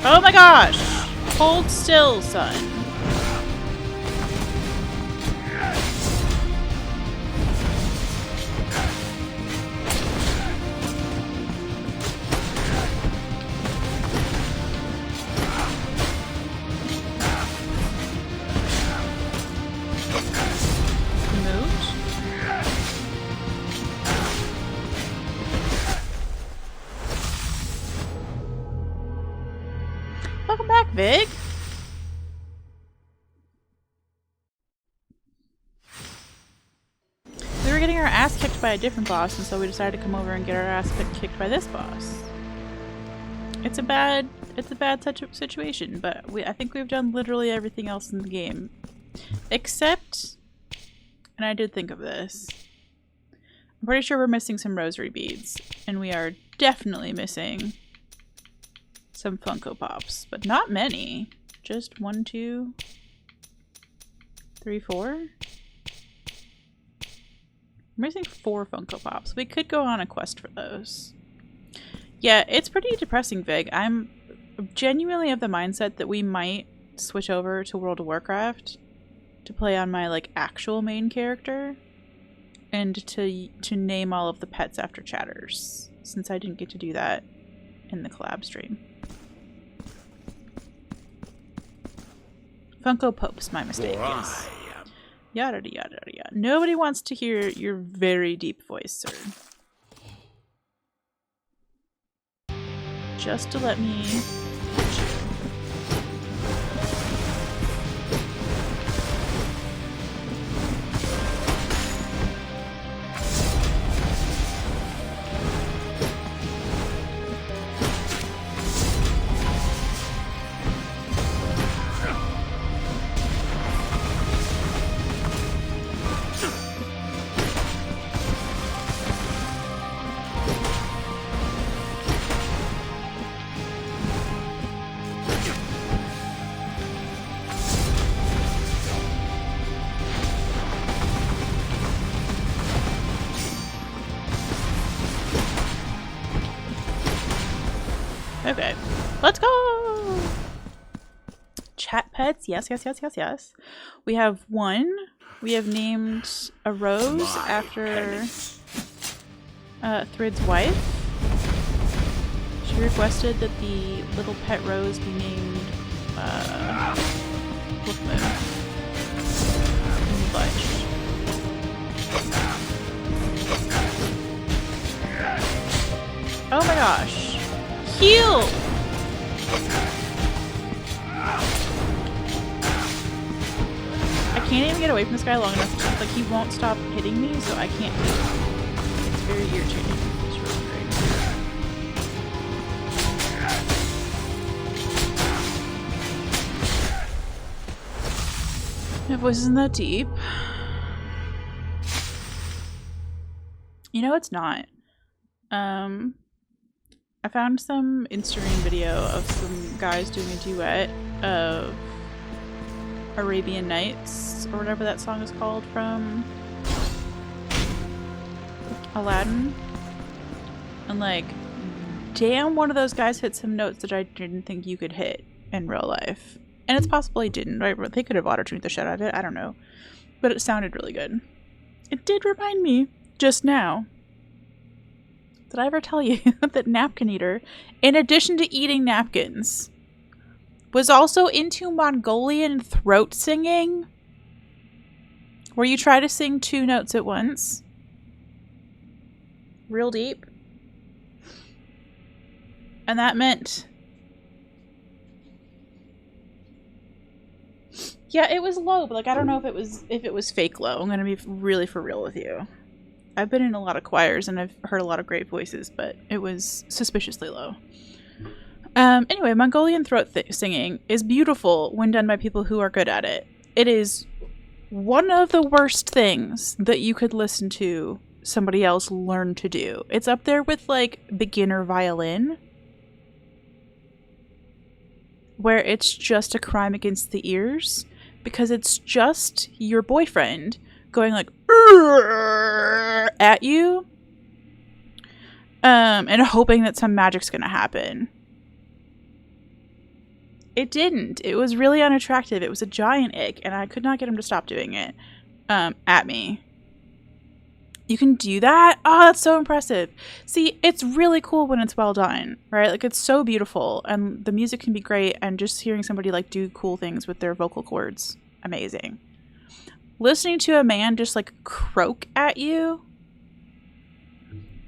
Oh my gosh! Hold still, son. Moved? Welcome back, Vig. We were getting our ass kicked by a different boss, and so we decided to come over and get our ass kicked by this boss. It's a bad situation, but I think we've done literally everything else in the game. Except, and I did think of this, I'm pretty sure we're missing some rosary beads, and we are definitely missing some Funko Pops, but not many. Just 1, 2, 3, 4. We're missing 4 Funko Pops. We could go on a quest for those. Yeah, it's pretty depressing, Vig. I'm genuinely of the mindset that we might switch over to World of Warcraft to play on my like actual main character and to name all of the pets after chatters, since I didn't get to do that in the collab stream. Funko Pops, my mistake. For Yes. I am Yada yada yada. Nobody wants to hear your very deep voice, sir. Just to let me hit you. Let's go! Chat pets. Yes, yes, yes, yes, yes. We have one. We have named a rose after Thrid's wife. She requested that the little pet rose be named Blush. Oh my gosh. Heal! I can't even get away from this guy long enough. Like, he won't stop hitting me, so I can't do it. It's very irritating. It's really great. My voice isn't that deep. You know, it's not. I found some Instagram video of some guys doing a duet of Arabian Nights, or whatever that song is called from Aladdin. And like, damn, one of those guys hit some notes that I didn't think you could hit in real life. And it's possible he didn't, right? They could have auto-tuned the shit out of it, I don't know. But it sounded really good. It did remind me, just now, did I ever tell you that Napkin Eater, in addition to eating napkins, was also into Mongolian throat singing? Where you try to sing 2 notes at once. Real deep. And that meant... yeah, it was low, but like I don't know if it was fake low. I'm gonna be really for real with you. I've been in a lot of choirs and I've heard a lot of great voices, but it was suspiciously low. Anyway, Mongolian throat singing is beautiful when done by people who are good at it. It is one of the worst things that you could listen to somebody else learn to do. It's up there with like beginner violin, where it's just a crime against the ears, because it's just your boyfriend going like at you, and hoping that some magic's gonna happen. It didn't. It was really unattractive. It was a giant ick, and I could not get him to stop doing it at me. You can do that? Oh, that's so impressive. See, it's really cool when it's well done, right? Like, it's so beautiful, and the music can be great, and just hearing somebody, like, do cool things with their vocal cords, amazing. Listening to a man just, like, croak at you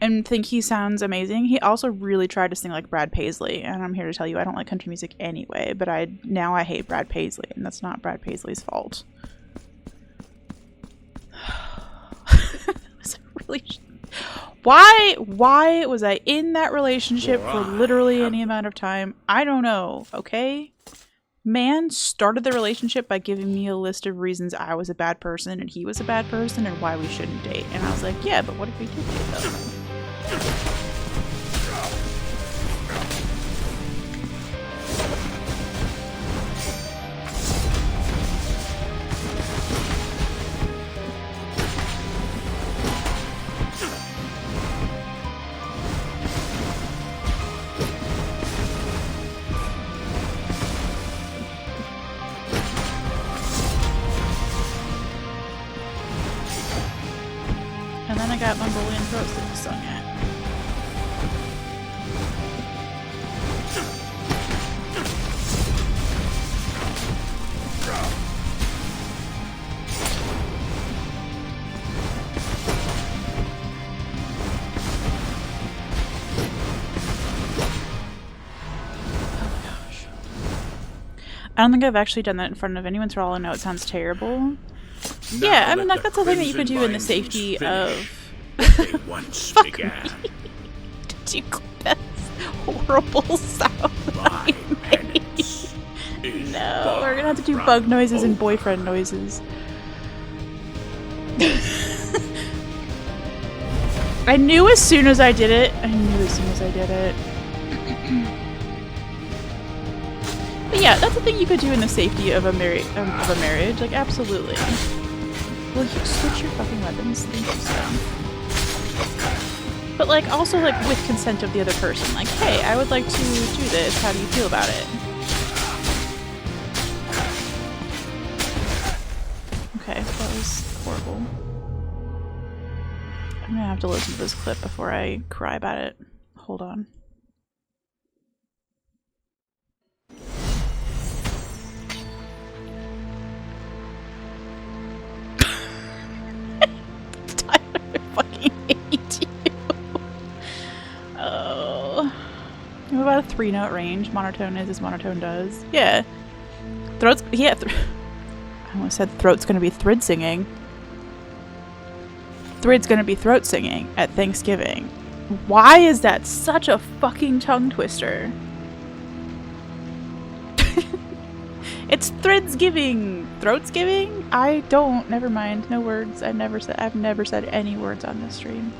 and think he sounds amazing. He also really tried to sing like Brad Paisley, and I'm here to tell you I don't like country music anyway, but now I hate Brad Paisley, and that's not Brad Paisley's fault. Why was I in that relationship for literally any amount of time? I don't know, okay? Man started the relationship by giving me a list of reasons I was a bad person and he was a bad person and why we shouldn't date. And I was like, yeah, but what if we did date though? And then I got Mongolian throat sung at. I don't think I've actually done that in front of anyone, so all I know it sounds terrible. Yeah, I mean, like, that's a thing that you could do in the safety of... once Fuck began. me. Did you clip that horrible sound that I made? No, we're gonna have to do bug noises and boyfriend noises. I knew as soon as I did it. But yeah, that's the thing you could do in the safety of a marriage. Like, absolutely. Will you switch your fucking weapons? Thank you, so. But like also like with consent of the other person. Like, hey, I would like to do this. How do you feel about it? Okay, that was horrible. I'm gonna have to listen to this clip before I cry about it. Hold on. Tyler, I fucking hate you. Oh. You have about a 3-note range. Monotone is as monotone does. Yeah. Throat's. Yeah. I almost said throat's gonna be thrid singing. Thrid's gonna be throat singing at Thanksgiving. Why is that such a fucking tongue twister? It's Thridsgiving! Throatsgiving? I don't. Never mind. No words. I've never said any words on this stream.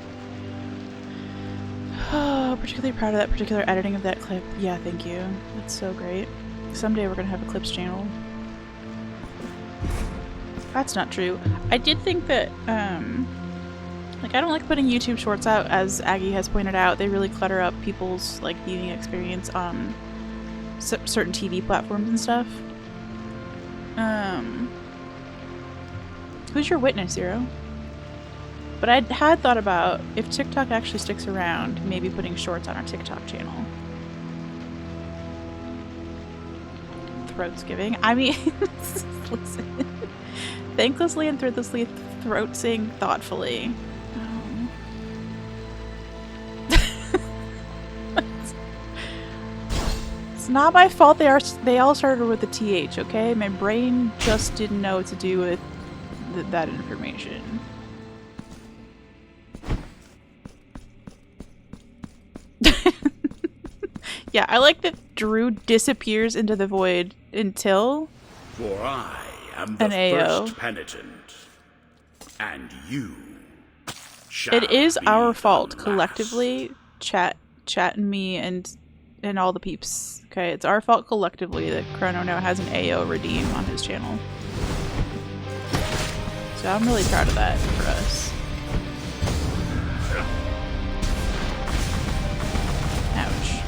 Oh, particularly proud of that particular editing of that clip. Yeah, thank you. That's so great. Someday we're gonna have a clips channel. That's not true. I did think that, like, I don't like putting YouTube shorts out, as Aggie has pointed out. They really clutter up people's, like, viewing experience on certain TV platforms and stuff. Who's your witness, Zero? But I had thought about, if TikTok actually sticks around, maybe putting shorts on our TikTok channel. Throatsgiving? I mean, listen. Thanklessly and threadlessly throat sing thoughtfully. It's not my fault they all started with a TH, okay? My brain just didn't know what to do with that information. Yeah, I like that Drew disappears into the void until... For I am the first penitent, and you shall It is be our the fault, last. collectively, chat and me and all the peeps. Okay, it's our fault collectively that Chrono now has an AO redeem on his channel. So I'm really proud of that for us. Ouch.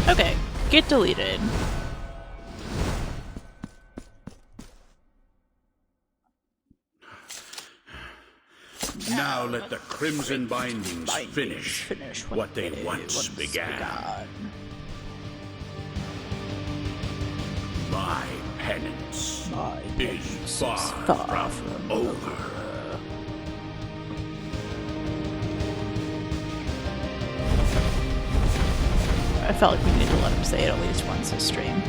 Okay, get deleted. Now let the crimson bindings finish what they once began. My penance is far from over. I felt like we needed to let him say it at least once this stream.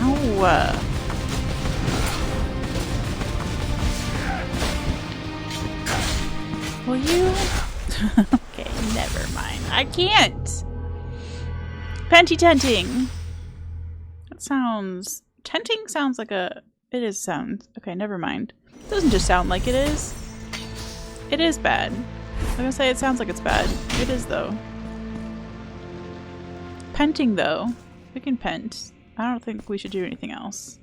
Oh, will you? Okay, never mind. I can't! Panty tenting! That sounds... Tenting sounds like a... It is sound. Okay, never mind. It doesn't just sound like it is. It is bad. I'm gonna say it sounds like it's bad. It is, though. Penting, though. We can pent. I don't think we should do anything else.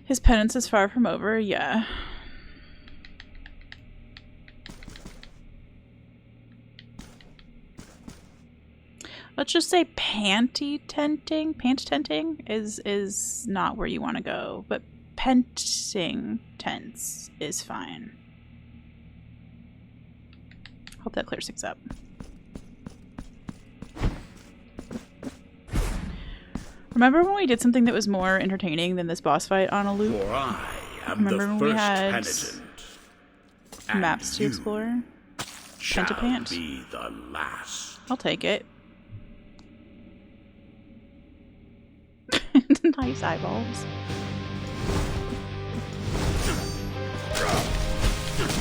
His penance is far from over, yeah. Let's just say panty tenting is not where you want to go, but penting tense is fine. Hope that clears things up. Remember when we did something that was more entertaining than this boss fight on a loop? For I am Remember the when we first had penitent. And maps to you explore? shall Pentapant? be the last. I'll take it. Nice eyeballs.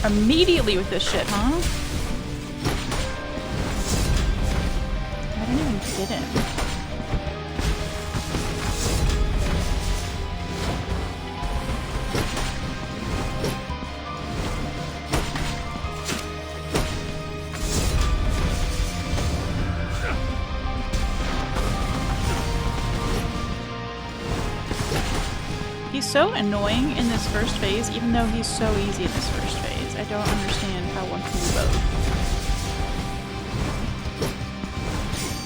Immediately with this shit, huh? I didn't even get him. He's so annoying in this first phase, even though he's so easy in this first phase. I don't understand how one can do both.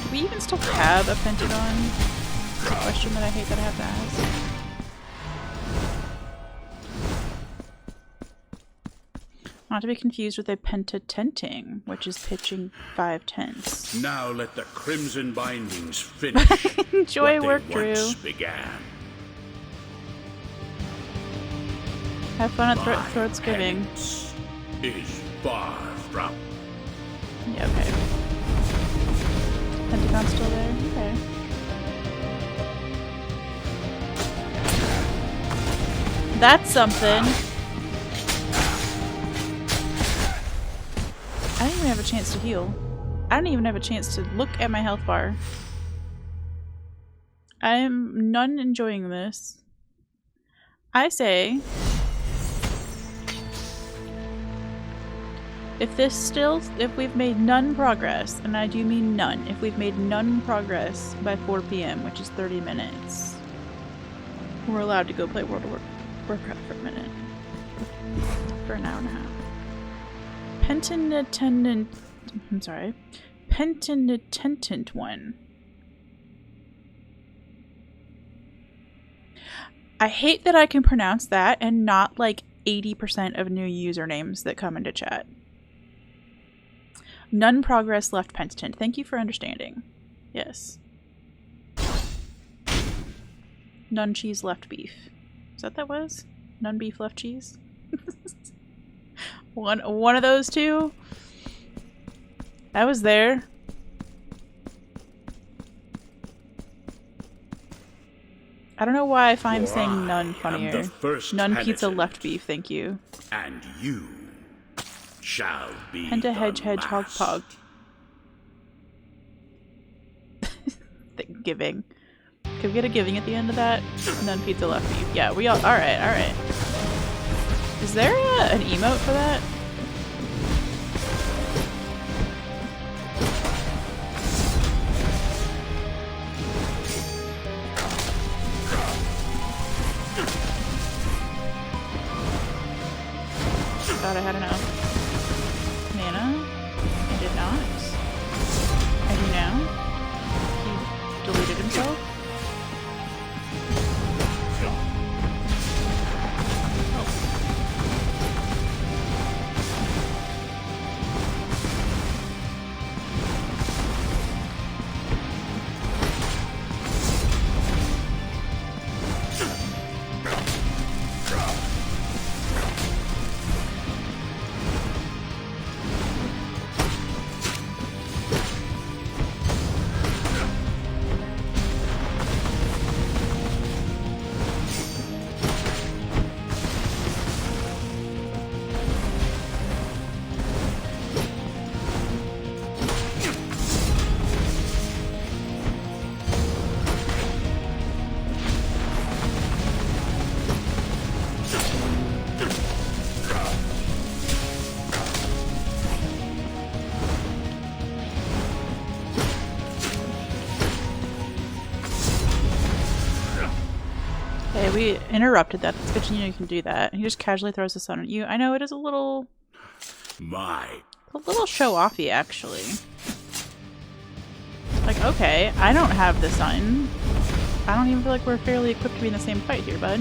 Do we even still have a Pentagon? It's a question that I hate that I have to ask. Not to be confused with a pentatenting, which is pitching 5/10. Now let the crimson bindings finish Enjoy what work, they Drew. once began. Have fun at My Throat's Giving. penance is far from. Yeah, okay. Pentagon's still there? Okay. That's something. I didn't even have a chance to heal. I didn't even have a chance to look at my health bar. I am none enjoying this. I say, if we've made none progress, and I do mean none, if we've made none progress by 4 p.m., which is 30 minutes, we're allowed to go play World of Warcraft for a minute. For an hour and a half. Pentinitent one. I hate that I can pronounce that and not like 80% of new usernames that come into chat. None progress left penitent. Thank you for understanding. Yes. None cheese left beef. Is that was? None beef left cheese? One of those two? I was there. I don't know why I find saying none funnier. None pizza left beef, thank you. And you shall be Penta hedge hog pog. Giving. Could we get a giving at the end of that? None pizza left beef. Yeah, we all. Alright, alright. Is there an emote for that? Thought I had enough mana. I did not. I do now. He deleted himself. We interrupted that. It's good to know you can do that. He just casually throws the sun at you. I know it is a little show-offy, actually. Like, okay, I don't have the sun. I don't even feel like we're fairly equipped to be in the same fight here, bud.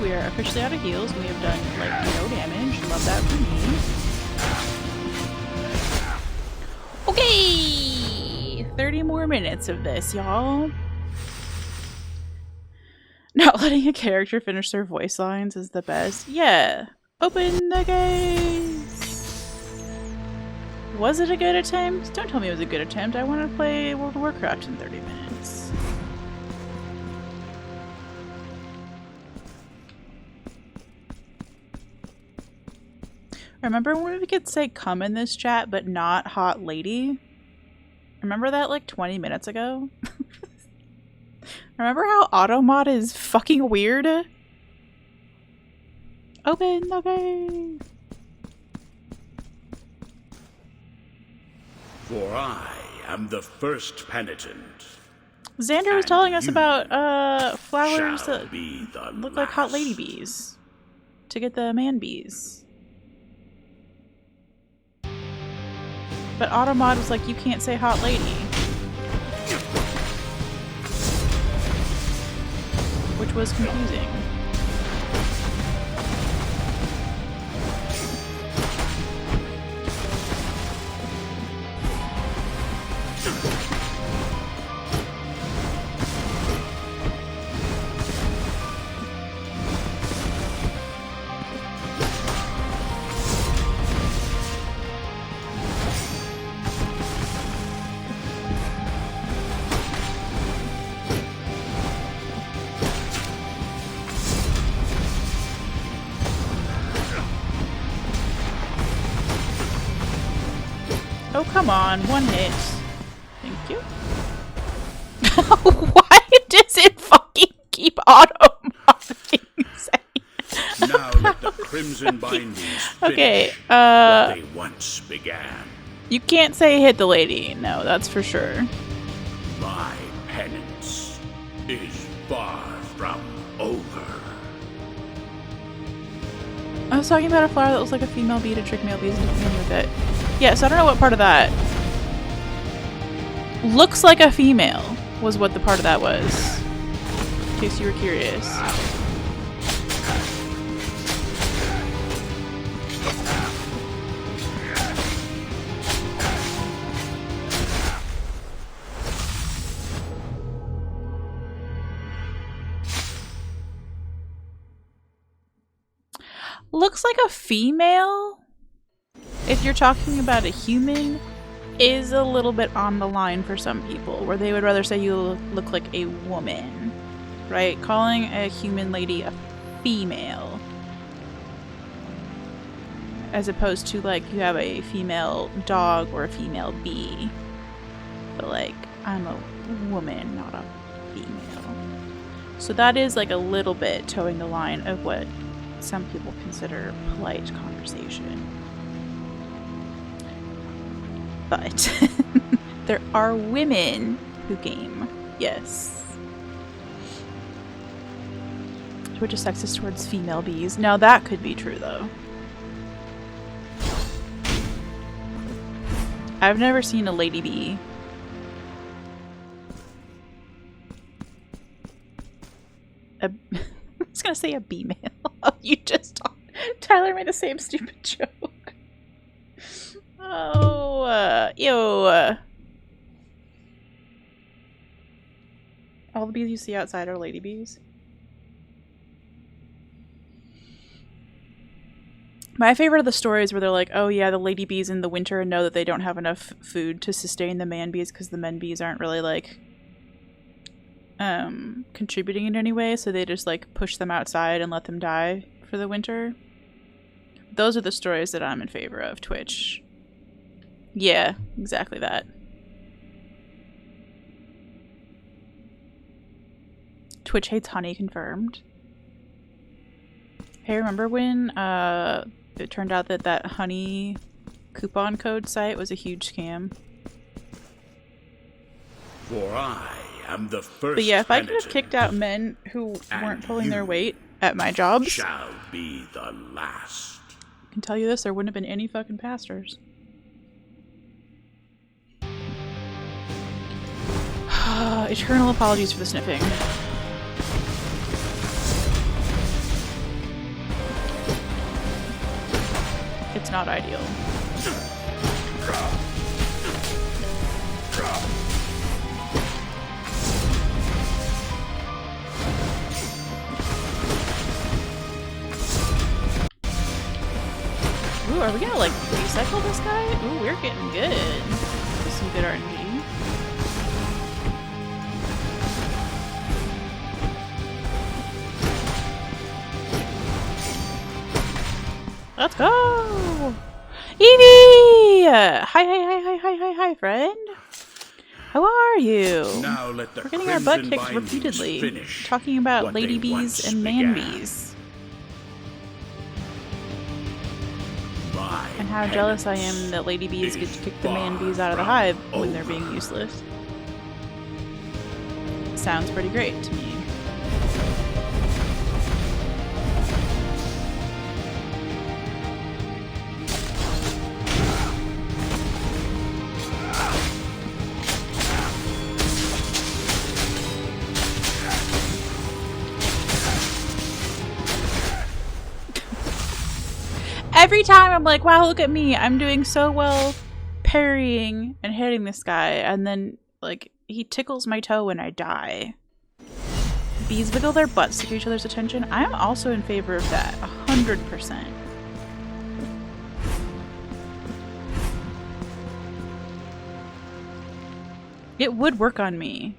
We are officially out of heals. We have done, like, no damage. Love that for me. Okay! 30 more minutes of this, y'all. Not letting a character finish their voice lines is the best. Yeah. Open the gates! Was it a good attempt? Don't tell me it was a good attempt. I want to play World of Warcraft in 30 minutes. Remember when we could say come in this chat, but not hot lady? Remember that like 20 minutes ago? Remember how Automod is fucking weird? Open the gate! For I am the first penitent. Xander was telling us about flowers shall that be the look like hot last. lady bees. To get the man bees. But Automod was like, you can't say hot lady. Which was confusing. Oh, come on. One hit. Thank you. Why does it fucking keep auto-marking? Now let the crimson bindings finish Okay, what they once began. You can't say hit the lady. No, that's for sure. My penance is far from over. I was talking about a flower that was like a female bee to trick male bees into being with it. Yeah, so I don't know what part of that looks like a female was what the part of that was. In case you were curious. Looks like a female, if you're talking about a human, is a little bit on the line for some people, where they would rather say you look like a woman, right? Calling a human lady a female, as opposed to like you have a female dog or a female bee. But like, I'm a woman, not a female. So that is like a little bit towing the line of what some people consider polite conversation. But there are women who game. Yes. Which is sexist towards female bees. Now that could be true though. I've never seen a lady bee. I was gonna say a bee male. You just Tyler made the same stupid joke. Oh, ew. All the bees you see outside are ladybees. My favorite of the stories where they're like, oh yeah, the ladybees in the winter know that they don't have enough food to sustain the man bees because the men bees aren't really like contributing in any way, so they just like push them outside and let them die for the winter. Those are the stories that I'm in favor of, Twitch. Yeah, exactly that. Twitch hates honey confirmed. Hey, remember when it turned out that that honey coupon code site was a huge scam? For I am the first. But yeah, if I could have kicked out men who weren't pulling their weight at my jobs, shall be the last. I can tell you this, there wouldn't have been any fucking pastors. Eternal apologies for the sniffing. It's not ideal. Ooh, are we gonna like recycle this guy? Ooh, we're getting good. Some good RNG. Let's go! Evie! Hi, friend. How are you? Now let the We're getting our butt kicked crimson repeatedly, finish talking about what lady they bees once and man began. bees, My and how jealous I penance am that lady bees get to is kick the man far bees out of the from hive when they're being over. useless. Sounds pretty great to me. Every time I'm like, wow, look at me. I'm doing so well parrying and hitting this guy. And then, like, he tickles my toe and I die. Bees wiggle their butts to get each other's attention. I am also in favor of that. 100%. It would work on me.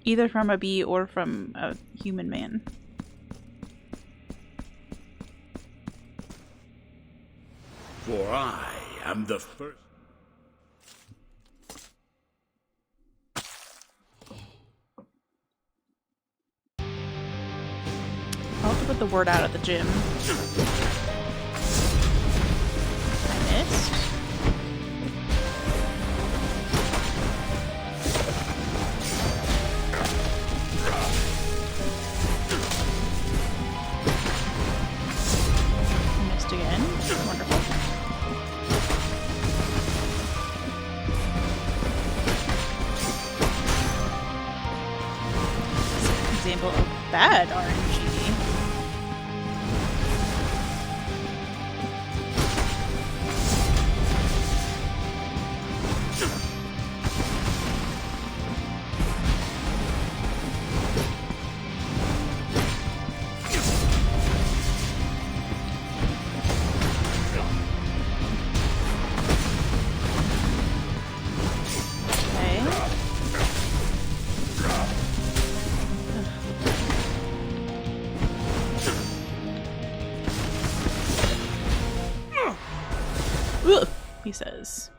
Either from a bee or from a human man. For I am the first. I'll have to put the word out at the gym. I missed. I missed again. Wonderful. Example of bad RNG. Ugh, he says.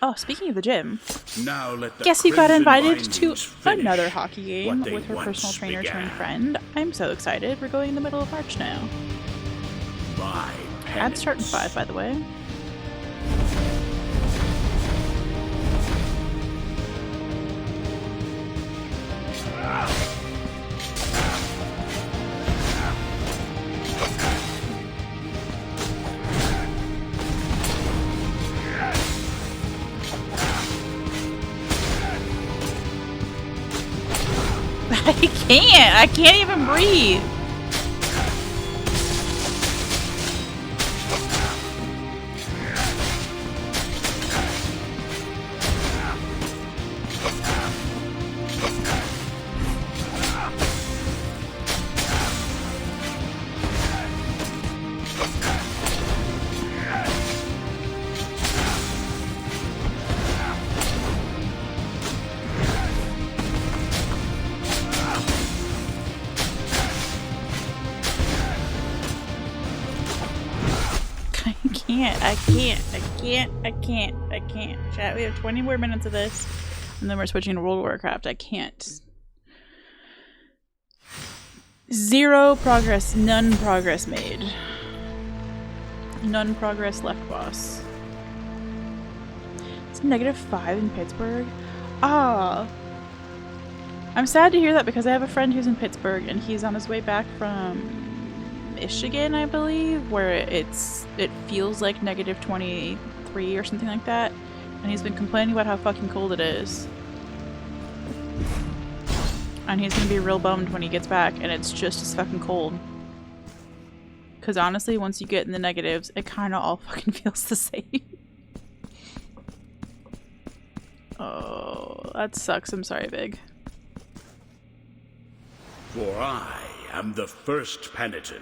Oh, speaking of the gym, Now let the guess who got crimson invited to bindings finish another hockey game what they with her personal once trainer began. turned friend. I'm so excited. We're going in the middle of March now. My Ads start in penance 5, by the way. I can't even breathe. I can't. Chat, we have 20 more minutes of this, and then we're switching to World of Warcraft. I can't. Zero progress, none progress made. None progress left, boss. It's -5 in Pittsburgh. Ah. I'm sad to hear that because I have a friend who's in Pittsburgh and he's on his way back from Michigan, I believe, where it feels like -23 or something like that, and he's been complaining about how fucking cold it is. And he's gonna be real bummed when he gets back and it's just as fucking cold. Because honestly, once you get in the negatives, it kind of all fucking feels the same. Oh, that sucks. I'm sorry, Big. For I am the first penitent.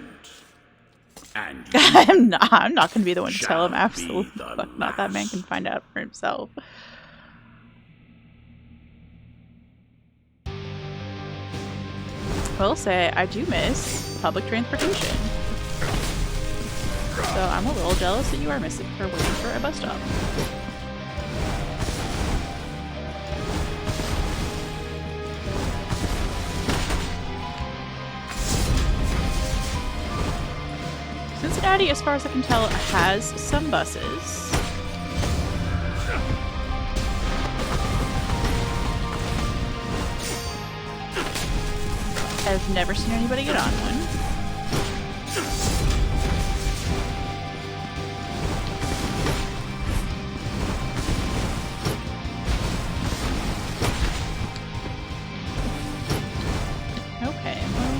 And I'm not gonna be the one to tell him shall absolutely be the fuck not. That man last. can find out for himself. Will say I do miss public transportation. So I'm a little jealous that you are missing or waiting for a bus stop. Cincinnati, as far as I can tell, has some buses. I've never seen anybody get on one. Okay, well.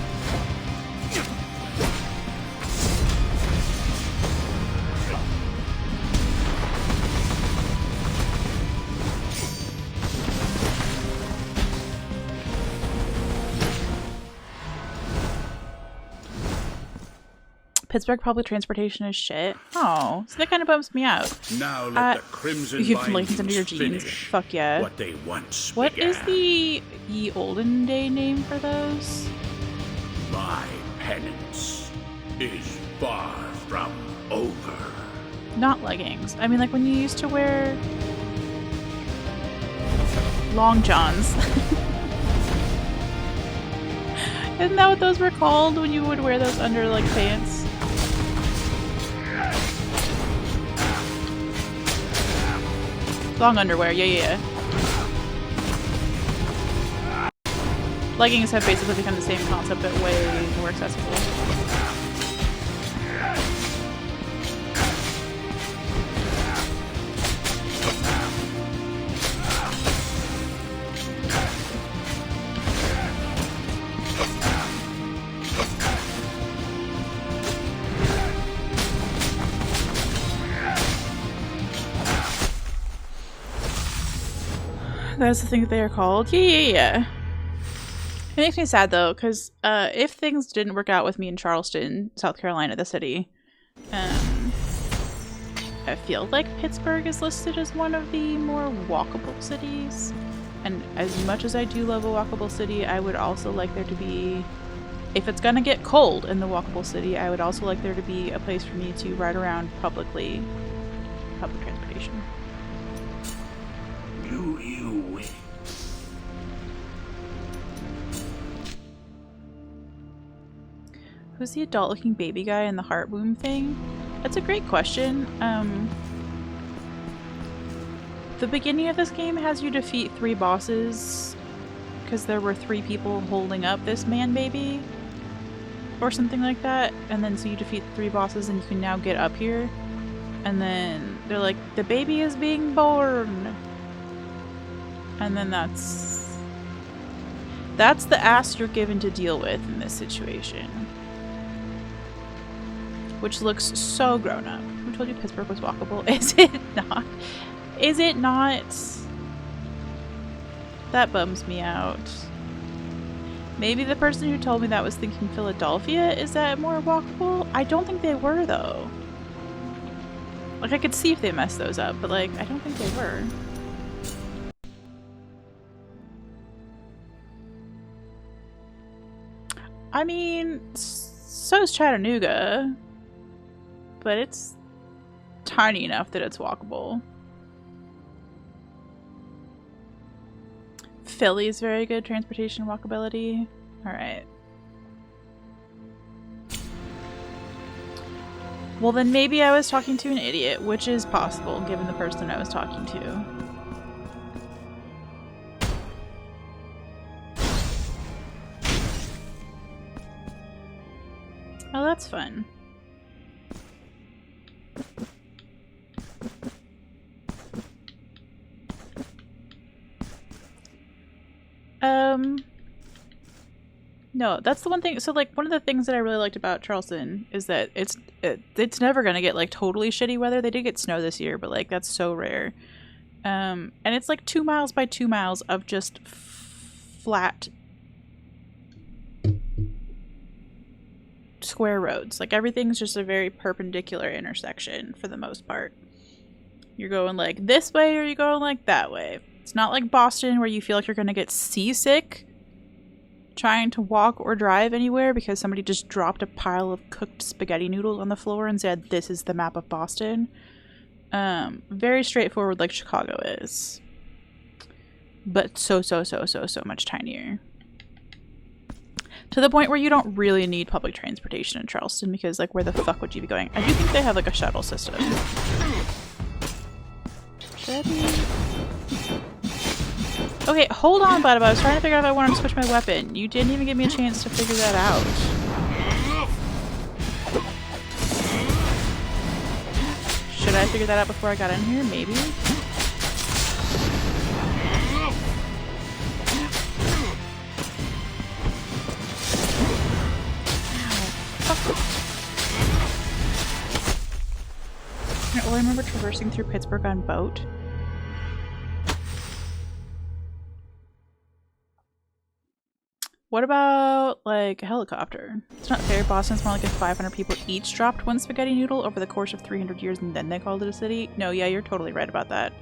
Pittsburgh public transportation is shit. Oh, so that kind of bums me out. Now let the crimson You have lichens bindings under your jeans. finish Fuck yeah. what they once What began. is the ye olden day name for those? My penance is far from over. Not leggings. I mean, like when you used to wear long johns. Isn't that what those were called when you would wear those under like pants? Long underwear, yeah. Leggings have basically become the same concept but way more accessible. That's the thing that they are called. Yeah. It makes me sad though, because if things didn't work out with me in Charleston, South Carolina, the city, I feel like Pittsburgh is listed as one of the more walkable cities. And as much as I do love a walkable city, I would also like there to be, if it's gonna get cold in the walkable city, I would also like there to be a place for me to ride around publicly, public transportation. Do you win? Who's the adult-looking baby guy in the heart womb thing? That's a great question. The beginning of this game has you defeat 3 bosses because there were 3 people holding up this man baby or something like that, and then so you defeat 3 bosses and you can now get up here, and then they're like, the baby is being born, and then that's the ass you're given to deal with in this situation. Which looks so grown up. Who told you Pittsburgh was walkable? Is it not? Is it not? That bums me out. Maybe the person who told me that was thinking Philadelphia. Is that more walkable? I don't think they were, though. Like, I could see if they messed those up, but, like, I don't think they were. I mean, so's Chattanooga. But it's tiny enough that it's walkable. Philly's very good transportation walkability. Alright. Well, then maybe I was talking to an idiot, which is possible given the person I was talking to. Oh, that's fun. No, that's the one thing. So, like, one of the things that I really liked about Charleston is that it's never gonna get like totally shitty weather. They did get snow this year, but like that's so rare. And it's like 2 miles by 2 miles of just flat square roads. Like everything's just a very perpendicular intersection for the most part. You're going like this way or you're going like that way. It's not like Boston where you feel like you're gonna get seasick trying to walk or drive anywhere because somebody just dropped a pile of cooked spaghetti noodles on the floor and said this is the map of Boston. Very straightforward like Chicago is, but so much tinier, to the point where you don't really need public transportation in Charleston because like where the fuck would you be going? I do think they have like a shuttle system. Should I be... Okay, hold on, bud. I was trying to figure out if I wanted to switch my weapon. You didn't even give me a chance to figure that out. Should I figure that out before I got in here? Maybe. Well, I remember traversing through Pittsburgh on boat. What about, like, a helicopter? It's not fair. Boston's more like if 500 people each dropped one spaghetti noodle over the course of 300 years and then they called it a city. No, yeah, you're totally right about that.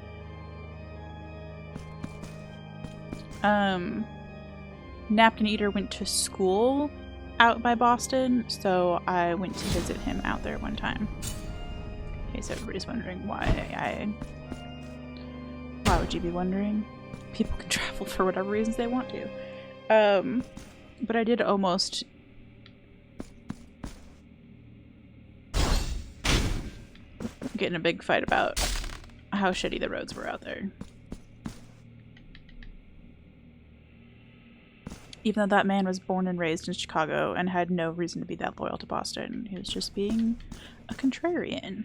Napkin Eater went to school out by Boston, so I went to visit him out there one time. In case everybody's wondering why Why would you be wondering? People can travel for whatever reasons they want to. But I did almost get in a big fight about how shitty the roads were out there. Even though that man was born and raised in Chicago and had no reason to be that loyal to Boston. He was just being a contrarian.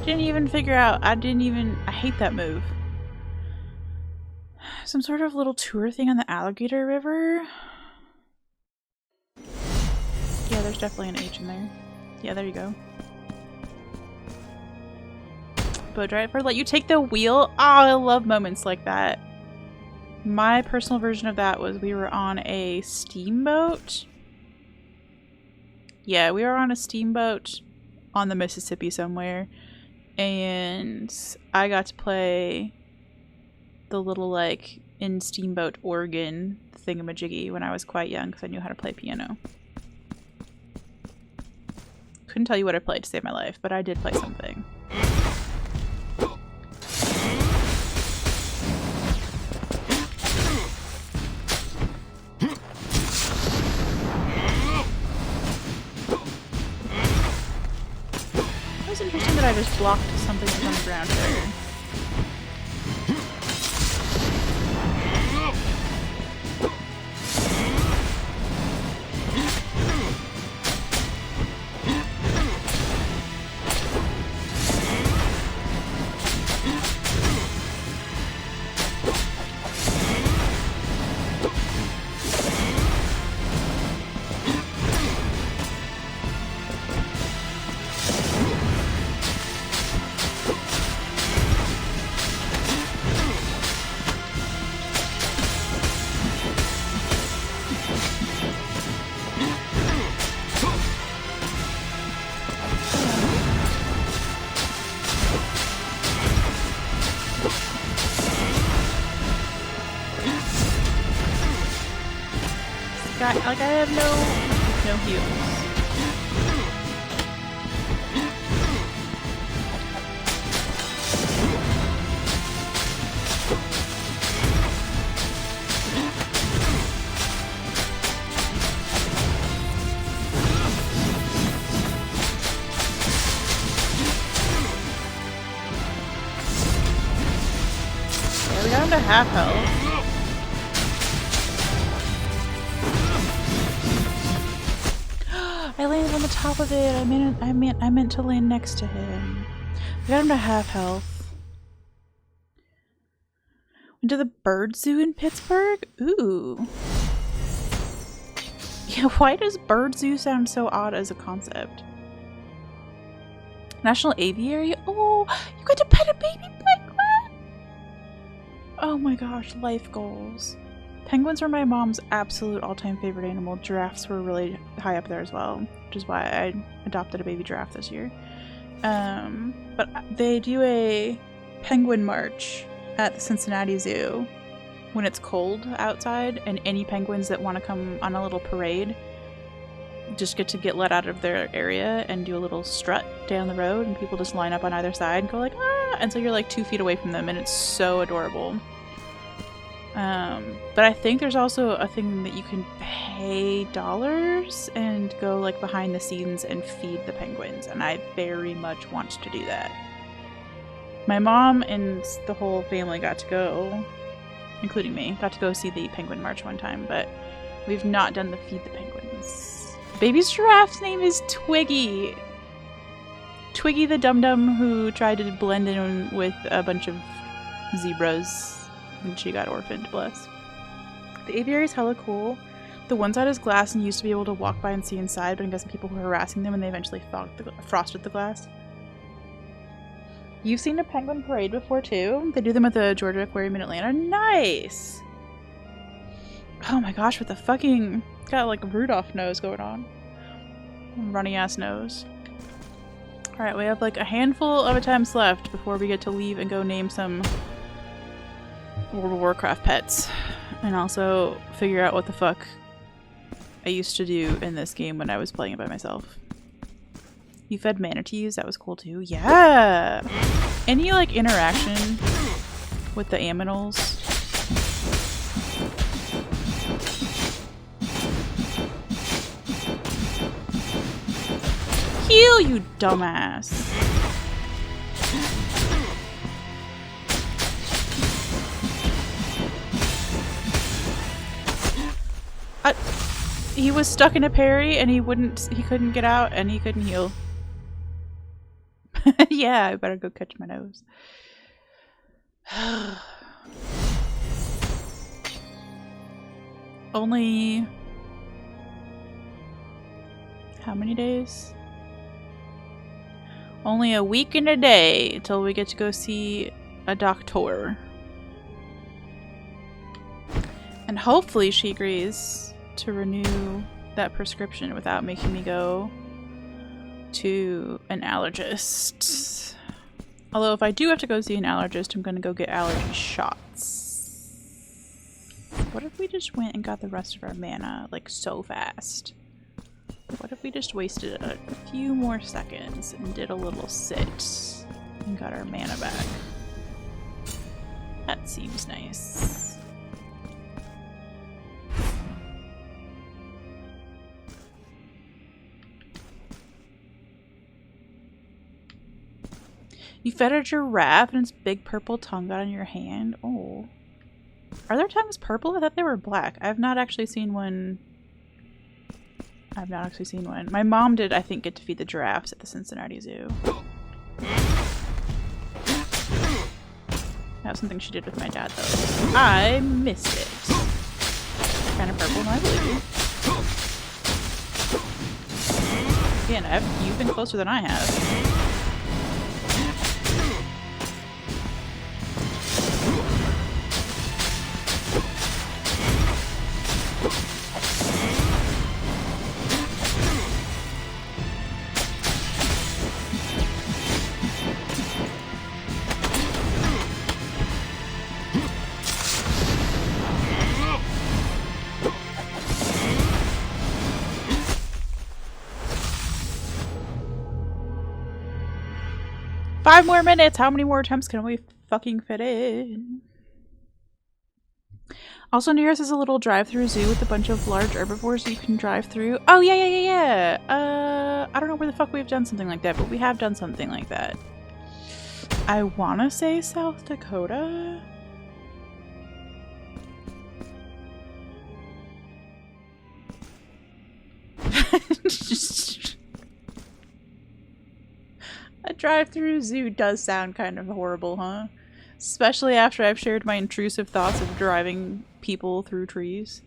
Didn't even figure out. I hate that move. Some sort of little tour thing on the Alligator River. Yeah, there's definitely an H in there. Yeah, there you go. Boat driver, let you take the wheel. Oh, I love moments like that. My personal version of that was we were on a steamboat. Yeah, we were on a steamboat on the Mississippi somewhere. And I got to play the little, like, in steamboat organ thingamajiggy when I was quite young because I knew how to play piano. Couldn't tell you what I played to save my life, but I did play something. It was interesting that I just blocked something that was on the ground there. Like, I have no heals. Yeah, we got him to half health. on the top of it. I meant to land next to him. I got him to half health. Went to the bird zoo in Pittsburgh? Ooh. Yeah, why does bird zoo sound so odd as a concept? National Aviary? Oh, you got to pet a baby penguin! Oh my gosh, life goals. Penguins were my mom's absolute all-time favorite animal. Giraffes were really high up there as well, which is why I adopted a baby giraffe this year. But they do a penguin march at the Cincinnati Zoo when it's cold outside, and any penguins that want to come on a little parade just get let out of their area and do a little strut down the road, and people just line up on either side and go like, ah! And so you're like 2 feet away from them, and it's so adorable. But I think there's also a thing that you can pay dollars and go like behind the scenes and feed the penguins, and I very much want to do that. My mom and the whole family got to go, including me, got to go see the penguin march one time, but we've not done the feed the penguins. Baby giraffe's name is Twiggy. Twiggy the dum-dum who tried to blend in with a bunch of zebras when she got orphaned, bless. The aviary's hella cool. The one side is glass and you used to be able to walk by and see inside, but I guess some people were harassing them and they eventually frosted the glass. You've seen a penguin parade before too? They do them at the Georgia Aquarium in Atlanta. Nice! Oh my gosh, with the fucking... got like a Rudolph nose going on. Runny ass nose. Alright, we have like a handful of attempts left before we get to leave and go name some World of Warcraft pets. And also figure out what the fuck I used to do in this game when I was playing it by myself. You fed manatees? That was cool too. Yeah! Any like interaction with the aminals? Heal, you dumbass! He was stuck in a parry and he couldn't get out and he couldn't heal. Yeah, I better go catch my nose. Only... how many days? Only a week and a day until we get to go see a doctor. And hopefully she agrees to renew that prescription without making me go to an allergist. Although if I do have to go see an allergist, I'm gonna go get allergy shots. What if we just went and got the rest of our mana like so fast? What if we just wasted a few more seconds and did a little sit and got our mana back? That seems nice. You fed a giraffe and its big purple tongue got on your hand? Oh. Are their tongues purple? I thought they were black. I've not actually seen one. My mom did, I think, get to feed the giraffes at the Cincinnati Zoo. That was something she did with my dad, though. I missed it. Kind of purple, I believe you. Again, you've been closer than I have. Five more minutes! How many more attempts can we fucking fit in? Also, near us is a little drive-through zoo with a bunch of large herbivores you can drive through. Oh, yeah. I don't know where the fuck we've done something like that, but we have done something like that. I want to say South Dakota? drive-through zoo does sound kind of horrible, huh? Especially after I've shared my intrusive thoughts of driving people through trees.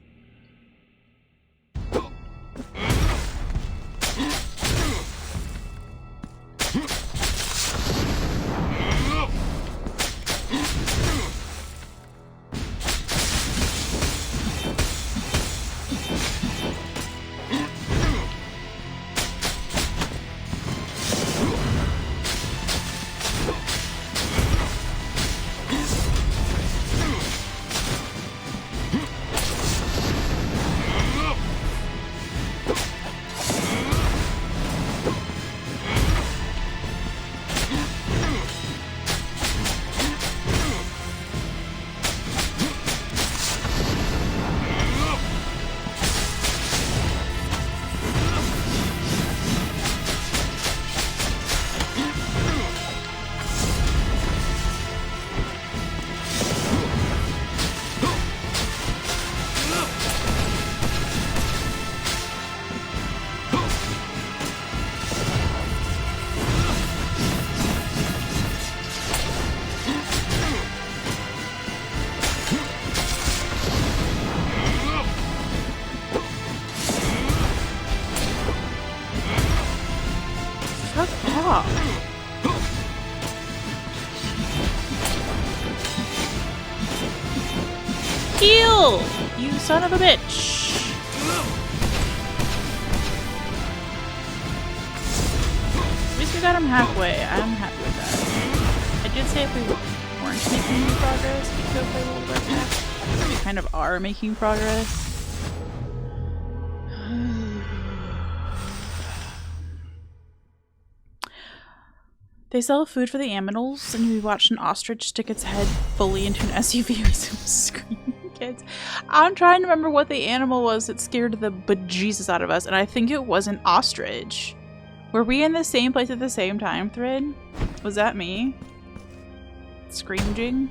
Heal! You son of a bitch! At least we got him halfway. I'm happy with that. I did say if we weren't making any progress, we could play a little bit back. We kind of are making progress. They sell food for the aminals, and we watched an ostrich stick its head fully into an SUV with some screaming kids. I'm trying to remember what the animal was that scared the bejesus out of us, and I think it was an ostrich. Were we in the same place at the same time, Thread? Was that me? Screaming?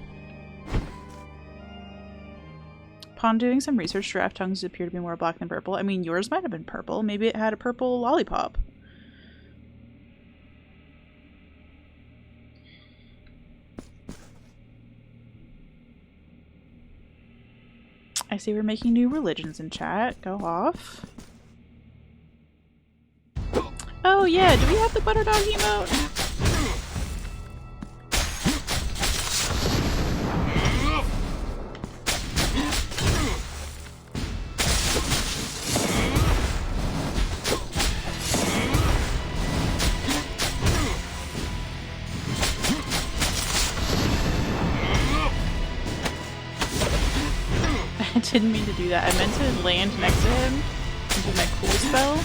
Upon doing some research, giraffe tongues appear to be more black than purple. I mean, yours might have been purple. Maybe it had a purple lollipop. I see we're making new religions in chat. Go off. Oh yeah, do we have the butter dog emote? I didn't mean to do that. I meant to land next to him and do my cool spell.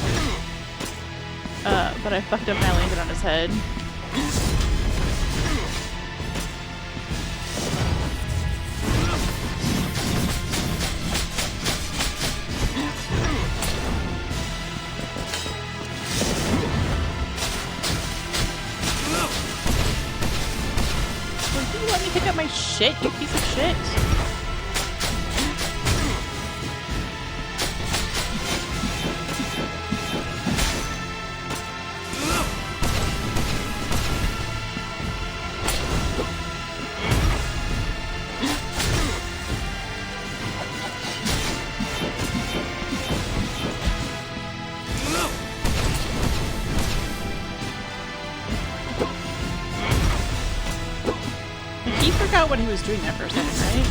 But I fucked up and I landed on his head. Will you let me pick up my shit, you piece of shit? What he was doing there for a second, right?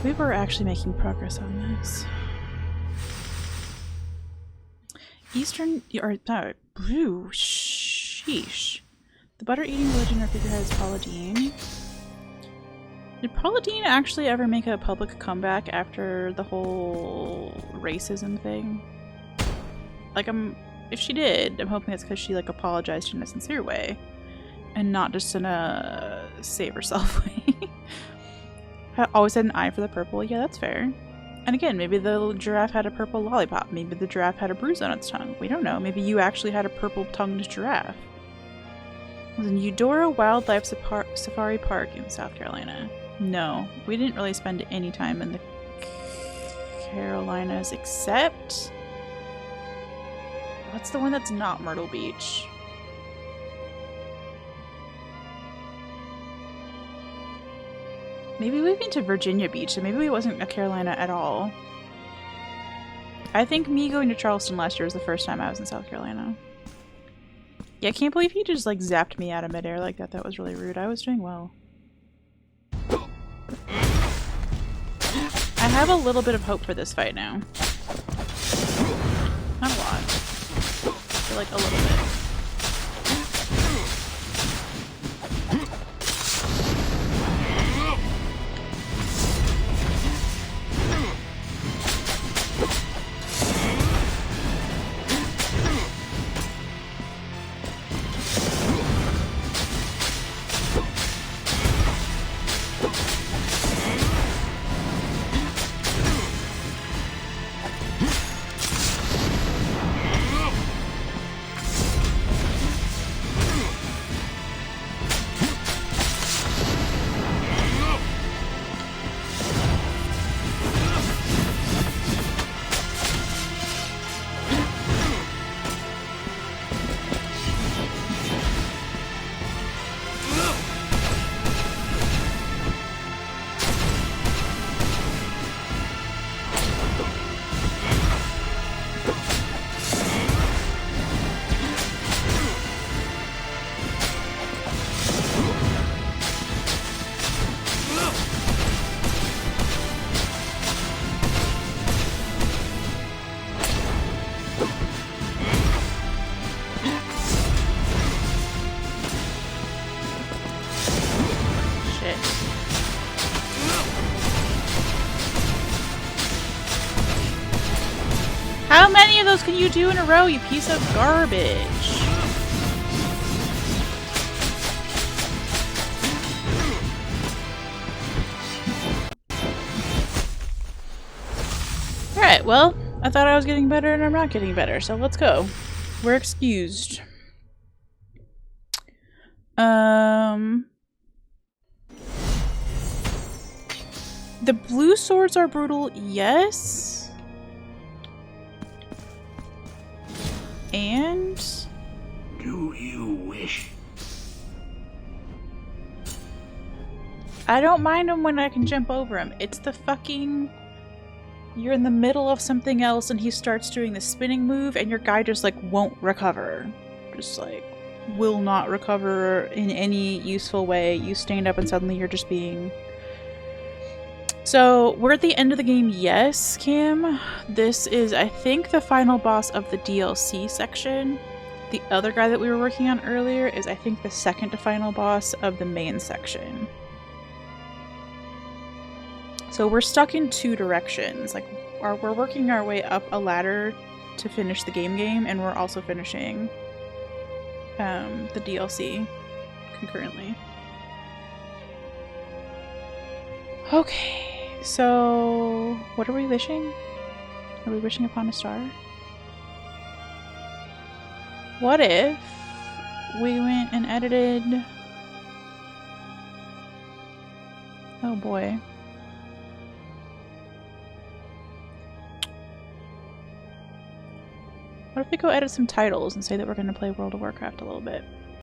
We were actually making progress on this. Eastern, or no, sheesh. The butter-eating religion or figurehead is Pauladine. Did Pauladine actually ever make a public comeback after the whole racism thing? Like, if she did, I'm hoping it's because she, like, apologized in a sincere way. And not just in a save herself way. I always had an eye for the purple. Yeah, that's fair. And again, maybe the giraffe had a purple lollipop. Maybe the giraffe had a bruise on its tongue. We don't know. Maybe you actually had a purple-tongued giraffe. It was in Eudora Wildlife Safari Park in South Carolina. No, we didn't really spend any time in the Carolinas except... What's the one that's not Myrtle Beach? Maybe we've been to Virginia Beach, so maybe it wasn't a Carolina at all. I think me going to Charleston last year was the first time I was in South Carolina. Yeah, I can't believe he just like zapped me out of midair like that. That was really rude. I was doing well. I have a little bit of hope for this fight now. Not a lot. I feel like a little bit. How many of those can you do in a row, you piece of garbage? Alright, well, I thought I was getting better and I'm not getting better, so let's go. We're excused. The blue swords are brutal, yes. And Do you wish? I don't mind them when I can jump over him. It's the fucking... You're in the middle of something else and he starts doing the spinning move and your guy just like won't recover. Just like will not recover in any useful way. You stand up and suddenly you're just being... So, we're at the end of the game, yes, Kim. This is, I think, the final boss of the DLC section. The other guy that we were working on earlier is, I think, the second to final boss of the main section. So we're stuck in two directions. Like, we're working our way up a ladder to finish the game, and we're also finishing the DLC concurrently. Okay. So, what are we wishing? Are we wishing upon a star? What if we went and edited... Oh boy. What if we go edit some titles and say that we're going to play World of Warcraft a little bit?